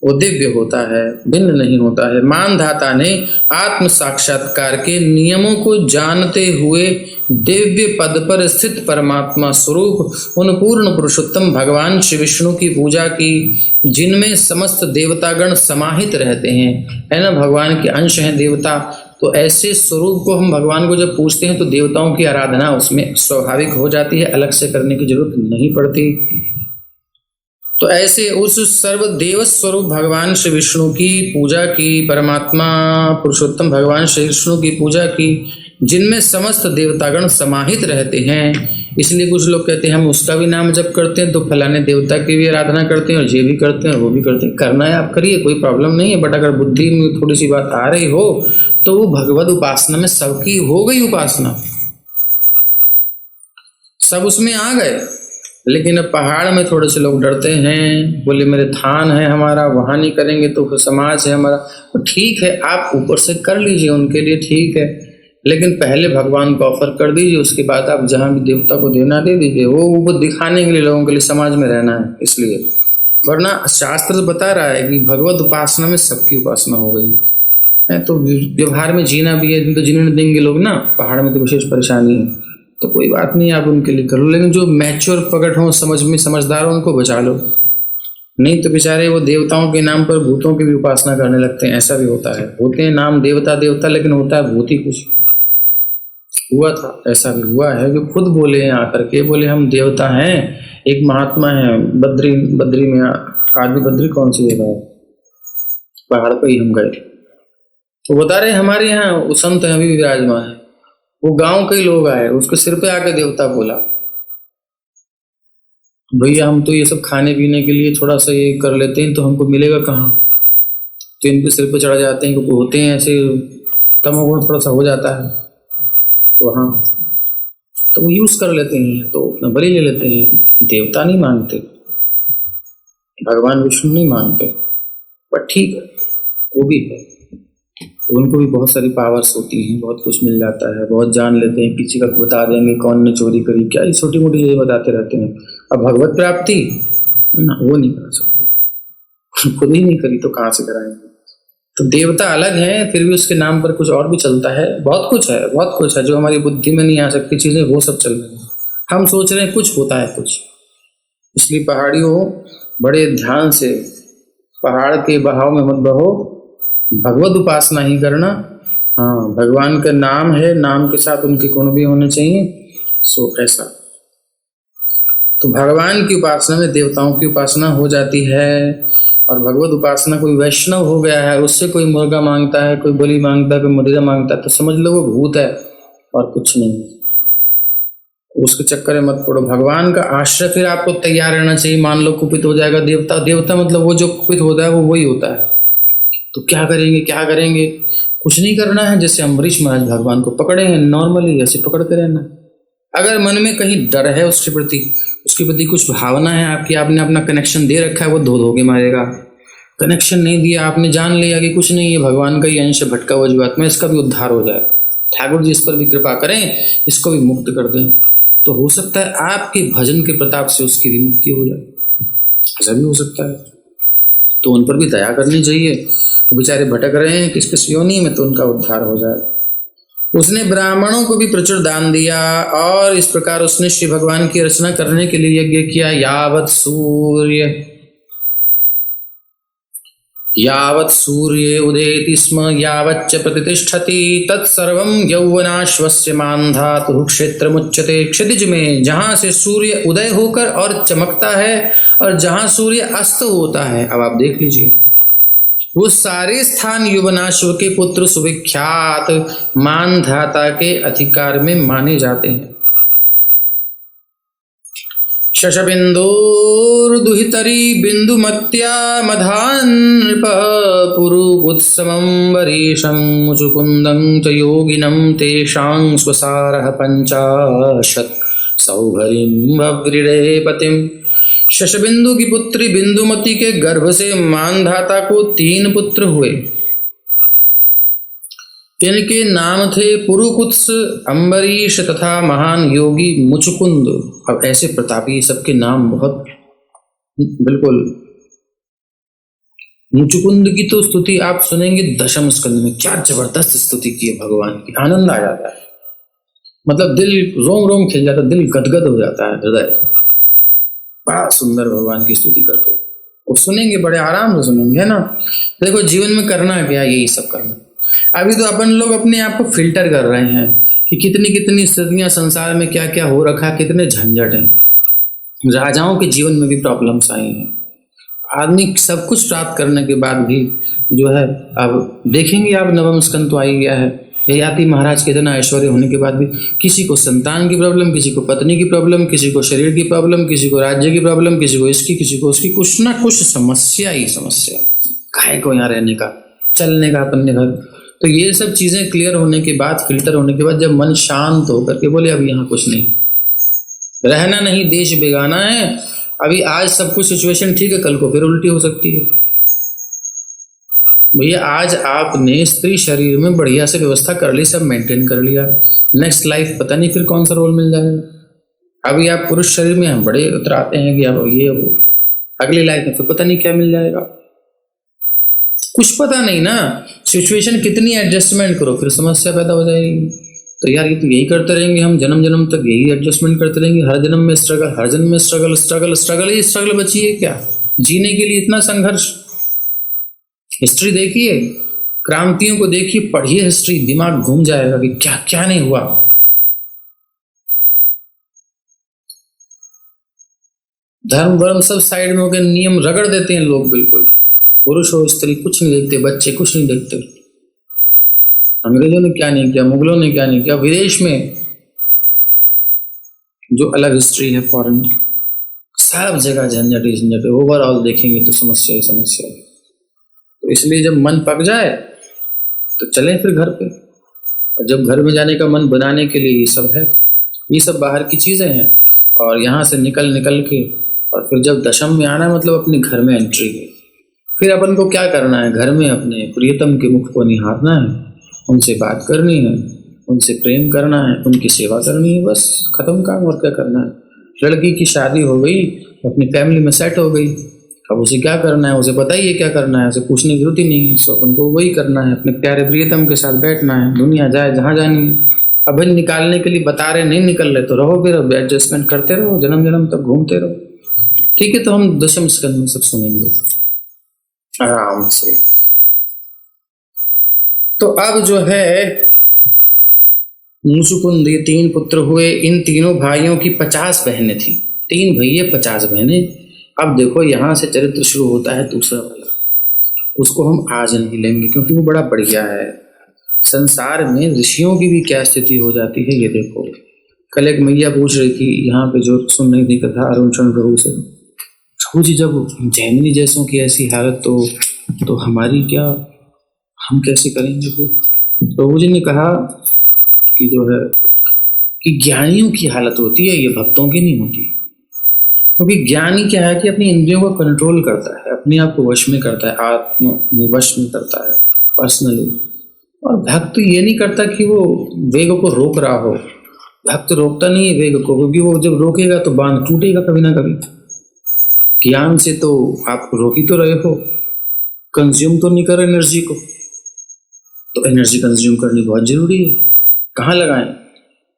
वो दिव्य होता है, भिन्न नहीं होता है। मानधाता ने आत्म साक्षात्कार के नियमों को जानते हुए दिव्य पद पर स्थित परमात्मा स्वरूप उन पूर्ण पुरुषोत्तम भगवान श्री विष्णु की पूजा की, जिनमें समस्त देवतागण समाहित रहते हैं, है ना, भगवान के अंश हैं देवता। तो ऐसे स्वरूप को हम भगवान को जब पूछते हैं तो देवताओं की आराधना उसमें स्वाभाविक हो जाती है, अलग से करने की जरूरत नहीं पड़ती। तो ऐसे उस सर्वदेव स्वरूप भगवान श्री विष्णु की पूजा की, परमात्मा पुरुषोत्तम भगवान श्री विष्णु की पूजा की, जिनमें समस्त देवतागण समाहित रहते हैं। इसलिए कुछ लोग कहते हैं हम उसका भी नाम जप करते हैं तो फलाने देवता की भी आराधना करते हैं, और ये भी करते हैं और वो भी करते हैं। करना है आप करिए, कोई प्रॉब्लम नहीं है, बट अगर बुद्धि में थोड़ी सी बात आ रही हो तो वो भगवत उपासना में सबकी हो गई उपासना, सब उसमें आ गए। लेकिन अब पहाड़ में थोड़े से लोग डरते हैं, बोले मेरे थान है हमारा, वहां नहीं करेंगे तो समाज है हमारा। तो ठीक है, आप ऊपर से कर लीजिए, उनके लिए ठीक है, लेकिन पहले भगवान को ऑफर कर दीजिए, उसके बाद आप जहाँ भी देवता को देना दे दीजिए। वो दिखाने के लिए, लोगों के लिए, समाज में रहना है इसलिए। वरना शास्त्र तो बता रहा है कि भगवत उपासना में सबकी उपासना हो गई है, तो व्यवहार में जीना भी है, तो जीने देंगे लोग ना। पहाड़ में तो विशेष परेशानी है, तो कोई बात नहीं, आप उनके लिए करो। लेकिन जो मैच्योर प्रकट हो, समझ में समझदार हो, उनको बचा लो। नहीं तो बेचारे वो देवताओं के नाम पर भूतों की भी उपासना करने लगते हैं। ऐसा भी होता है, होते हैं नाम देवता देवता, लेकिन होता है भूत ही कुछ। हुआ था, ऐसा भी हुआ है, जो खुद बोले हैं आकर के, बोले हम देवता हैं। एक महात्मा है बद्री, बद्री में, आदि बद्री कौन सी जगह है, पहाड़ पर ही हम गए, तो बता रहे हमारे यहाँ वो संत अभी भी विराजमान है। वो गांव के लोग आए, उसके सिर पे आके देवता बोला, भैया हम तो ये सब खाने पीने के लिए थोड़ा सा ये कर लेते हैं, तो हमको मिलेगा कहाँ। तो इनके सिर पे चढ़ जाते हैं, क्योंकि होते हैं ऐसे, तमोगुण थोड़ा सा हो जाता है वहाँ, तो वो यूज कर लेते हैं, तो अपना बलि ले लेते हैं। देवता नहीं मानते, भगवान विष्णु नहीं मानते, पर ठीक है, वो भी है, उनको भी बहुत सारी पावर्स होती हैं, बहुत कुछ मिल जाता है, बहुत जान लेते हैं, किसी का बता देंगे कौन ने चोरी करी, क्या ये छोटी मोटी चीजें बताते रहते हैं। अब भगवत प्राप्ति ना, वो नहीं करा सकते, खुद ही नहीं करी तो कहाँ से कराएंगे। तो देवता अलग है, फिर भी उसके नाम पर कुछ और भी चलता है। बहुत कुछ है, बहुत कुछ है जो हमारी बुद्धि में नहीं आ सकती चीजें, वो सब चल रही है। हम सोच रहे हैं कुछ होता है कुछ। इसलिए पहाड़ियों, बड़े ध्यान से पहाड़ के बहाव में मत बहो, भगवत उपासना ही करना। हाँ, भगवान का नाम है, नाम के साथ उनके गुण भी होने चाहिए। सो ऐसा तो भगवान की उपासना में देवताओं की उपासना हो जाती है। और भगवत उपासना कोई वैष्णव हो गया है, उससे कोई मुर्गा मांगता है, कोई बलि मांगता है, कोई मदिरा मांगता है, तो समझ लो वो भूत है और कुछ नहीं। उसके चक्कर में मत पड़ो। भगवान का आश्रय फिर आपको तैयार रहना चाहिए। मान लो कुपित हो जाएगा देवता, देवता मतलब वो जो कुपित होता है वो वही होता है, तो क्या करेंगे, क्या करेंगे। कुछ नहीं करना है, जैसे अम्बरीश महाराज भगवान को पकड़े हैं, नॉर्मली ऐसे पकड़ के रहना। अगर मन में कहीं डर है उसके प्रति कुछ भावना है आपकी, आपने अपना कनेक्शन दे रखा है, वो धो के मारेगा। कनेक्शन नहीं दिया, आपने जान लिया कि कुछ नहीं है, भगवान का ही अंश भटका हुआ जीवात्मा, इसका भी उद्धार हो जाए, ठाकुर जी इस पर भी कृपा करें, इसको भी मुक्त कर दें, तो हो सकता है आपके भजन के प्रताप से उसकी भी मुक्ति हो जाए। ऐसा भी हो सकता है, तो उन पर भी दया करनी चाहिए। वो बेचारे भटक रहे हैं किस किस योनि में, तो उनका उद्धार हो जाए। उसने ब्राह्मणों को भी प्रचुर दान दिया, और इस प्रकार उसने श्री भगवान की रचना करने के लिए यज्ञ किया। यावत् सूर्ये उदेति स्म यावच्च प्रतिष्ठति तत्सर्वं यौवनाश्वस्य मान्धातुः क्षेत्रमुच्यते। क्षितिज में जहां से सूर्य उदय होकर और चमकता है और जहां सूर्य अस्त होता है, अब आप देख लीजिए, वो सारे स्थान यौवनाश्व के पुत्र सुविख्यात मानधाता के अधिकार में माने जाते हैं। शशबिन्दुर्दुहितरी बिन्दुमत्या मधान्नृपः पुरुगुत्समम्बरीशं मुचुकुन्दं च योगिनं तेषां स्वसारः पञ्चाशत् सौभरीं वव्रीडे पतिम्। शशबिंदु की पुत्री बिंदुमती के गर्भ से मानधाता को 3 पुत्र हुए। इनके नाम थे पुरुकुत्स, अम्बरीश तथा महान योगी मुचुकुंद। अब ऐसे प्रतापी, सबके नाम बहुत बिल्कुल। मुचुकुंद की तो स्तुति आप सुनेंगे 10वें स्कंद में, क्या जबरदस्त स्तुति की है भगवान की, आनंद आ जाता है, मतलब दिल रोम रोम खिल जाता है, दिल गदगद हो जाता है, हृदय। बड़ा सुंदर भगवान की स्तुति करते हो, वो सुनेंगे बड़े आराम से सुनेंगे, है ना। देखो जीवन में करना क्या, यही सब करना। अभी तो अपन लोग अपने आप को फिल्टर कर रहे हैं कि कितनी कितनी स्थितियां संसार में क्या क्या हो रखा है, कितने झंझट हैं। राजाओं के जीवन में भी प्रॉब्लम्स आई हैं। आदमी सब कुछ प्राप्त करने के बाद भी जो है, अब देखेंगे आप 9वां स्कंद तो आ ही गया है। ययाति महाराज के इतना ऐश्वर्य होने के बाद भी किसी को संतान की प्रॉब्लम, किसी को पत्नी की प्रॉब्लम, किसी को शरीर की प्रॉब्लम, किसी को राज्य की प्रॉब्लम, किसी को इसकी, किसी को उसकी, कुछ ना कुछ समस्या ही समस्या। काहे को यहाँ रहने का, चलने का अपने घर। तो ये सब चीजें क्लियर होने के बाद, फिल्टर होने के बाद, जब मन शांत होकर के बोले अब यहाँ कुछ नहीं, रहना नहीं, देश बेगाना है। अभी आज सब कुछ सिचुएशन ठीक है, कल को फिर उल्टी हो सकती है। भैया आज आपने स्त्री शरीर में बढ़िया से व्यवस्था कर ली, सब मेंटेन कर लिया, नेक्स्ट लाइफ पता नहीं फिर कौन सा रोल मिल जाएगा। अभी आप पुरुष शरीर में हम बड़े उतराते हैं कि अब ये वो, अगली लाइफ में फिर पता नहीं क्या मिल जाएगा, कुछ पता नहीं ना। सिचुएशन कितनी एडजस्टमेंट करो फिर समस्या पैदा हो जाएगी। तो यार ये तो यही करते रहेंगे हम, जन्म जन्म तक यही एडजस्टमेंट करते रहेंगे, हर जन्म में स्ट्रगल, हर जन्म में स्ट्रगल, स्ट्रगल स्ट्रगल ही स्ट्रगल बची है क्या? जीने के लिए इतना संघर्ष। हिस्ट्री देखिए, क्रांतियों को देखिए, पढ़िए हिस्ट्री, दिमाग घूम जाएगा कि क्या क्या नहीं हुआ। धर्म वर्म सब साइड में होकर नियम रगड़ देते हैं लोग, बिल्कुल पुरुष हो स्त्री कुछ नहीं देखते, बच्चे कुछ नहीं देखते। अंग्रेजों ने क्या नहीं किया, मुगलों ने क्या नहीं किया, विदेश में जो अलग हिस्ट्री है फॉरेन, सब जगह झंझट ही झंझट है। ओवरऑल देखेंगे तो समस्या ही समस्या है। तो इसलिए जब मन पक जाए तो चलें फिर घर पे, और जब घर में जाने का मन बनाने के लिए ये सब है, ये सब बाहर की चीजें हैं। और यहाँ से निकल के और फिर जब दशम में आना मतलब अपने घर में एंट्री है। फिर अपन को क्या करना है, घर में अपने प्रियतम के मुख को निहारना है, उनसे बात करनी है, उनसे प्रेम करना है, उनकी सेवा करनी है, बस खत्म काम। और क्या करना है? लड़की की शादी हो गई, अपनी फैमिली में सेट हो गई, अब उसे क्या करना है, उसे पता ही है क्या करना है, उसे पूछने की जरूरत ही नहीं है। सो अपन को वही करना है, अपने प्यारे प्रियतम के साथ बैठना है, दुनिया जाए जहाँ जानी है। अब निकालने के लिए बता रहे, नहीं निकल रहे तो रहो, फिर अब एडजस्टमेंट करते रहो, जन्म जन्म तक घूमते रहो। ठीक है, तो हम दशम स्कंद में सब सुनेंगे आराम से। तो अब जो है मुसुकुंद, ये 3 पुत्र हुए, इन तीनों भाइयों की 50 बहनें थी, 3 भैये 50 बहनें। अब देखो यहाँ से चरित्र शुरू होता है दूसरा वाला, उसको हम आज नहीं लेंगे क्योंकि वो बड़ा बढ़िया है। संसार में ऋषियों की भी क्या स्थिति हो जाती है ये देखो। कल एक मैया पूछ रही थी यहाँ पे जो सुन रही थी कथा अरुण चरण प्रभु से, प्रभु जी जब जैमिनी जैसों की ऐसी हालत तो हमारी क्या, हम कैसे करेंगे? फिर प्रभु जी ने कहा कि जो है कि ज्ञानियों की हालत होती है, ये भक्तों की नहीं होती। क्योंकि ज्ञानी क्या है कि अपनी इंद्रियों को कंट्रोल करता है, अपने आप को वश में करता है, आत्म में वश में करता है पर्सनली। और भक्त ये नहीं करता कि वो वेग को रोक रहा हो, भक्त रोकता नहीं है वेग को, क्योंकि वो जब रोकेगा तो बांध टूटेगा कभी ना कभी। ज्ञान से तो आप रोक ही तो रहे हो, कंज्यूम तो नहीं कर रहे एनर्जी को। तो एनर्जी कंज्यूम करनी बहुत जरूरी है। कहाँ लगाएं?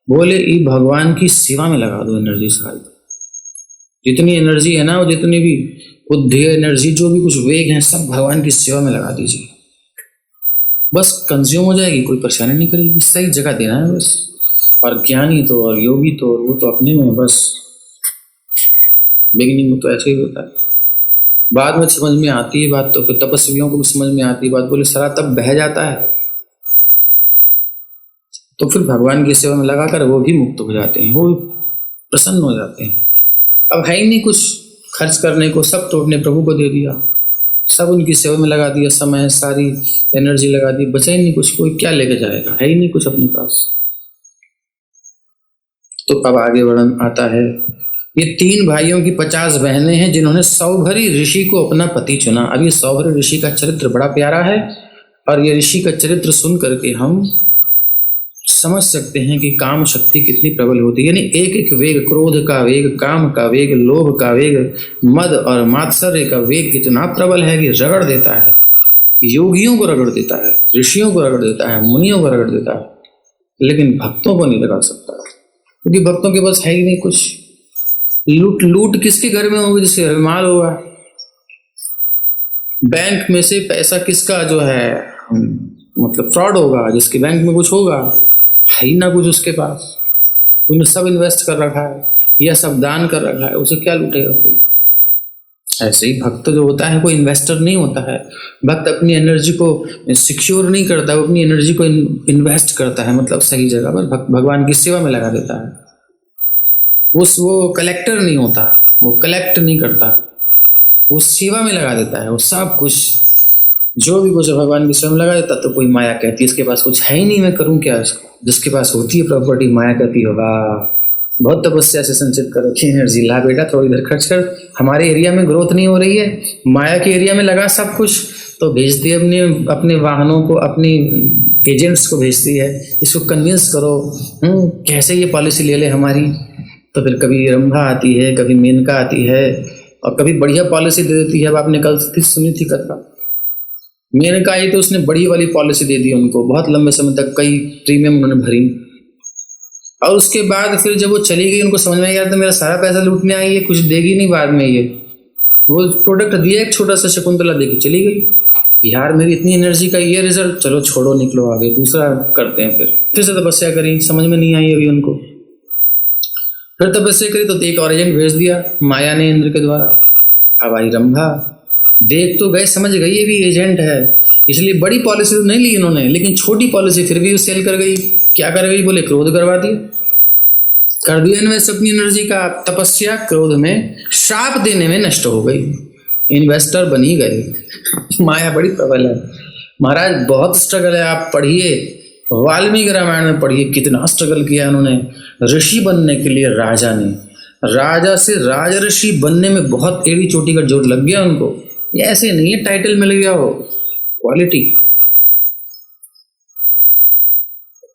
बोले ये भगवान की सेवा में लगा दो एनर्जी सारी। जितनी एनर्जी है ना, वो जितनी भी बुद्धि एनर्जी, जो भी कुछ वेग है, सब भगवान की सेवा में लगा दीजिए, बस कंज्यूम हो जाएगी, कोई परेशानी नहीं करेगी, सही जगह देना है बस। और ज्ञानी तो और योगी तो वो तो अपने में बस, बिगिनिंग में तो ऐसे ही होता है, बाद में समझ में आती है बात, तो फिर तपस्वियों को भी समझ में आती है बात। बोले सारा तब बह जाता है तो फिर भगवान की सेवा में लगाकर वो भी मुक्त हो जाते हैं, वो प्रसन्न हो जाते हैं। अब है ही नहीं कुछ खर्च करने को, सब तो अपने प्रभु को दे दिया, सब उनकी सेवा में लगा दिया, समय सारी एनर्जी लगा दी, बचा ही नहीं कुछ। कोई क्या लेके जाएगा, है ही नहीं कुछ अपने पास। तो अब आगे वर्णन आता है, ये 3 भाइयों की 50 बहनें हैं जिन्होंने सौभरी ऋषि को अपना पति चुना। अब ये सौभरी ऋषि का चरित्र बड़ा प्यारा है, और ये ऋषि का चरित्र सुन करके हम समझ सकते हैं कि काम शक्ति कितनी प्रबल होती है। यानी एक एक वेग, क्रोध का वेग, काम का वेग, लोभ का वेग, मद और मात्सर्य का वेग कितना प्रबल है कि रगड़ देता है, योगियों को रगड़ देता है, ऋषियों को रगड़ देता है, मुनियों को रगड़ देता है, लेकिन भक्तों को नहीं रगड़ सकता, क्योंकि भक्तों के पास है ही नहीं कुछ। लूट किसके घर में होगी? जिसके घर में माल होगा। बैंक में से पैसा किसका जो है मतलब फ्रॉड होगा? जिसके बैंक में कुछ होगा, है ही ना कुछ उसके पास, उन्हें सब इन्वेस्ट कर रखा है या सब दान कर रखा है, उसे क्या लूटेगा कोई? ऐसे ही भक्त जो होता है कोई इन्वेस्टर नहीं होता है। भक्त अपनी एनर्जी को सिक्योर नहीं करता, वो अपनी एनर्जी को इन्वेस्ट करता है, मतलब सही जगह पर भगवान की सेवा में लगा देता है। वो कलेक्टर नहीं होता, वो कलेक्ट नहीं करता, वो सेवा में लगा देता है। वो सब कुछ जो भी कुछ भगवान की सेवा में लगा देता। तो कोई माया कहती है इसके पास कुछ है ही नहीं, मैं करूं क्या इसको? जिसके पास होती है प्रॉपर्टी, माया कहती होगा बहुत तपस्या से संचित कर रखी एनर्जी, ला बेटा थोड़ी देर खर्च कर, हमारे एरिया में ग्रोथ नहीं हो रही है, माया के एरिया में लगा सब कुछ, तो भेजती है अपने अपने वाहनों को, अपनी एजेंट्स को भेजती है, इसको कन्विंस करो कैसे ये पॉलिसी ले ले हमारी। तो फिर कभी रंभा आती है, कभी मेनका आती है और कभी बढ़िया पॉलिसी दे देती है। अब आपने कल सुनी थी कथा, मेनका आई तो उसने बड़ी वाली पॉलिसी दे दी उनको, बहुत लंबे समय तक कई प्रीमियम उन्होंने भरी। और उसके बाद फिर जब वो चली गई, उनको समझ में आया तो मेरा सारा पैसा लूटने आई है, कुछ देगी नहीं बाद में। ये वो प्रोडक्ट दिया एक छोटा सा, शकुंतला देके चली गई। यार मेरी इतनी एनर्जी का ये रिजल्ट, चलो छोड़ो निकलो आगे, दूसरा करते हैं। फिर से तपस्या करी, समझ में नहीं आई अभी उनको। फिर तपस्या करी तो एक और एजेंट भेज दिया माया ने इंद्र के द्वारा। अब आई रंभा, देख तो गए, समझ गई ये भी एजेंट है, इसलिए बड़ी पॉलिसी तो नहीं ली इन्होंने, लेकिन छोटी पॉलिसी फिर भी सेल कर गई। क्या कर गई, बोले क्रोध करवा दिया, कर दिया इन्वेस्ट अपनी एनर्जी का। तपस्या क्रोध में, श्राप देने में नष्ट हो गई, इन्वेस्टर बनी गए। माया बड़ी प्रबल है महाराज, बहुत स्ट्रगल है। आप पढ़िए वाल्मीकि रामायण में, पढ़िए कितना स्ट्रगल किया उन्होंने ऋषि बनने के लिए। राजा ने, राजा से राजऋषि बनने में बहुत एड़ी चोटी का जोर लग गया उनको। ये ऐसे नहीं है टाइटल मिल गया हो, क्वालिटी।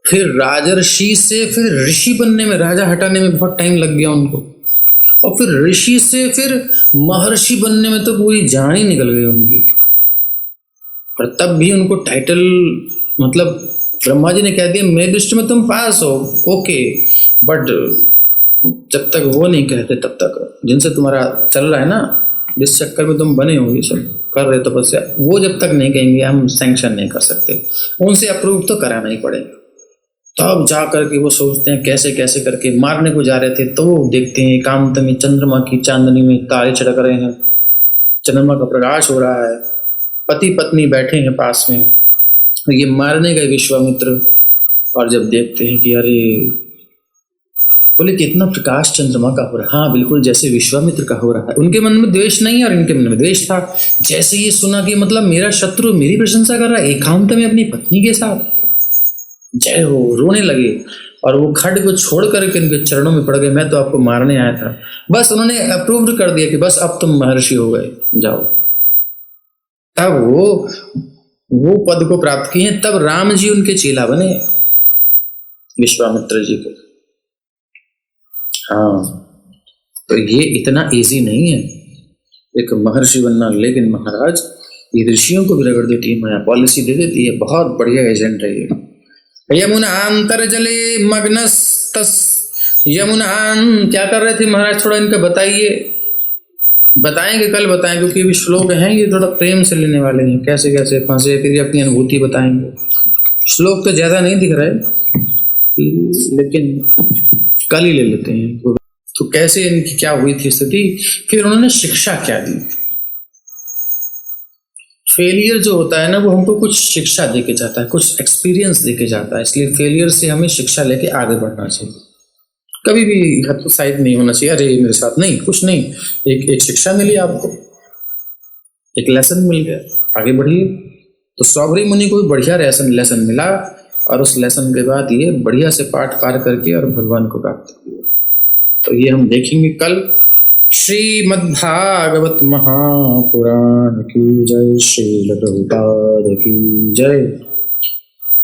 फिर राजर्षि से फिर ऋषि बनने में, राजा हटाने में बहुत टाइम लग गया उनको। और फिर ऋषि से फिर महर्षि बनने में तो पूरी जान ही निकल गई उनकी। और तब भी उनको टाइटल, मतलब ब्रह्मा जी ने कह दिया मेरी दृष्टि में तुम पास हो, ओके, बट जब तक वो नहीं कहते तब तक, जिनसे तुम्हारा चल रहा है ना, जिस चक्कर में तुम बने हो, ये सब कर रहे तपस्या, वो जब तक नहीं कहेंगे हम सैंक्शन नहीं कर सकते, उनसे अप्रूव तो कराना ही पड़ेगा। तब जा करके वो सोचते हैं कैसे कैसे करके। मारने को जा रहे थे तो वो देखते हैं एकांत में चंद्रमा की चांदनी में तारे छिड़क रहे हैं, चंद्रमा का प्रकाश हो रहा है, पति पत्नी बैठे हैं पास में, ये मारने गए विश्वामित्र। और जब देखते हैं कि अरे, बोले कितना प्रकाश चंद्रमा का हो रहा है। हाँ बिल्कुल, जैसे विश्वामित्र का हो रहा है। उनके मन में द्वेष नहीं है और इनके मन में द्वेष था। जैसे ये सुना कि मतलब मेरा शत्रु मेरी प्रशंसा कर रहा है एकांत में अपनी पत्नी के साथ, जय हो, रोने लगे। और वो खड्ग को छोड़ करके इनके चरणों में पड़ गए, मैं तो आपको मारने आया था। बस उन्होंने अप्रूव कर दिया कि बस अब तुम महर्षि हो गए, जाओ। तब वो पद को प्राप्त किए। तब राम जी उनके चेला बने, विश्वामित्र जी के। हाँ, तो ये इतना इजी नहीं है एक महर्षि बनना। लेकिन महाराज ये ऋषियों को भी रगड़ देती है माया, पॉलिसी दे देती है। बहुत बढ़िया एजेंट है ये। यमुनांतर्जले मग्नस्तस, यमुनान क्या कर रहे थे महाराज, थोड़ा इनका बताइए। बताएंगे, कल बताएंगे, क्योंकि अभी श्लोक हैं ये थोड़ा प्रेम से लेने वाले हैं, कैसे कैसे फंसे, फिर अपनी अनुभूति बताएंगे। श्लोक तो ज्यादा नहीं दिख रहा है, लेकिन कल ही ले लेते हैं। तो कैसे इनकी क्या हुई थी स्थिति, फिर उन्होंने शिक्षा क्या दी। फेलियर जो होता है ना, वो हमको कुछ शिक्षा देके जाता है, कुछ एक्सपीरियंस देके जाता है। इसलिए फेलियर से हमें शिक्षा लेके आगे बढ़ना चाहिए। कभी भी हतोत्साहित नहीं होना चाहिए, अरे मेरे साथ नहीं, कुछ नहीं। एक शिक्षा मिली आपको, एक लेसन मिल गया, आगे बढ़िए। तो सौभरी मुनि को भी बढ़िया लेसन मिला, और उस लेसन के बाद ये बढ़िया से पाठ पार करके और भगवान को प्राप्त किया। तो ये हम देखेंगे कल। श्रीमद्भागवत महापुराण की जय, श्रील प्रभुपाद की जय।